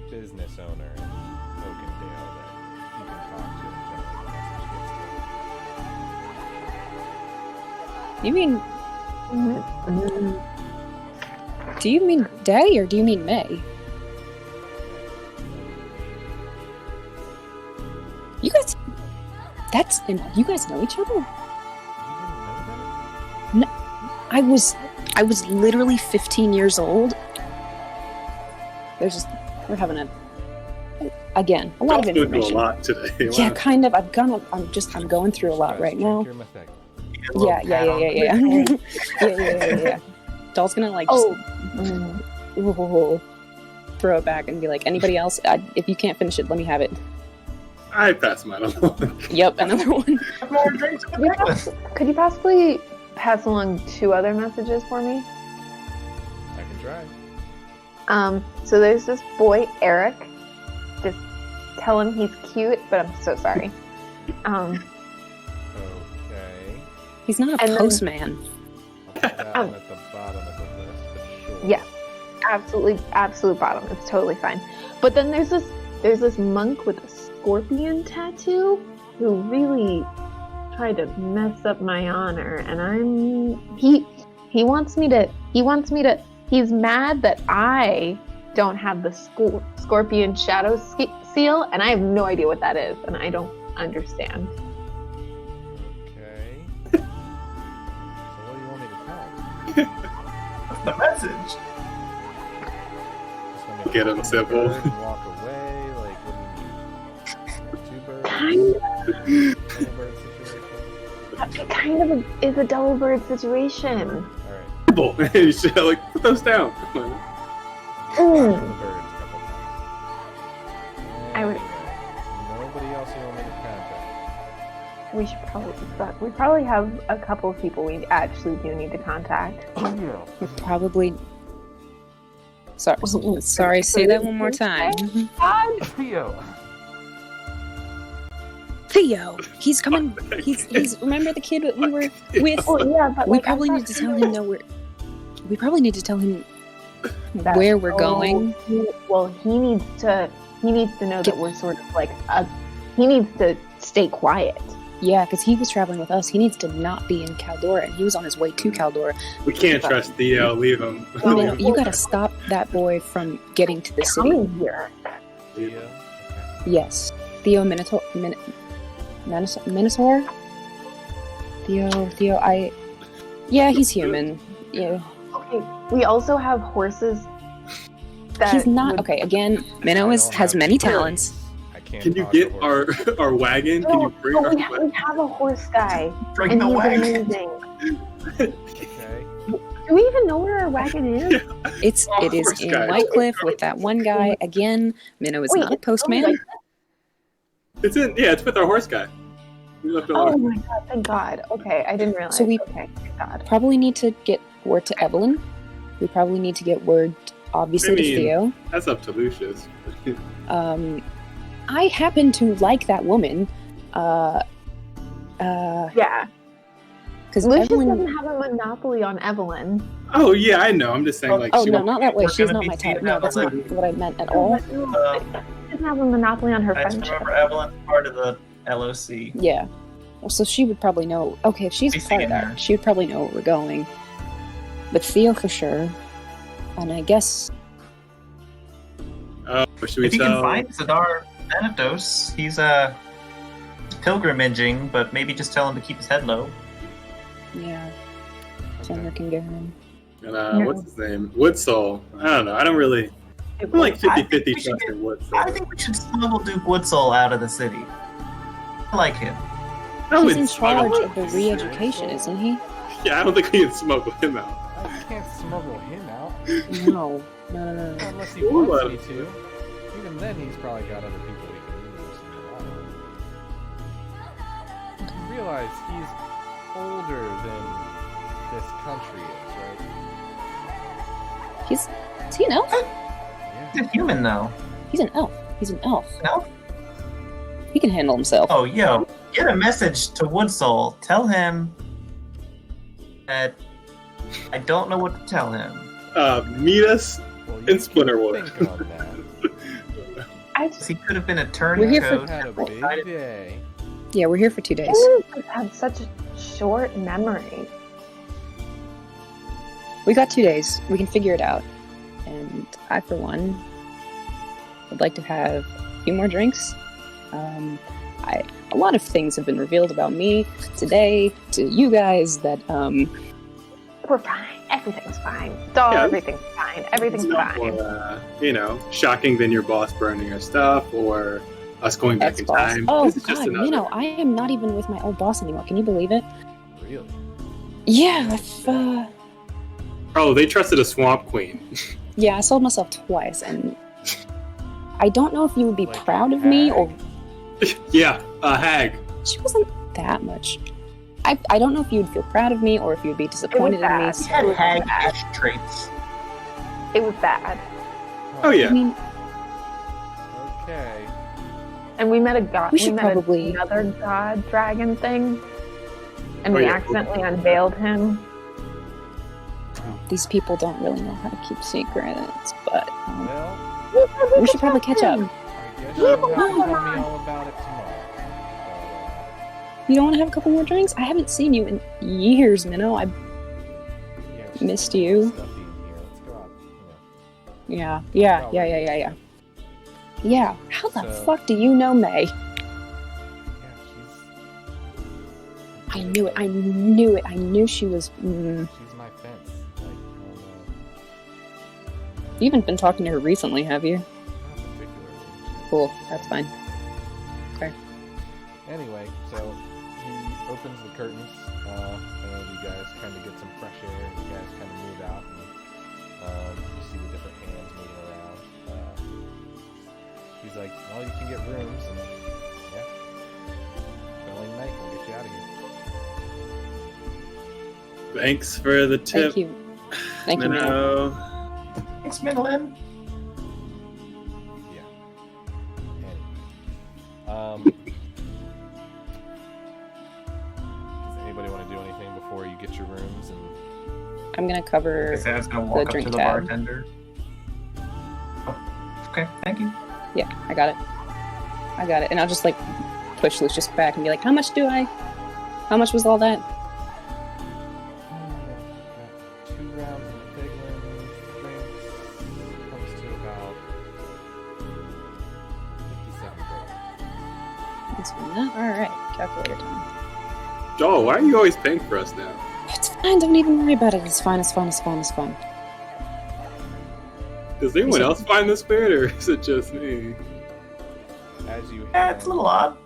business owner in Oakendale that you can talk to and generally the message gets to. You mean? Do you mean Daddy or do you mean May? You guys, you guys know each other? You didn't know I was literally 15 years old. There's just, We're having a lot of Don't do information. a lot today. Yeah, Wow. kind of. I'm going through a lot right now. Drink your method. Yeah. Yeah. Doll's gonna like just throw it back and be like, anybody else? If you can't finish it, let me have it. I pass mine along. Yep, another one. More drinks to begin with. Could you possibly pass along 2 other messages for me? I can try. So there's this boy, Eric. Just tell him he's cute, but I'm so sorry. Okay. He's not a And then- postman. I'll put that one at the bottom of the list, but sure. Yeah. Absolute bottom. It's totally fine. But then there's this monk with a scorpion tattoo who really tried to mess up my honor, and he wants me to he's mad that I don't have the scorpion shadow seal, and I have no idea what that is, and I don't understand. Okay. So what do you want me to tell him? What's the message? Just want me to Get him kill the simple. bird and walk away? Like, what do you mean? 2 birds? Kind Double bird situation? is a double bird situation. Alright. You should like put those down. Kill the birds a couple times. I would- Anyway, nobody else you want me to contact? We probably have a couple of people we actually do need to contact. We're probably. Sorry. Say that one more time. Theo! Theo, he's coming. He's. Remember the kid we were with? Oh yeah, but We probably need to tell him that we probably need to tell him where we're going. He needs to know that we're sort of like he needs to stay quiet. Yeah, because he was traveling with us. He needs to not be in Caldora, and he was on his way to Caldora. We can't trust Theo. Leave him. No, you gotta stop that boy from getting to the city. Coming here. Theo? Okay. Yes, Theo Minotaur. Minotaur. Theo. Yeah, he's human. Yeah, Okay. We also have horses. That he's not would- okay. Again, Minnow has many talents. I can't Can you talk get to our horses. wagon? Can you bring our we wagon? have a horse guy, Bring and the he's wagon. amazing. Okay. Do we even know where our wagon is? It is horse in guy. Whitecliff with that one guy. Again, Minnow is Wait, not a postman. It's with our horse guy. We left it Oh alone. my god! Thank God. Okay, I didn't realize. So we- Okay, thank God. Probably need to get word to Evelyn. We probably need to get word, obviously, to Theo. That's up to Lucius. I happen to like that woman. Yeah, Because Lucius Evelyn. doesn't have a monopoly on Evelyn. Oh yeah, I know. I'm just saying, like, Oh she no, won't- not that way. We're She's gonna not be my type. seeing No, that's not Evelyn. what I meant at all. She doesn't have a monopoly on her I just friendship. remember Evelyn's part of the LOC. Yeah. Well, so she would probably know. Okay, if she's Be part of seeing her. that, she would probably know where we're going. But Theo for sure. And I guess. should we If you can tell? find Zadar Thanatos, he's pilgrimaging, but maybe just tell him to keep his head low. Yeah. Chandler can get him. And what's his name? Woodsoul. I don't know. I don't really. I'm like 50-50 I think we should trusting Woodsoul. I think we should smuggle Duke Woodsoul out of the city. I like him. I He's would in smuggle- charge of the re-education, isn't he? Yeah, I don't think we can smuggle him out. I can't smuggle him out. No. No. Unless he Ooh, wants me to. Even then, he's probably got other people he can use. You realize he's older than this country is, right? Is he an elf? Yeah. He's a human, though. He's an elf. He's an elf. No? He can handle himself. Oh, yo, get a message to Woodsoul. Tell him that I don't know what to tell him. Meet us. Well, In Splinterwood. Think on that. He could have been a We're here for- turncoat. Had a big day. Yeah, we're here for 2 days. You have such a short memory. We got 2 days. We can figure it out. And I, for one, would like to have a few more drinks. A lot of things have been revealed about me today to you guys that we're fine. Everything's fine. Dog, Yeah. everything's fine. Everything's It's not fine. more, shocking than your boss burning your stuff or us going back in Ex-boss. time. Oh This is just god, another- I am not even with my old boss anymore. Can you believe it? Really? Yeah, Oh, they trusted a swamp queen. I sold myself twice, and I don't know if you would be Like proud a of me, hag? or Yeah, a hag. she wasn't that much. I don't know if you would feel proud of me, or if you would be disappointed in me. bad. He had hag-ish traits. It was bad. Oh, yeah. I mean, Okay. And we met a god. We should probably- another god dragon thing, and Oh, we yeah. accidentally unveiled him. these people don't really know how to keep secrets, but Well, we should probably catch up. I guess you'll have to tell me all about it tomorrow. You don't want to have a couple more drinks? I haven't seen you in years, Minnow. Yeah, it's Missed just a you. little stuffy in here. Let's go out. Yeah. Yeah, how the So- fuck do you know May? Yeah, I knew it. I knew she was. she's my fence. Like, I don't know. You haven't been talking to her recently, have you? Not particularly. Cool, that's fine. Anyway, so he opens the curtains, and you guys kind of get some fresh air, and you guys kind of move out, and you see the different hands moving around. He's like, well, you can get rooms, and yeah, spelling night, we'll get you out of here. Thanks for the tip. Thank you. Thank you, Minnow. Minnow. Thanks, Midland. Yeah. Anyway. Does anybody want to do anything before you get your rooms? And I'm gonna cover. I said I was gonna walk up drink to the tab. bartender. Oh, okay, thank you. Yeah, I got it. And I'll just like push Lucius back and be like, how much was all that? got 2 rounds of the big ones, drinks, comes to about 57 gold. That's fine. Alright, calculator time. Oh, why are you always paying for us now? It's fine, don't even worry about it. It's fine. Does anyone else find this weird, or is it just me? As you Yeah, it's a little odd.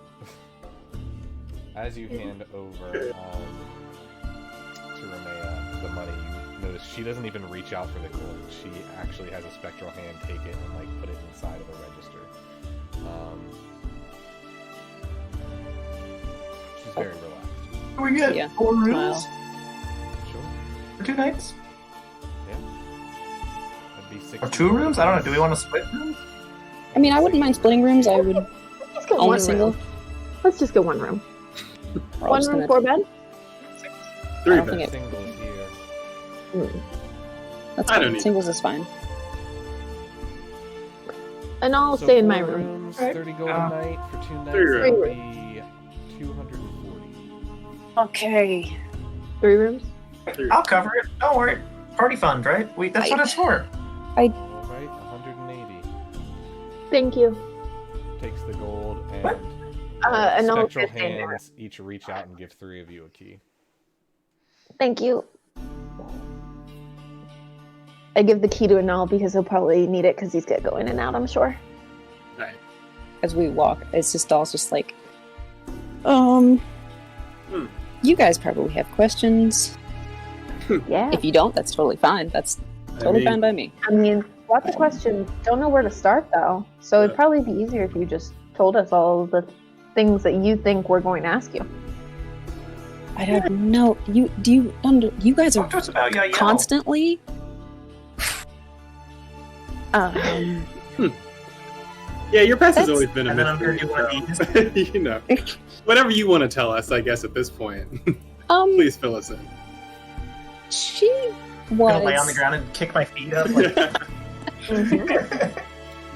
As you hand over to Ramea the money, you notice she doesn't even reach out for the gold. She actually has a spectral hand take it and like put it inside of a register. She's very relaxed. Can we get Yeah, 4 rooms smile. Sure. for 2 nights? Yeah. That'd be 60 Or 2 rooms? I don't know. Do we want to split rooms? I mean, I wouldn't mind splitting rooms. I would Let's get only one single. room. Let's just get one room. We're all One just room, gonna- 4 bed. 3 I don't beds. think Singles here. That's I don't fine. need- Singles is fine. And I'll So stay in 4 my room. rooms, Alright. 30 gold a night for 2 nights. 3 That'll rooms. be 240. Okay. 3 rooms. I'll cover it. Don't worry. Party fund, right? That's what it's for. All right, 180. Thank you. Takes the gold and What? And I'll spectral just stay there. hands each reach out and give 3 of you a key. Thank you. I give the key to Anal because he'll probably need it because he's gonna go in and out, I'm sure. Right. As we walk, it's just all just like, you guys probably have questions. Yeah. If you don't, that's totally fine. That's totally fine by me. I mean, lots of questions. Don't know where to start though. So it'd probably be easier if you just told us all the things that you think we're going to ask you. I don't know. You guys are Talk to us about Yael. constantly. Yeah, your past has That's- always been a And then I'm mystery. sure you want So, whatever you want to tell us, I guess at this point, please fill us in. She I'm gonna lay on the was. ground and kick my feet up. Like, You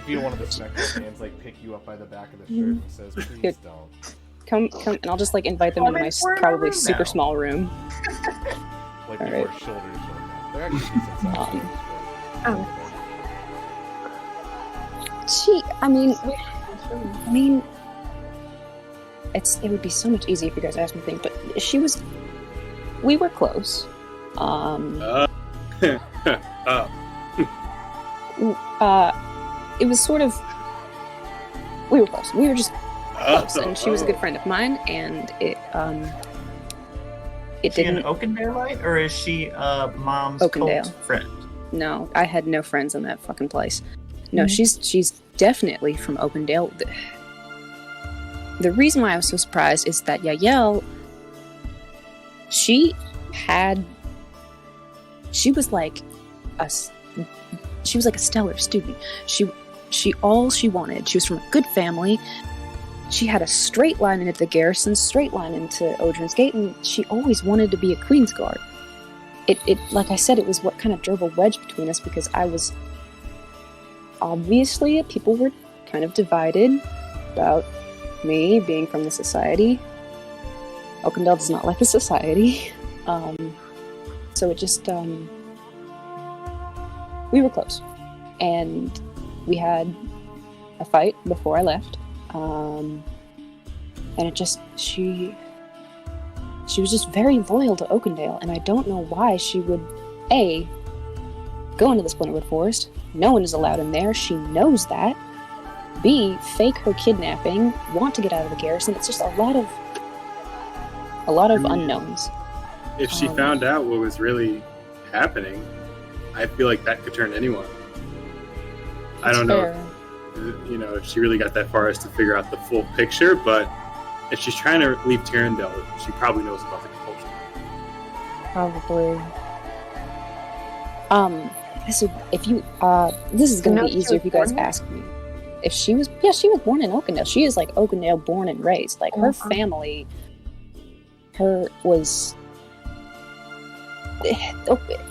feel one of the spectral hands like pick you up by the back of the shirt and says, "Please Good. don't." Come, and I'll just like invite them into my We're in a probably room super now. small room. Like All you right. are shoulder to shoulder. They're actually decent sized. I mean, it would be so much easier if you guys asked me things, but we were close. Uh, It was sort of, we were close. We were just close, and she was a good friend of mine, and it Is she an didn't. Oakendaleite, or is she mom's Oakendale. cult friend? No, I had no friends in that fucking place. No, Mhm. she's definitely from Oakendale. The reason why I was so surprised is that Yael, she was like a stellar student. All she wanted. She was from a good family. She had a straight line into the garrison, straight line into Odrin's Gate, and she always wanted to be a Queen's Guard. It like I said, it was what kind of drove a wedge between us, because I was obviously, people were kind of divided about me being from the society. Oakendale does not like the society, so it just we were close, and we had a fight before I left, and it just she was just very loyal to Oakendale, and I don't know why she would go into the Splinterwood Forest. No one is allowed in there. She knows that. B, fake her kidnapping, want to get out of the garrison. It's just a lot of unknowns. if she found out what was really happening, I feel like that could turn anyone. I don't know, if she really got that far as to figure out the full picture, but if she's trying to leave Tyrrendale, she probably knows about the compulsion. Probably. So if you, this is going to No, be she easier was if you guys born here? ask me. If she was born in Oakendale. She is like Oakendale born and raised. Like her Uh-huh. family, was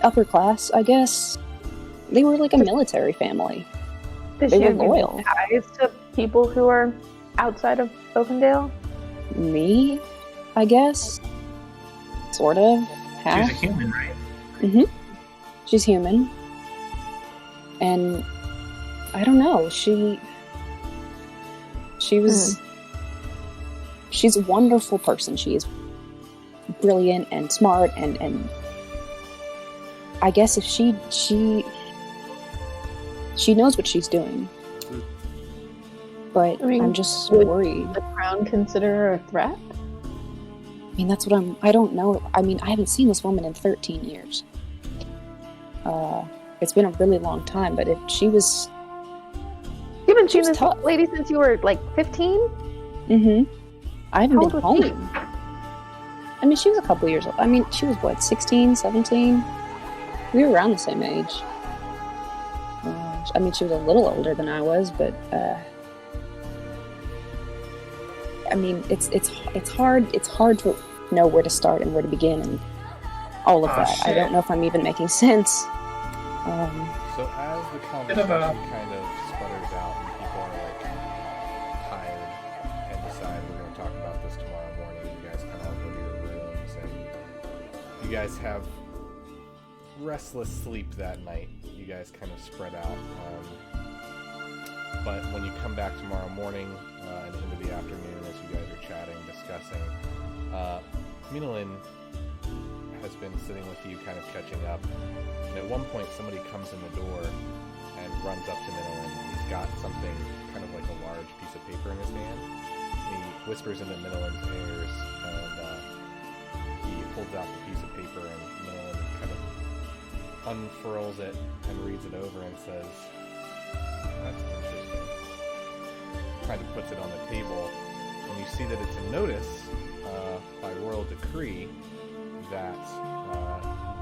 upper class, I guess. They were like a military family. Does They she were have any loyal. ties to people who are outside of Oakendale? Me, I guess. Sort of. Half. She's a human, right? She's human. And I don't know, she was she's a wonderful person. She is brilliant and smart, and I guess if she knows what she's doing. But I mean, I'm just would worried. the Crown consider her a threat? I mean, that's what I don't know. I mean, I haven't seen this woman in 13 years. It's been a really long time, but if she was... You haven't seen was this tough. lady since you were like 15? I haven't How been old was she? home. I mean, she was a couple years old. I mean, she was what, 16, 17? We were around the same age. I mean, she was a little older than I was, but I mean, it's hard to know where to start and where to begin and all of that. I Shit. don't know if I'm even making sense. So as the conversation kind of sputters out and people are like tired and decide we're going to talk about this tomorrow morning, you guys kind of all go to your rooms and you guys have restless sleep that night. You guys kind of spread out. But when you come back tomorrow morning and into the afternoon as you guys are chatting, discussing, Minolin has been sitting with you kind of catching up. And at one point somebody comes in the door and runs up to Minolin. He's got something kind of like a large piece of paper in his hand. And he whispers into Minolin's ears and he holds out the piece of paper and Minolin kind of unfurls it and reads it over and says, "That's interesting." Kind of puts it on the table and you see that it's a notice by royal decree that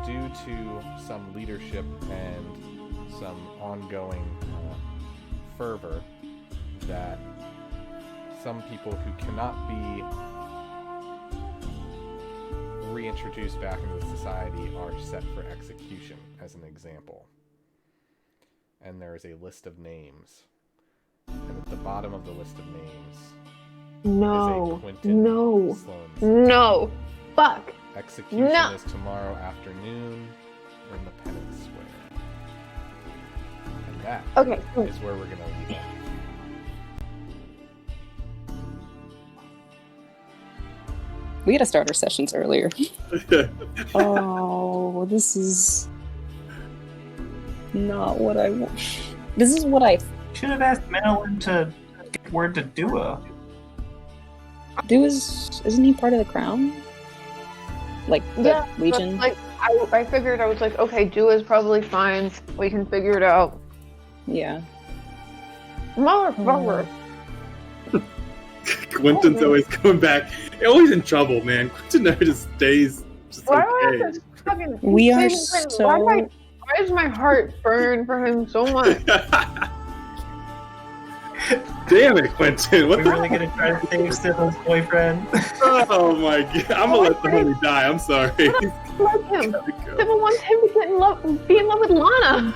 due to some leadership and some ongoing fervor, that some people who cannot be reintroduced back into the society are set for execution, as an example. And there is a list of names. And at the bottom of the list of names is a No. Quentin No. Sloane's No. Fuck. execution No. is tomorrow afternoon in the Penance Square. And that Okay. is where we're going to leave off. We gotta start our sessions earlier. Oh, no, this is not what I want. This is what I Should have asked Madeline to get word to Dua. do. Isn't he part of the crown? Like the Yeah, Legion? Like I figured, I was like, okay, Dua's probably fine. We can figure it out. Yeah. Motherfucker. Quentin's always coming back. Always in trouble, man. Quentin never just stays just Why do I okay. have to fucking We are so... Why does my heart burn for him so much? Damn it, Quentin. What We're the really gonna try to save Sybil's boyfriend. Oh my god. I'm gonna let somebody die. I'm sorry. I love him. Sybil wants him to be in love with Lana.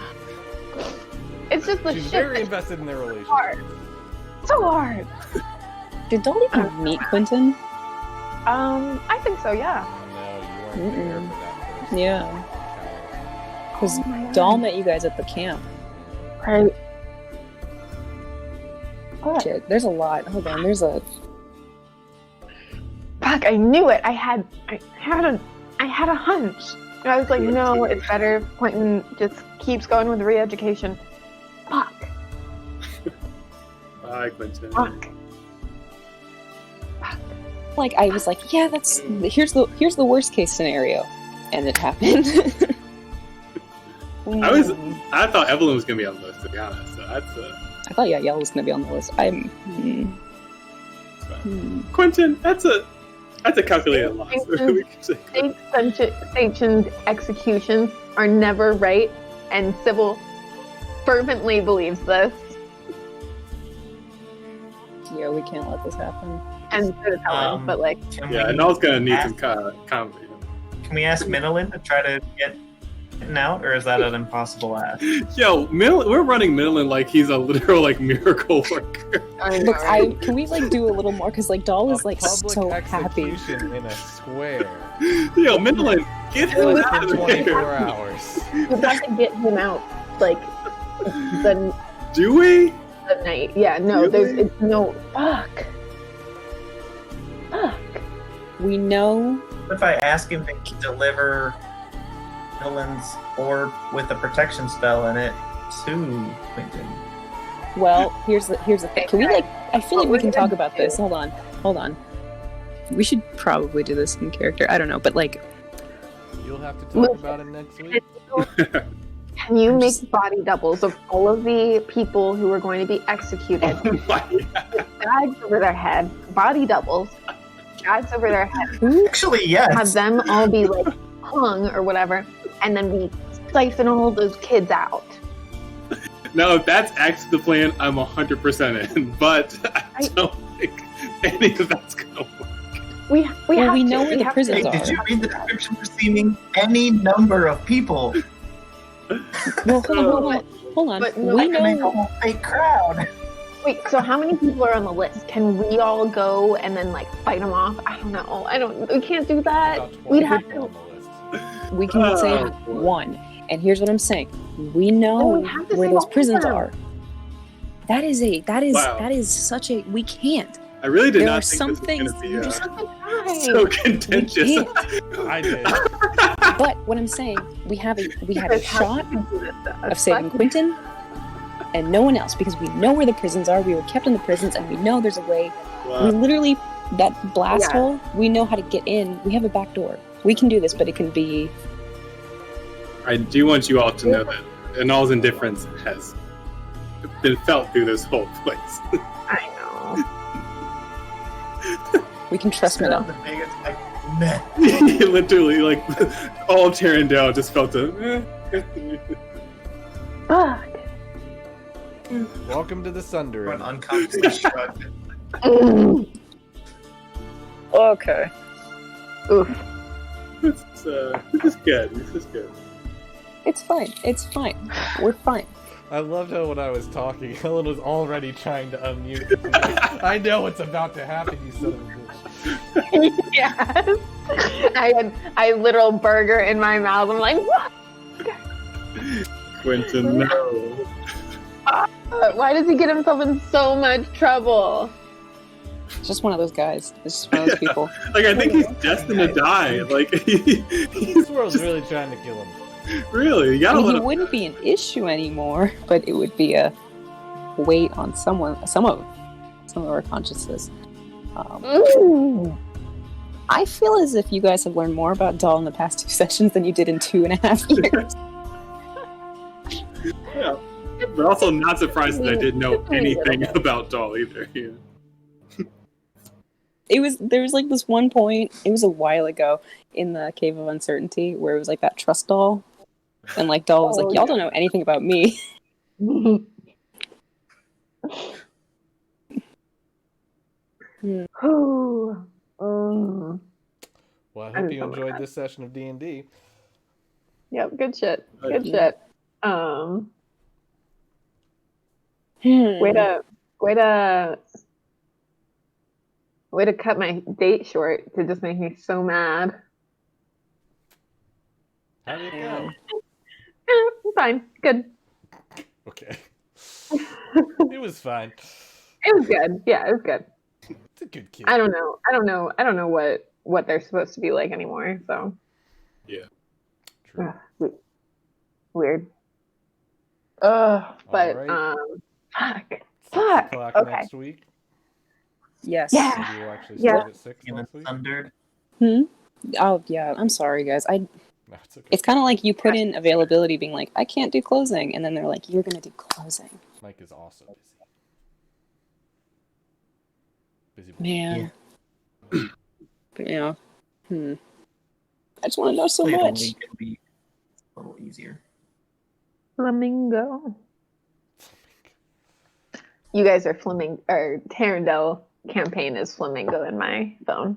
It's just the She's shit very that's invested in their relationship. hard. So hard. Did Dolly even meet Quentin? I think so, yeah. No, you weren't there for that first. Yeah. Because Oh my God. Doll met you guys at the camp. Right. Shit, there's a lot. Hold on, there's a... Fuck, I knew it. I had a hunch. And I was like, no, it's better if Quentin just keeps going with re-education. Fuck. Bye, Quentin. Fuck. Like, I was like, yeah, that's... Here's the worst case scenario. And it happened. I thought Evelyn was gonna be on the list, to be honest. So that's I thought Yell was going to be on the list. Quentin, that's a calculated loss. We can say State-sanctioned executions are never right, and Sybil fervently believes this. Yeah, we can't let this happen. And so does Helen, but like... Yeah, and I was gonna need some comedy. Can we ask Minolin to try to get out, or is that an impossible ask? Yo, we're running Midland like he's a literal like miracle worker. Look, can we like do a little more? Because like Doll is like so happy. Execution in a square. Yo, Midland, get him Less out than of 24 here. hours. We have to get him out, like, the Do we? night. Yeah, no, Really? it's no... Fuck. We know. What if I ask him to deliver Minolin's orb with a protection spell in it to Quentin? Well, here's the thing. Can we like? I feel like we can talk about this. Hold on. We should probably do this in character. I don't know, but like, You'll have to talk about it next week. Can you make body doubles of all of the people who are going to be executed? Oh my God. Bags over their head, body doubles, bags over their head. Actually, yes. Have them all be like hung or whatever, and then we siphon all those kids out. Now, if that's actually the plan, I'm 100% in. But I don't think any of that's gonna work. We know where the prisons Hey, are. did you read the description for seeming any number of people? Well, hold on. But no, we I can make a know. whole fake crowd. Wait, so how many people are on the list? Can we all go and then like fight them off? I don't know. We can't do that. About 20 We'd have people to. on the list. We can say boy. one. And here's what I'm saying. We know No, we have to where say those all prisons of them. are. That Wow. is such a. We can't. I really did There not are think some this was things gonna be you just- so We contentious. can't. I did. But what I'm saying, we have a shot of saving Quentin and no one else because we know where the prisons are. We were kept in the prisons and we know there's a way. We Wow. literally, that blast Yeah. hole, we know how to get in. We have a back door. We can do this, but it can be. I do want you all to know that Anal's indifference has been felt through this whole place. I know. We can trust me Set now. up the biggest like meh. Literally, like all Tarandale just felt a. Fuck. Welcome to the Everyone Sundering. unconsciously shrugged. Okay. Oof. This is good. This is good. It's fine. It's fine. We're fine. I loved how when I was talking, Helen was already trying to unmute. She's like, I know what's about to happen, you son of a bitch. Yes. I had a literal burger in my mouth. I'm like, what? Quentin, no. Why does he get himself in so much trouble? just one of those guys. It's just one of those people. Like, I think he's destined to die. Like, This world's really trying to kill him. really, you I gotta mean, let he him. wouldn't be an issue anymore, but it would be a weight on some of our consciousness. I feel as if you guys have learned more about Doll in the past 2 sessions than you did in 2.5 years. Yeah. But also not surprised that I didn't know anything about Doll either. Yeah. There was like this one point, it was a while ago, in the Cave of Uncertainty, where it was like that trust doll. And like Doll was like, y'all don't know anything about me. Oh. Well, I hope you enjoyed this session of D&D. Yep, good shit. Good Yeah. shit. Way to cut my date short to just make me so mad. How did it go? Fine. Good. Okay. It was fine. It was good. Yeah, it was good. It's a good kid. I don't know what they're supposed to be like anymore, so Yeah. True. weird. But Alright. fuck. 6 o'clock Okay. next week. Yes. Yeah. Maybe we'll actually Yeah. start at 6 Even next week. Sundered. Oh, yeah, I'm sorry, guys. No, it's okay. It's kind of like you put in availability being like, I can't do closing, and then they're like, you're going to do closing. Mike is also busy. Man. But, you know, I just want to know so Hopefully much. the week will be a little easier. Flamingo. You guys are Flamingo, or Tarandel campaign is Flamingo in my phone.